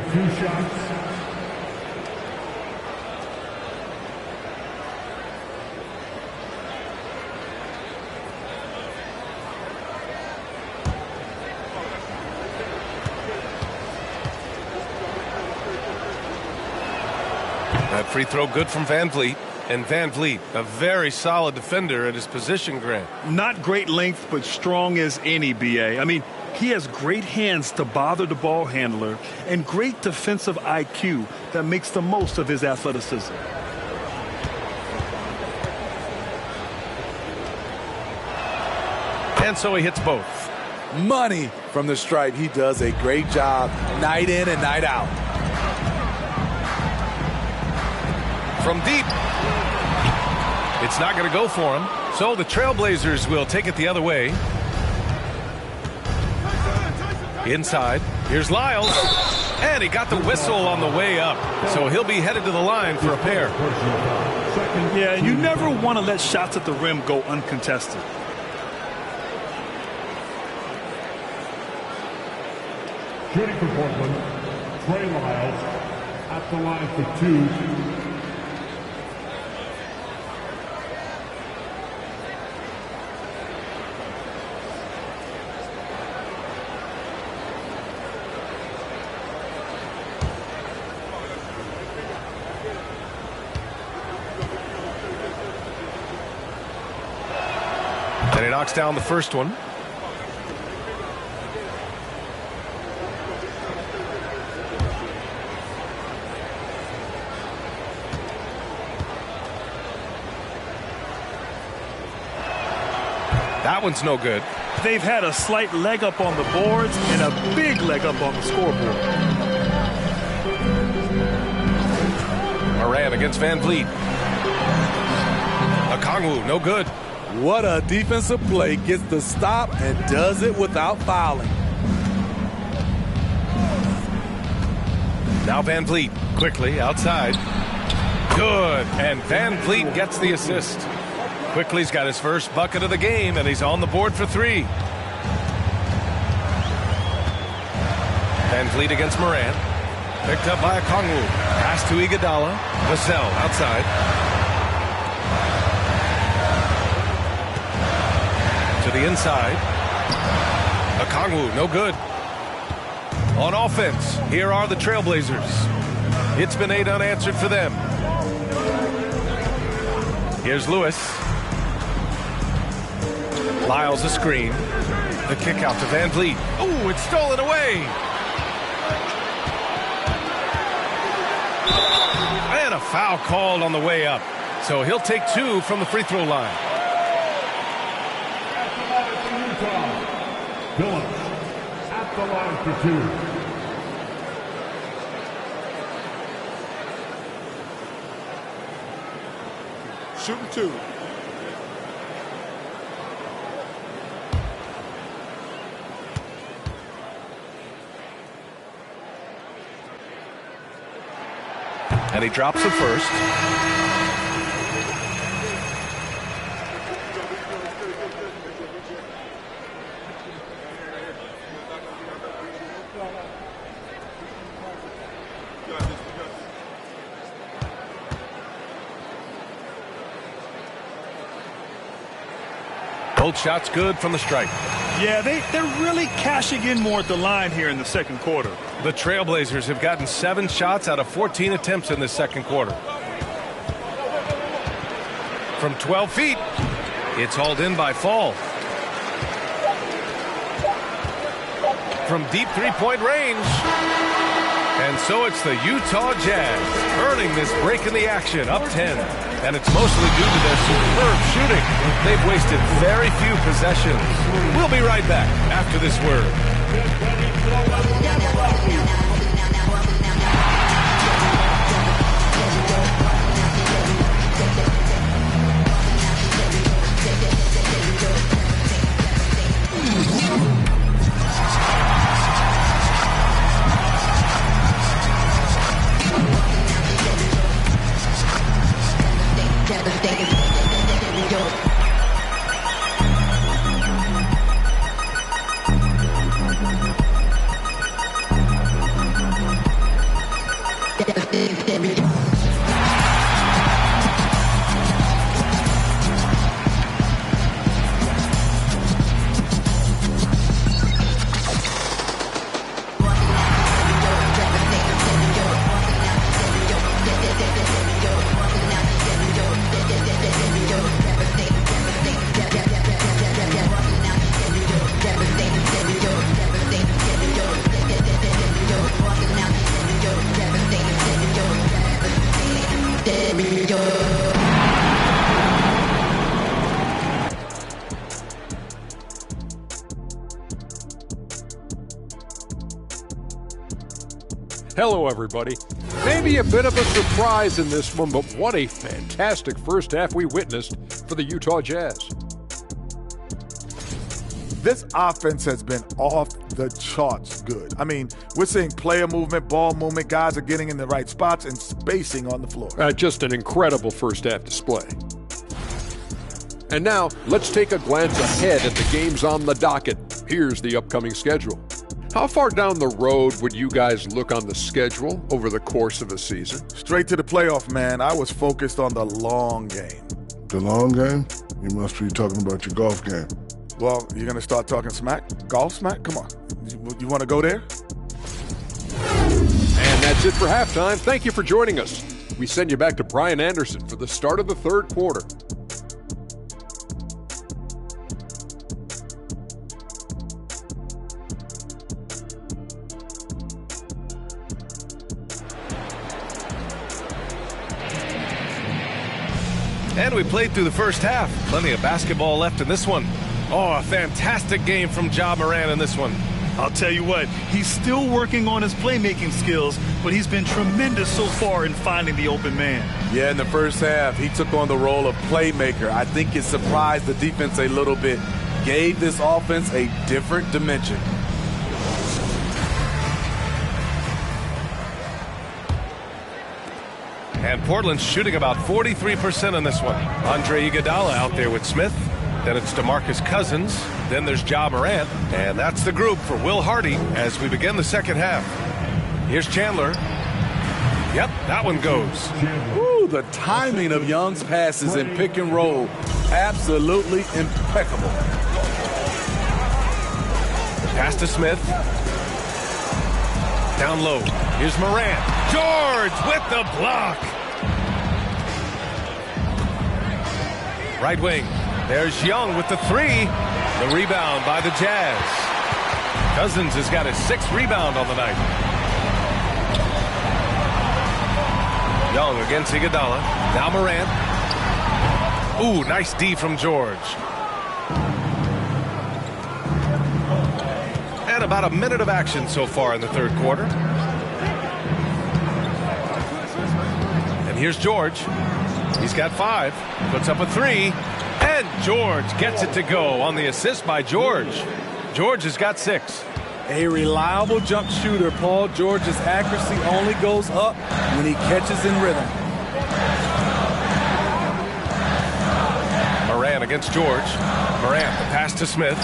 That free throw good from Van Vliet. And Van Vliet, a very solid defender at his position, Grant. Not great length, but strong as any, BA. I mean, he has great hands to bother the ball handler and great defensive IQ that makes the most of his athleticism. And so he hits both. Money from the stripe. He does a great job night in and night out. From deep. It's not going to go for him. So the Trailblazers will take it the other way. Inside. Here's Lyles. And he got the whistle on the way up. So he'll be headed to the line for a pair. Yeah, you never want to let shots at the rim go uncontested. Shooting for Portland, Trey Lyles at the line for 2. And he knocks down the first one. That one's no good. They've had a slight leg up on the boards and a big leg up on the scoreboard. Moran against Van Vliet. Okongwu, no good. What a defensive play. Gets the stop and does it without fouling. Now Van Vliet quickly outside. Good. And Van Vliet gets the assist. Quickly's got his first bucket of the game, and he's on the board for 3. Van Vliet against Moran. Picked up by Okongwu. Pass to Iguodala. Vassell outside. To the inside. Okongwu, no good. On offense, here are the Trailblazers. It's been 8 unanswered for them. Here's Lewis. Lyles a screen. The kick out to Van Vliet. Ooh, it's stolen away. And a foul called on the way up. So he'll take 2 from the free throw line. Phillips at the line for 2. Shooting 2. And he drops the first. Both shots good from the stripe. Yeah, they're really cashing in more at the line here in the second quarter. The Trailblazers have gotten 7 shots out of 14 attempts in this second quarter. From 12 feet, it's hauled in by Fall. From deep three-point range. And so it's the Utah Jazz earning this break in the action, up 10. And it's mostly due to their superb shooting. They've wasted very few possessions. We'll be right back after this word. Hello, everybody. Maybe a bit of a surprise in this one, but what a fantastic first half we witnessed for the Utah Jazz. This offense has been off the charts good. I mean, we're seeing player movement, ball movement, guys are getting in the right spots and spacing on the floor. Just an incredible first half display. And now, let's take a glance ahead at the games on the docket. Here's the upcoming schedule. How far down the road would you guys look on the schedule over the course of a season? Straight to the playoff, man. I was focused on the long game. The long game? You must be talking about your golf game. Well, you're going to start talking smack? Golf smack? Come on. You want to go there? And that's it for halftime. Thank you for joining us. We send you back to Brian Anderson for the start of the third quarter. And we played through the first half. Plenty of basketball left in this one. Oh, a fantastic game from Ja Morant in this one. I'll tell you what, he's still working on his playmaking skills, but he's been tremendous so far in finding the open man. Yeah, in the first half, he took on the role of playmaker. I think it surprised the defense a little bit, gave this offense a different dimension. And Portland's shooting about 43% on this one. Andre Iguodala out there with Smith. Then it's DeMarcus Cousins. Then there's Ja Morant. And that's the group for Will Hardy as we begin the second half. Here's Chandler. Yep, that one goes. Ooh, the timing of Young's passes in pick and roll, absolutely impeccable. Pass to Smith. Down low. Here's Morant. George with the block. Right wing. There's Young with the three. The rebound by the Jazz. Cousins has got his 6th rebound on the night. Young against Iguodala. Now Morant. Ooh, nice D from George. And about a minute of action so far in the third quarter. And here's George. He's got 5. Puts up a 3. And George gets it to go on the assist by George. George has got 6. A reliable jump shooter. Paul George's accuracy only goes up when he catches in rhythm. Morant against George. Morant, the pass to Smith.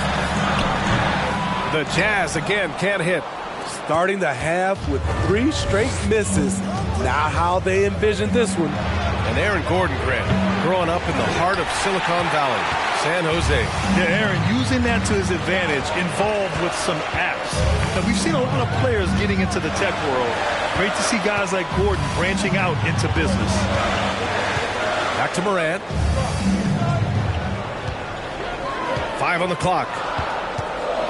The Jazz again can't hit. Starting the half with 3 straight misses. Now how they envision this one. And Aaron Gordon Grant, growing up in the heart of Silicon Valley, San Jose. Yeah, Aaron, using that to his advantage, involved with some apps. Now, we've seen a lot of players getting into the tech world. Great to see guys like Gordon branching out into business. Back to Morant. 5 on the clock.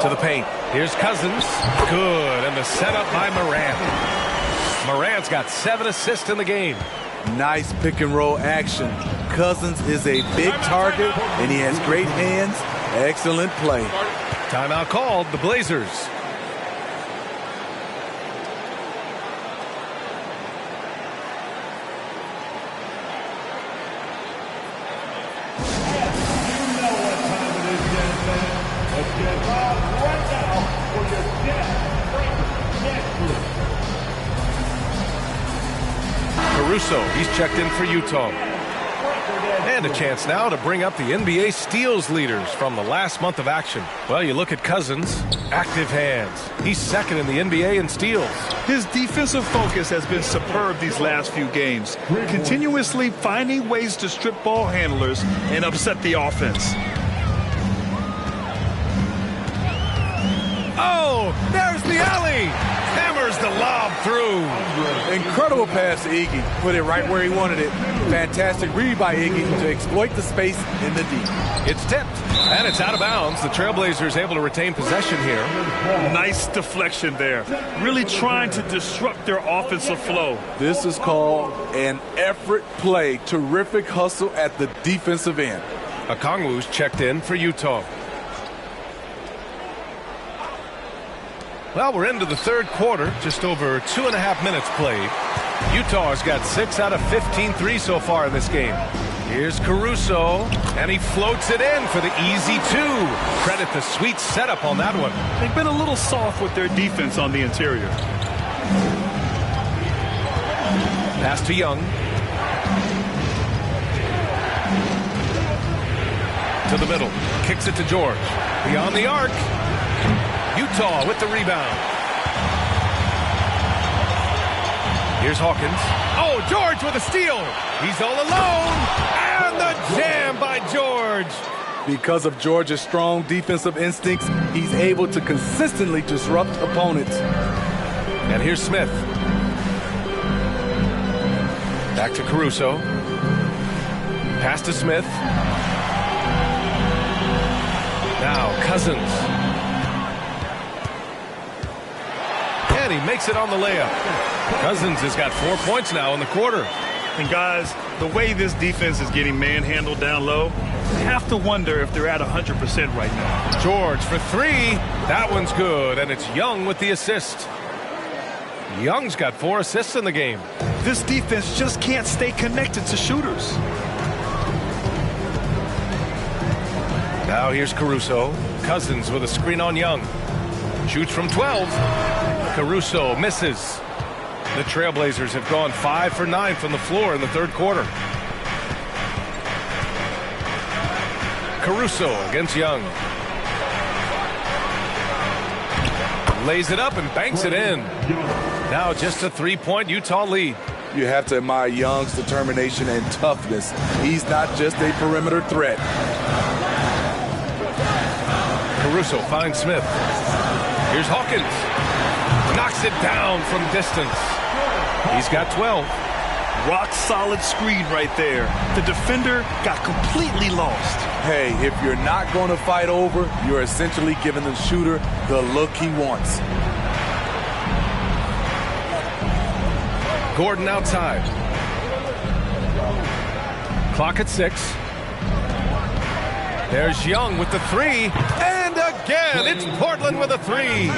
To the paint. Here's Cousins. Good. And the setup by Morant. Morant's got 7 assists in the game. Nice pick and roll action. Cousins is a big target, and he has great hands. Excellent play. Timeout called. The Blazers. Caruso, he's checked in for Utah. And a chance now to bring up the NBA steals leaders from the last month of action. Well, you look at Cousins, active hands. He's 2nd in the NBA in steals. His defensive focus has been superb these last few games, continuously finding ways to strip ball handlers and upset the offense. Oh, there's the alley. Hammers the lob through. Incredible pass to Iggy. Put it right where he wanted it. Fantastic read by Iggy to exploit the space in the D. It's tipped, and it's out of bounds. The Trailblazers able to retain possession here. Nice deflection there. Really trying to disrupt their offensive flow. This is called an effort play. Terrific hustle at the defensive end. Okongwu's checked in for Utah. Well, we're into the third quarter, just over 2.5 minutes played. Utah has got 6 out of 15 threes so far in this game. Here's Caruso, and he floats it in for the easy 2. Credit the sweet setup on that one. They've been a little soft with their defense on the interior. Pass to Young. To the middle. Kicks it to George. Beyond the arc. Utah with the rebound. Here's Hawkins. Oh, George with a steal. He's all alone. And the jam by George. Because of George's strong defensive instincts, he's able to consistently disrupt opponents. And here's Smith. Back to Caruso. Pass to Smith. Now Cousins. And he makes it on the layup. Cousins has got 4 points now in the quarter. And guys, the way this defense is getting manhandled down low, I have to wonder if they're at 100% right now. George for three. That one's good, and it's Young with the assist. Young's got 4 assists in the game. This defense just can't stay connected to shooters. Now here's Caruso. Cousins with a screen on Young. Shoots from 12. Caruso misses. The Trailblazers have gone 5 for 9 from the floor in the third quarter. Caruso against Young. Lays it up and banks it in. Now just a 3-point Utah lead. You have to admire Young's determination and toughness. He's not just a perimeter threat. Caruso finds Smith. Here's Hawkins. Knocks it down from distance. He's got 12. Rock solid screen right there. The defender got completely lost. Hey, if you're not going to fight over, you're essentially giving the shooter the look he wants. Gordon outside. Clock at 6. There's Young with the 3. And again, it's Portland with a 3.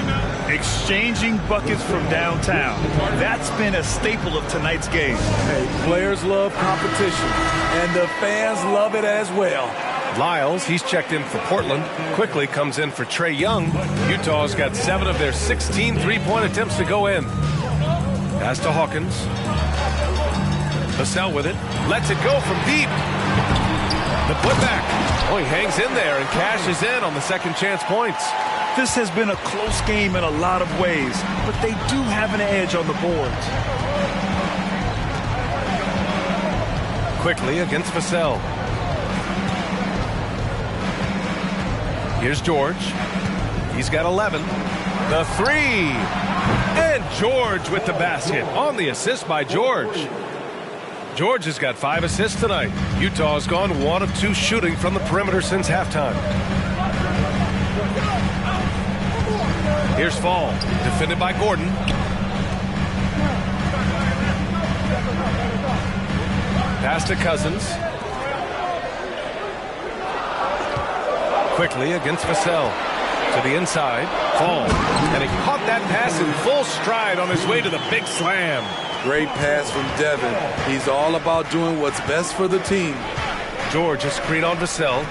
Exchanging buckets from downtown. That's been a staple of tonight's game. Hey, players love competition, and the fans love it as well. Lyles, he's checked in for Portland, quickly comes in for Trae Young. Utah's got 7 of their 16 three-point attempts to go in. Pass to Hawkins. Vassell with it. Lets it go from deep. The putback. Oh, he hangs in there and cashes in on the second chance points. This has been a close game in a lot of ways, but they do have an edge on the boards. Quickly against Vassell. Here's George. He's got 11. The 3. And George with the basket on the assist by George. George has got 5 assists tonight. Utah's gone 1 of 2 shooting from the perimeter since halftime. Here's Fall, defended by Gordon. Pass to Cousins. Quickly against Vassell. To the inside. Fall. And he caught that pass in full stride on his way to the big slam. Great pass from Devin. He's all about doing what's best for the team. George a screen on Vassell.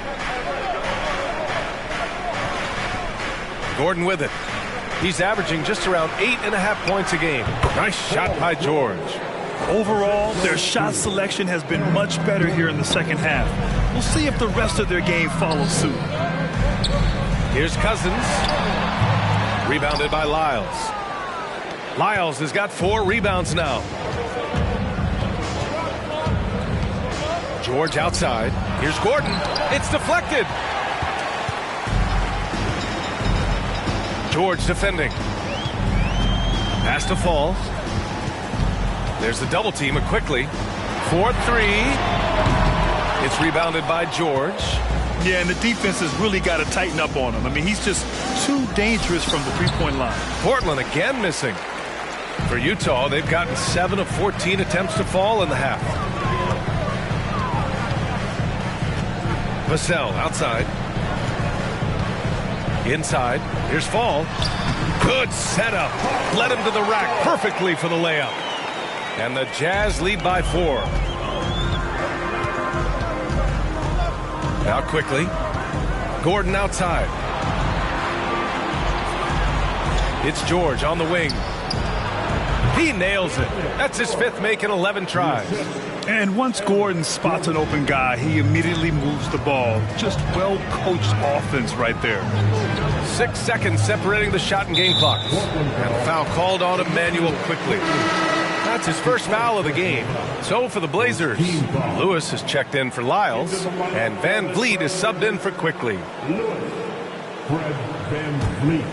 Gordon with it. He's averaging just around 8.5 points a game. Nice shot by George. Overall, their shot selection has been much better here in the second half. We'll see if the rest of their game follows suit. Here's Cousins. Rebounded by Lyles. Lyles has got 4 rebounds now. George outside. Here's Gordon. It's deflected. George defending. Pass to Fall. There's the double team quickly. 4-3. It's rebounded by George. Yeah, and the defense has really got to tighten up on him. I mean, he's just too dangerous from the three-point line. Portland again missing. For Utah, they've gotten 7 of 14 attempts to fall in the half. Vassell outside. Inside. Here's Fall. Good setup. Led him to the rack perfectly for the layup. And the Jazz lead by 4. Now quickly. Gordon outside. It's George on the wing. He nails it. That's his 5th make in 11 tries. And once Gordon spots an open guy, he immediately moves the ball. Just well-coached offense right there. 6 seconds separating the shot and game clock. And a foul called on Emmanuel quickly. That's his first foul of the game. So for the Blazers, Lewis has checked in for Lyles, and Van Vliet is subbed in for Quickly. Fred Van Vliet.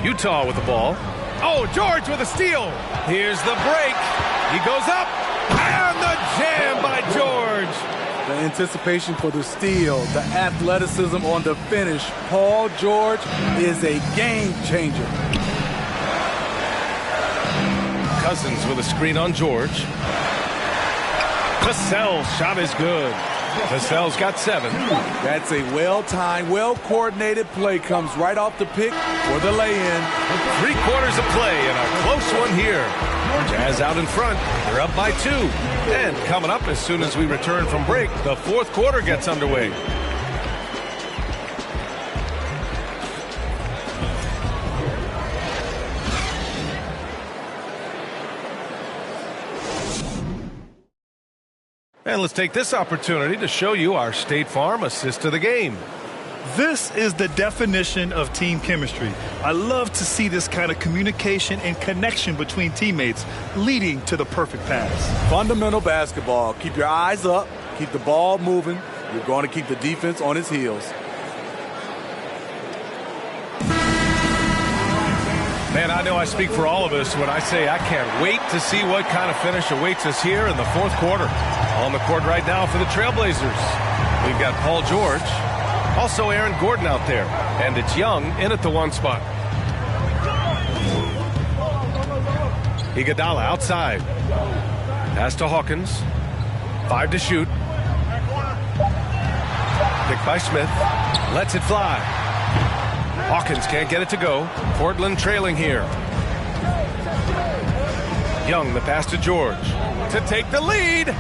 Utah with the ball. Oh, George with a steal. Here's the break. He goes up, and the jam by George. The anticipation for the steal, the athleticism on the finish. Paul George is a game changer. Cousins with a screen on George. Cassell's shot is good. Cassell's got 7. That's a well-timed, well-coordinated play. Comes right off the pick for the lay-in. 3 quarters of play and a close one here. Jazz out in front. They're up by 2. And coming up as soon as we return from break, the 4th quarter gets underway. And let's take this opportunity to show you our State Farm assist to the game. This is the definition of team chemistry. I love to see this kind of communication and connection between teammates leading to the perfect pass. Fundamental basketball. Keep your eyes up. Keep the ball moving. You're going to keep the defense on its heels. Man, I know I speak for all of us when I say I can't wait to see what kind of finish awaits us here in the 4th quarter. On the court right now for the Trailblazers, we've got Paul George, also Aaron Gordon out there, and it's Young in at the 1 spot. Iguodala outside. Pass to Hawkins. 5 to shoot. Picked by Smith. Lets it fly. Hawkins can't get it to go. Portland trailing here. Young, the pass to George to take the lead.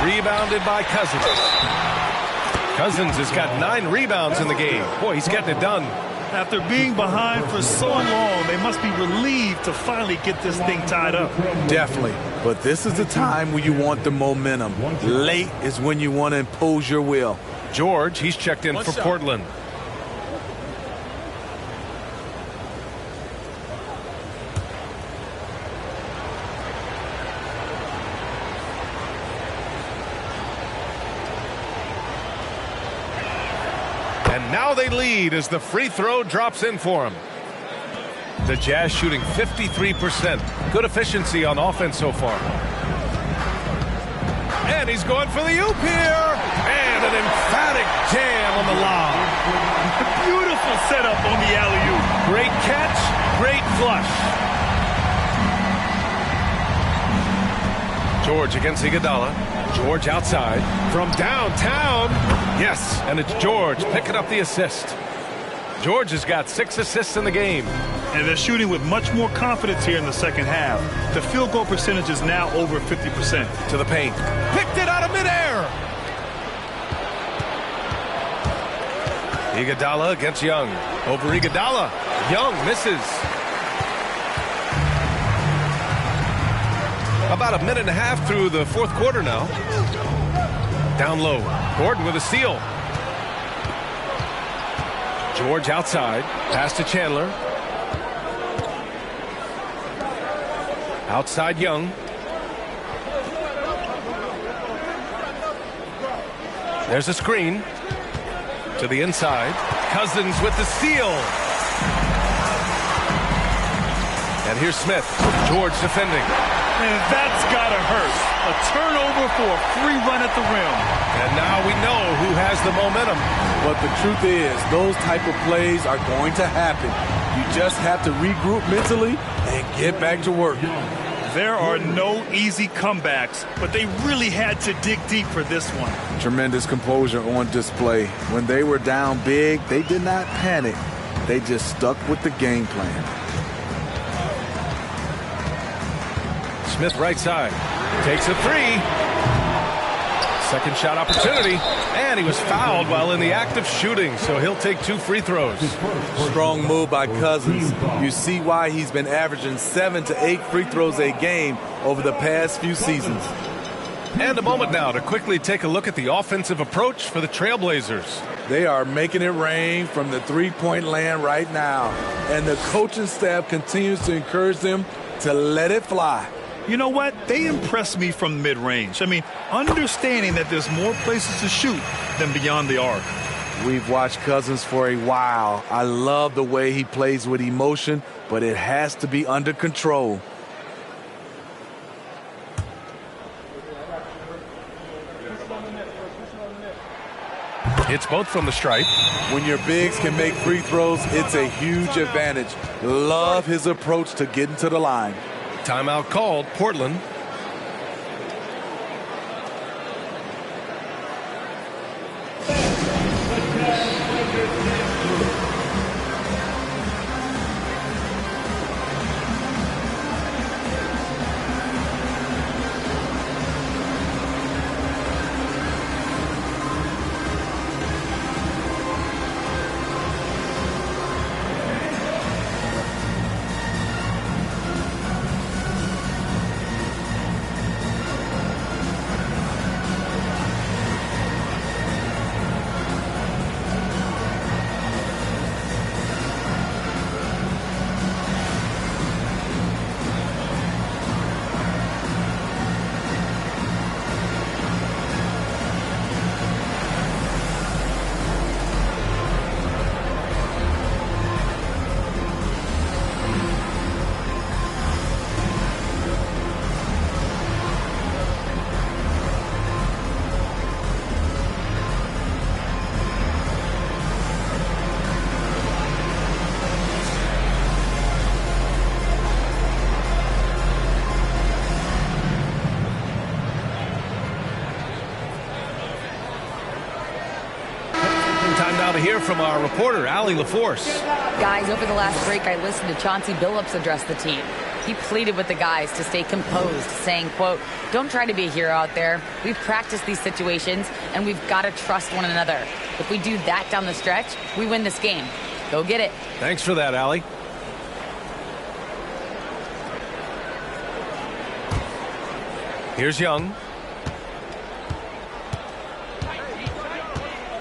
Rebounded by Cousins. Cousins has got 9 rebounds in the game. Boy, he's getting it done. After being behind for so long, they must be relieved to finally get this thing tied up. Definitely. But this is the time when you want the momentum. Late is when you want to impose your will. George, he's checked in for Portland. Now they lead as the free throw drops in for them. The Jazz shooting 53%. Good efficiency on offense so far. And he's going for the oop here. And an emphatic jam on the lob. Beautiful setup on the alley-oop. Great catch, great flush. George against Iguodala. George outside from downtown. Yes, and it's George picking up the assist. George has got 6 assists in the game. And they're shooting with much more confidence here in the second half. The field goal percentage is now over 50%. To the paint. Picked it out of midair. Iguodala against Young. Over Iguodala. Young misses. About a minute and a half through the 4th quarter now. Down low. Gordon with a steal. George outside. Pass to Chandler. Outside Young. There's a screen. To the inside. Cousins with the steal. And here's Smith. George defending. And that's got to hurt. A turnover for a free run at the rim. And now we know who has the momentum. But the truth is, those type of plays are going to happen. You just have to regroup mentally and get back to work. There are no easy comebacks, but they really had to dig deep for this one. Tremendous composure on display. When they were down big, they did not panic. They just stuck with the game plan. Smith right side. Takes a 3. Second shot opportunity. And he was fouled while in the act of shooting, so he'll take 2 free throws. Strong move by Cousins. You see why he's been averaging 7 to 8 free throws a game over the past few seasons. And a moment now to quickly take a look at the offensive approach for the Trailblazers. They are making it rain from the three-point land right now. And the coaching staff continues to encourage them to let it fly. You know what? They impress me from mid-range. I mean, understanding that there's more places to shoot than beyond the arc. We've watched Cousins for a while. I love the way he plays with emotion, but it has to be under control. Hits both from the stripe. When your bigs can make free throws, it's a huge advantage. Love his approach to getting to the line. Timeout called, Portland. To hear from our reporter, Allie LaForce. Guys, over the last break, I listened to Chauncey Billups address the team. He pleaded with the guys to stay composed, saying, quote, "Don't try to be a hero out there. We've practiced these situations, and we've got to trust one another. If we do that down the stretch, we win this game. Go get it." Thanks for that, Allie. Here's Young.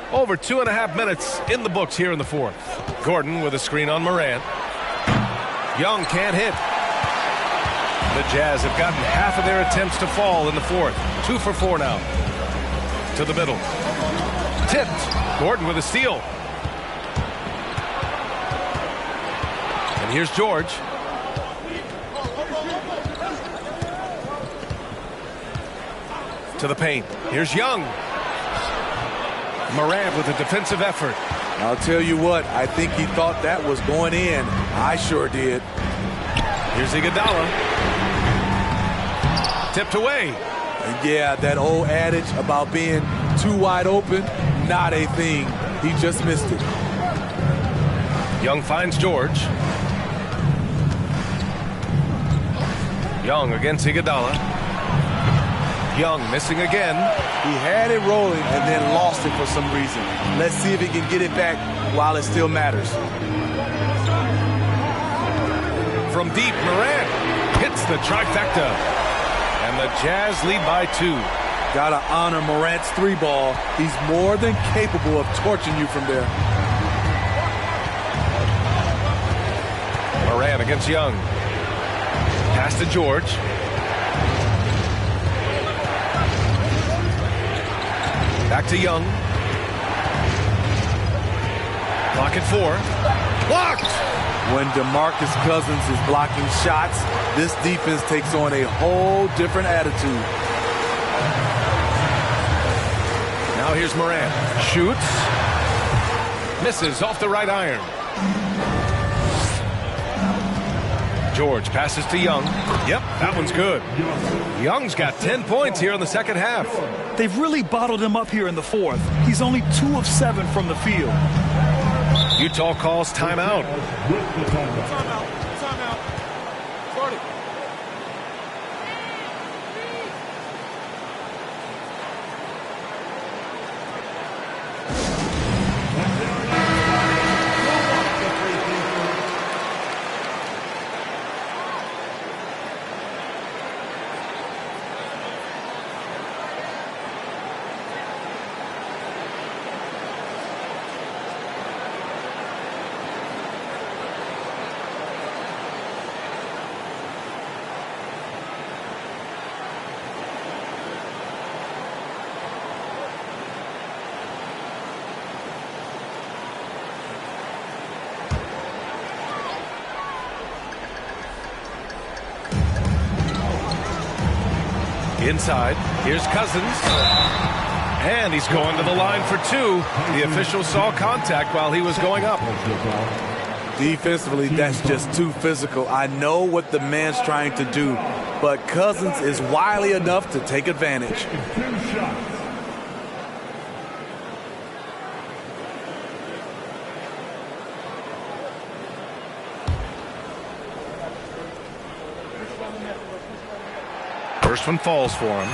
Over 2.5 minutes in the books here in the fourth. Gordon with a screen on Morant. Young can't hit. The Jazz have gotten half of their attempts to fall in the fourth. 2 for 4 now. To the middle. Tipped. Gordon with a steal. And here's George. To the paint. Here's Young. Morant with a defensive effort. I'll tell you what, I think he thought that was going in. I sure did. Here's Iguodala. Tipped away. And yeah, that old adage about being too wide open, not a thing. He just missed it. Young finds George. Young against Iguodala. Young missing again. He had it rolling and then lost it for some reason. Let's see if he can get it back while it still matters. From deep, Morant hits the trifecta. And the Jazz lead by 2. Gotta honor Morant's 3-ball. He's more than capable of torching you from there. Morant against Young. Pass to George. Back to Young. Clock at 4. Blocked! When DeMarcus Cousins is blocking shots, this defense takes on a whole different attitude. Now here's Morant. Shoots. Misses off the right iron. George passes to Young. Yep, that one's good. Young's got 10 points here in the second half. They've really bottled him up here in the fourth. He's only 2 of 7 from the field. Utah calls timeout. Timeout. Start it. Inside, here's Cousins. And he's going to the line for two. The official saw contact while he was going up. Defensively, that's just too physical. I know what the man's trying to do, but Cousins is wily enough to take advantage. First one falls for him.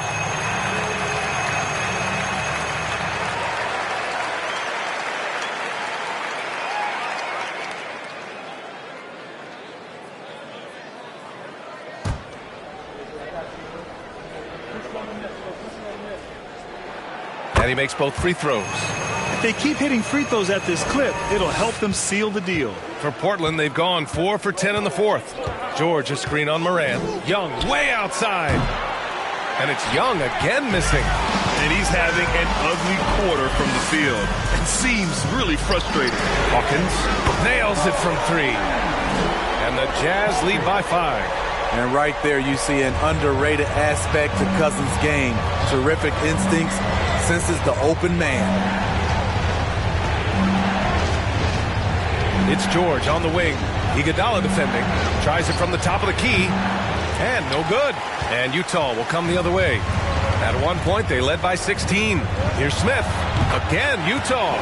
And he makes both free throws. If they keep hitting free throws at this clip, it'll help them seal the deal. For Portland, they've gone 4 for 10 in the fourth. George, a screen on Moran. Young way outside. And it's Young again missing. And he's having an ugly quarter from the field. It seems really frustrating. Hawkins nails it from 3. And the Jazz lead by 5. And right there you see an underrated aspect to Cousins' game. Terrific instincts, senses the open man. It's George on the wing. Iguodala defending. Tries it from the top of the key. And no good. And Utah will come the other way. At one point, they led by 16. Here's Smith. Again, Utah.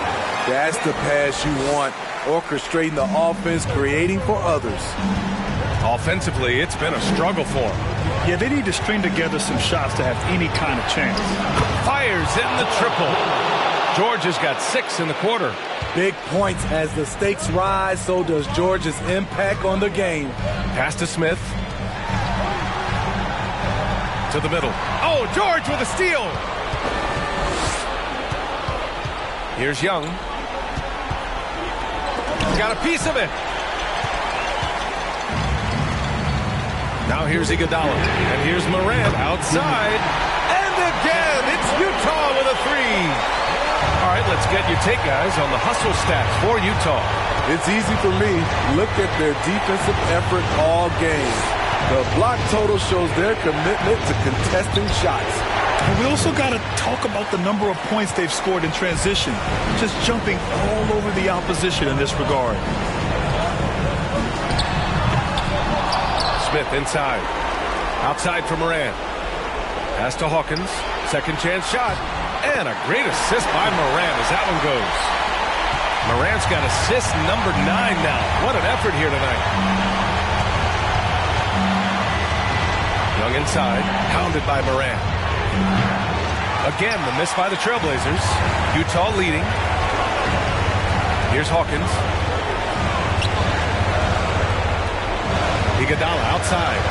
That's the pass you want. Orchestrating the offense, creating for others. Offensively, it's been a struggle for them. Yeah, they need to string together some shots to have any kind of chance. Fires in the triple. George has got 6 in the quarter. Big points as the stakes rise, so does George's impact on the game. Pass to Smith. To the middle. Oh, George with a steal. Here's Young. Got a piece of it. Now here's Iguodala. And here's Morant outside. And again, it's Utah with a 3. All right, let's get your take, guys, on the hustle stats for Utah. It's easy for me. Look at their defensive effort all game. The block total shows their commitment to contesting shots. And we also got to talk about the number of points they've scored in transition. Just jumping all over the opposition in this regard. Smith inside. Outside for Moran. Pass to Hawkins. Second chance shot. And a great assist by Moran as that one goes. Moran's got assist number 9 now. What an effort here tonight. Young inside. Pounded by Moran. Again, the miss by the Trailblazers. Utah leading. Here's Hawkins. Iguodala outside.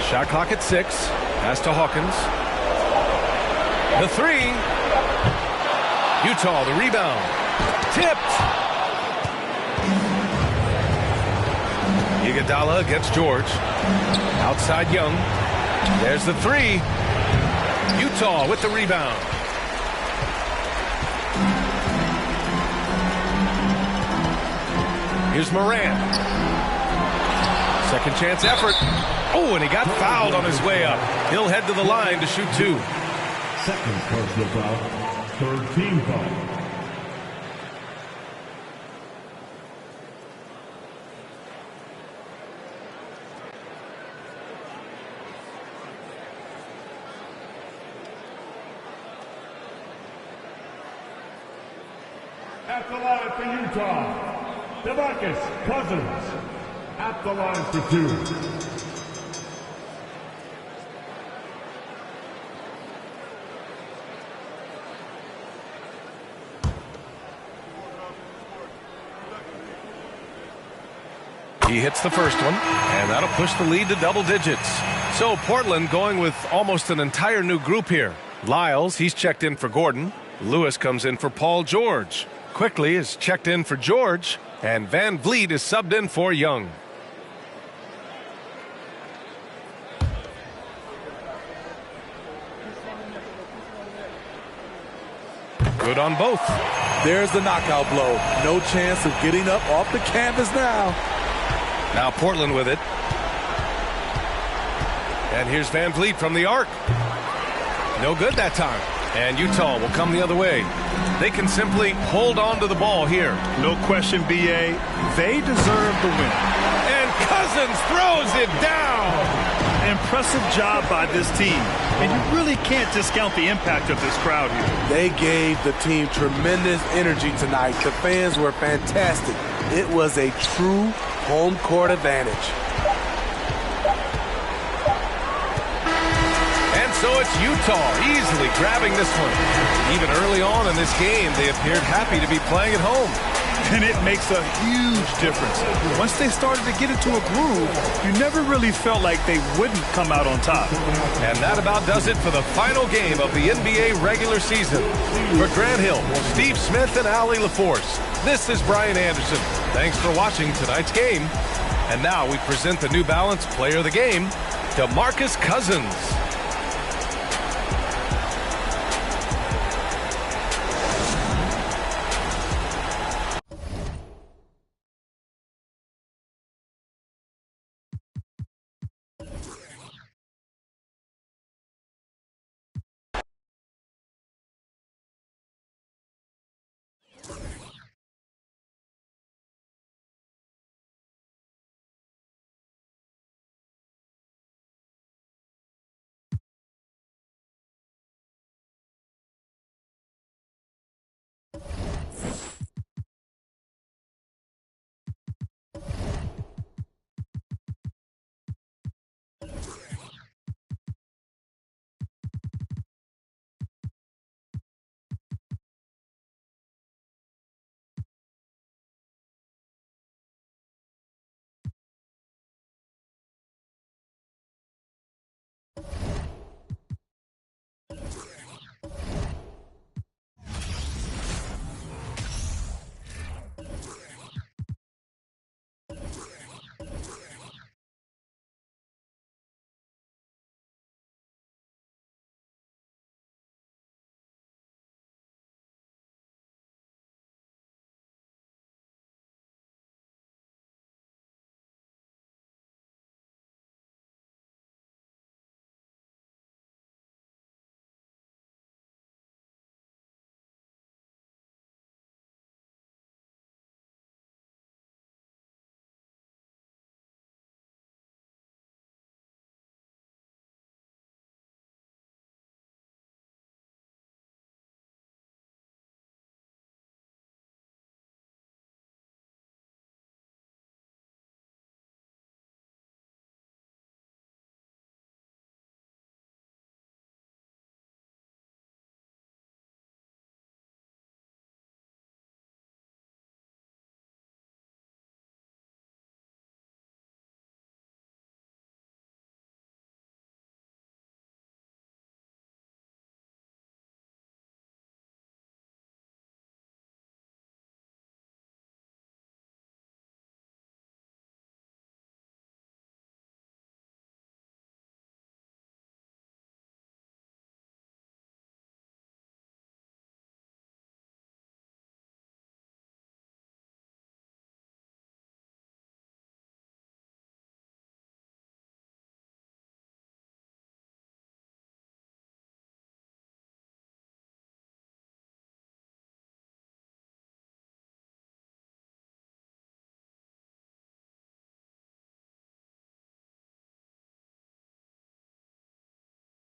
Shot clock at 6. Pass to Hawkins. The 3. Utah, the rebound. Tipped. Iguodala against George. Outside Young. There's the 3. Utah with the rebound. Here's Moran. Second chance effort. Oh, and he got fouled on his way up. He'll head to the line to shoot 2. Second personal foul, third team foul. At the line for Utah, DeMarcus Cousins. At the line for 2. He hits the first one, and that'll push the lead to double digits. So Portland going with almost an entire new group here. Lyles, he's checked in for Gordon. Lewis comes in for Paul George. Quickly is checked in for George, and Van Vliet is subbed in for Young. Good on both. There's the knockout blow. No chance of getting up off the canvas now. Now Portland with it. And here's Van Vliet from the arc. No good that time. And Utah will come the other way. They can simply hold on to the ball here. No question, B.A. They deserve the win. And Cousins throws it down. Impressive job by this team. And you really can't discount the impact of this crowd here. They gave the team tremendous energy tonight. The fans were fantastic. It was a true home court advantage. And so it's Utah easily grabbing this one. Even early on in this game, they appeared happy to be playing at home. And it makes a huge difference. Once they started to get into a groove, you never really felt like they wouldn't come out on top. And that about does it for the final game of the NBA regular season. For Grant Hill, Steve Smith, and Allie LaForce, this is Brian Anderson. Thanks for watching tonight's game. And now we present the New Balance Player of the Game, DeMarcus Cousins.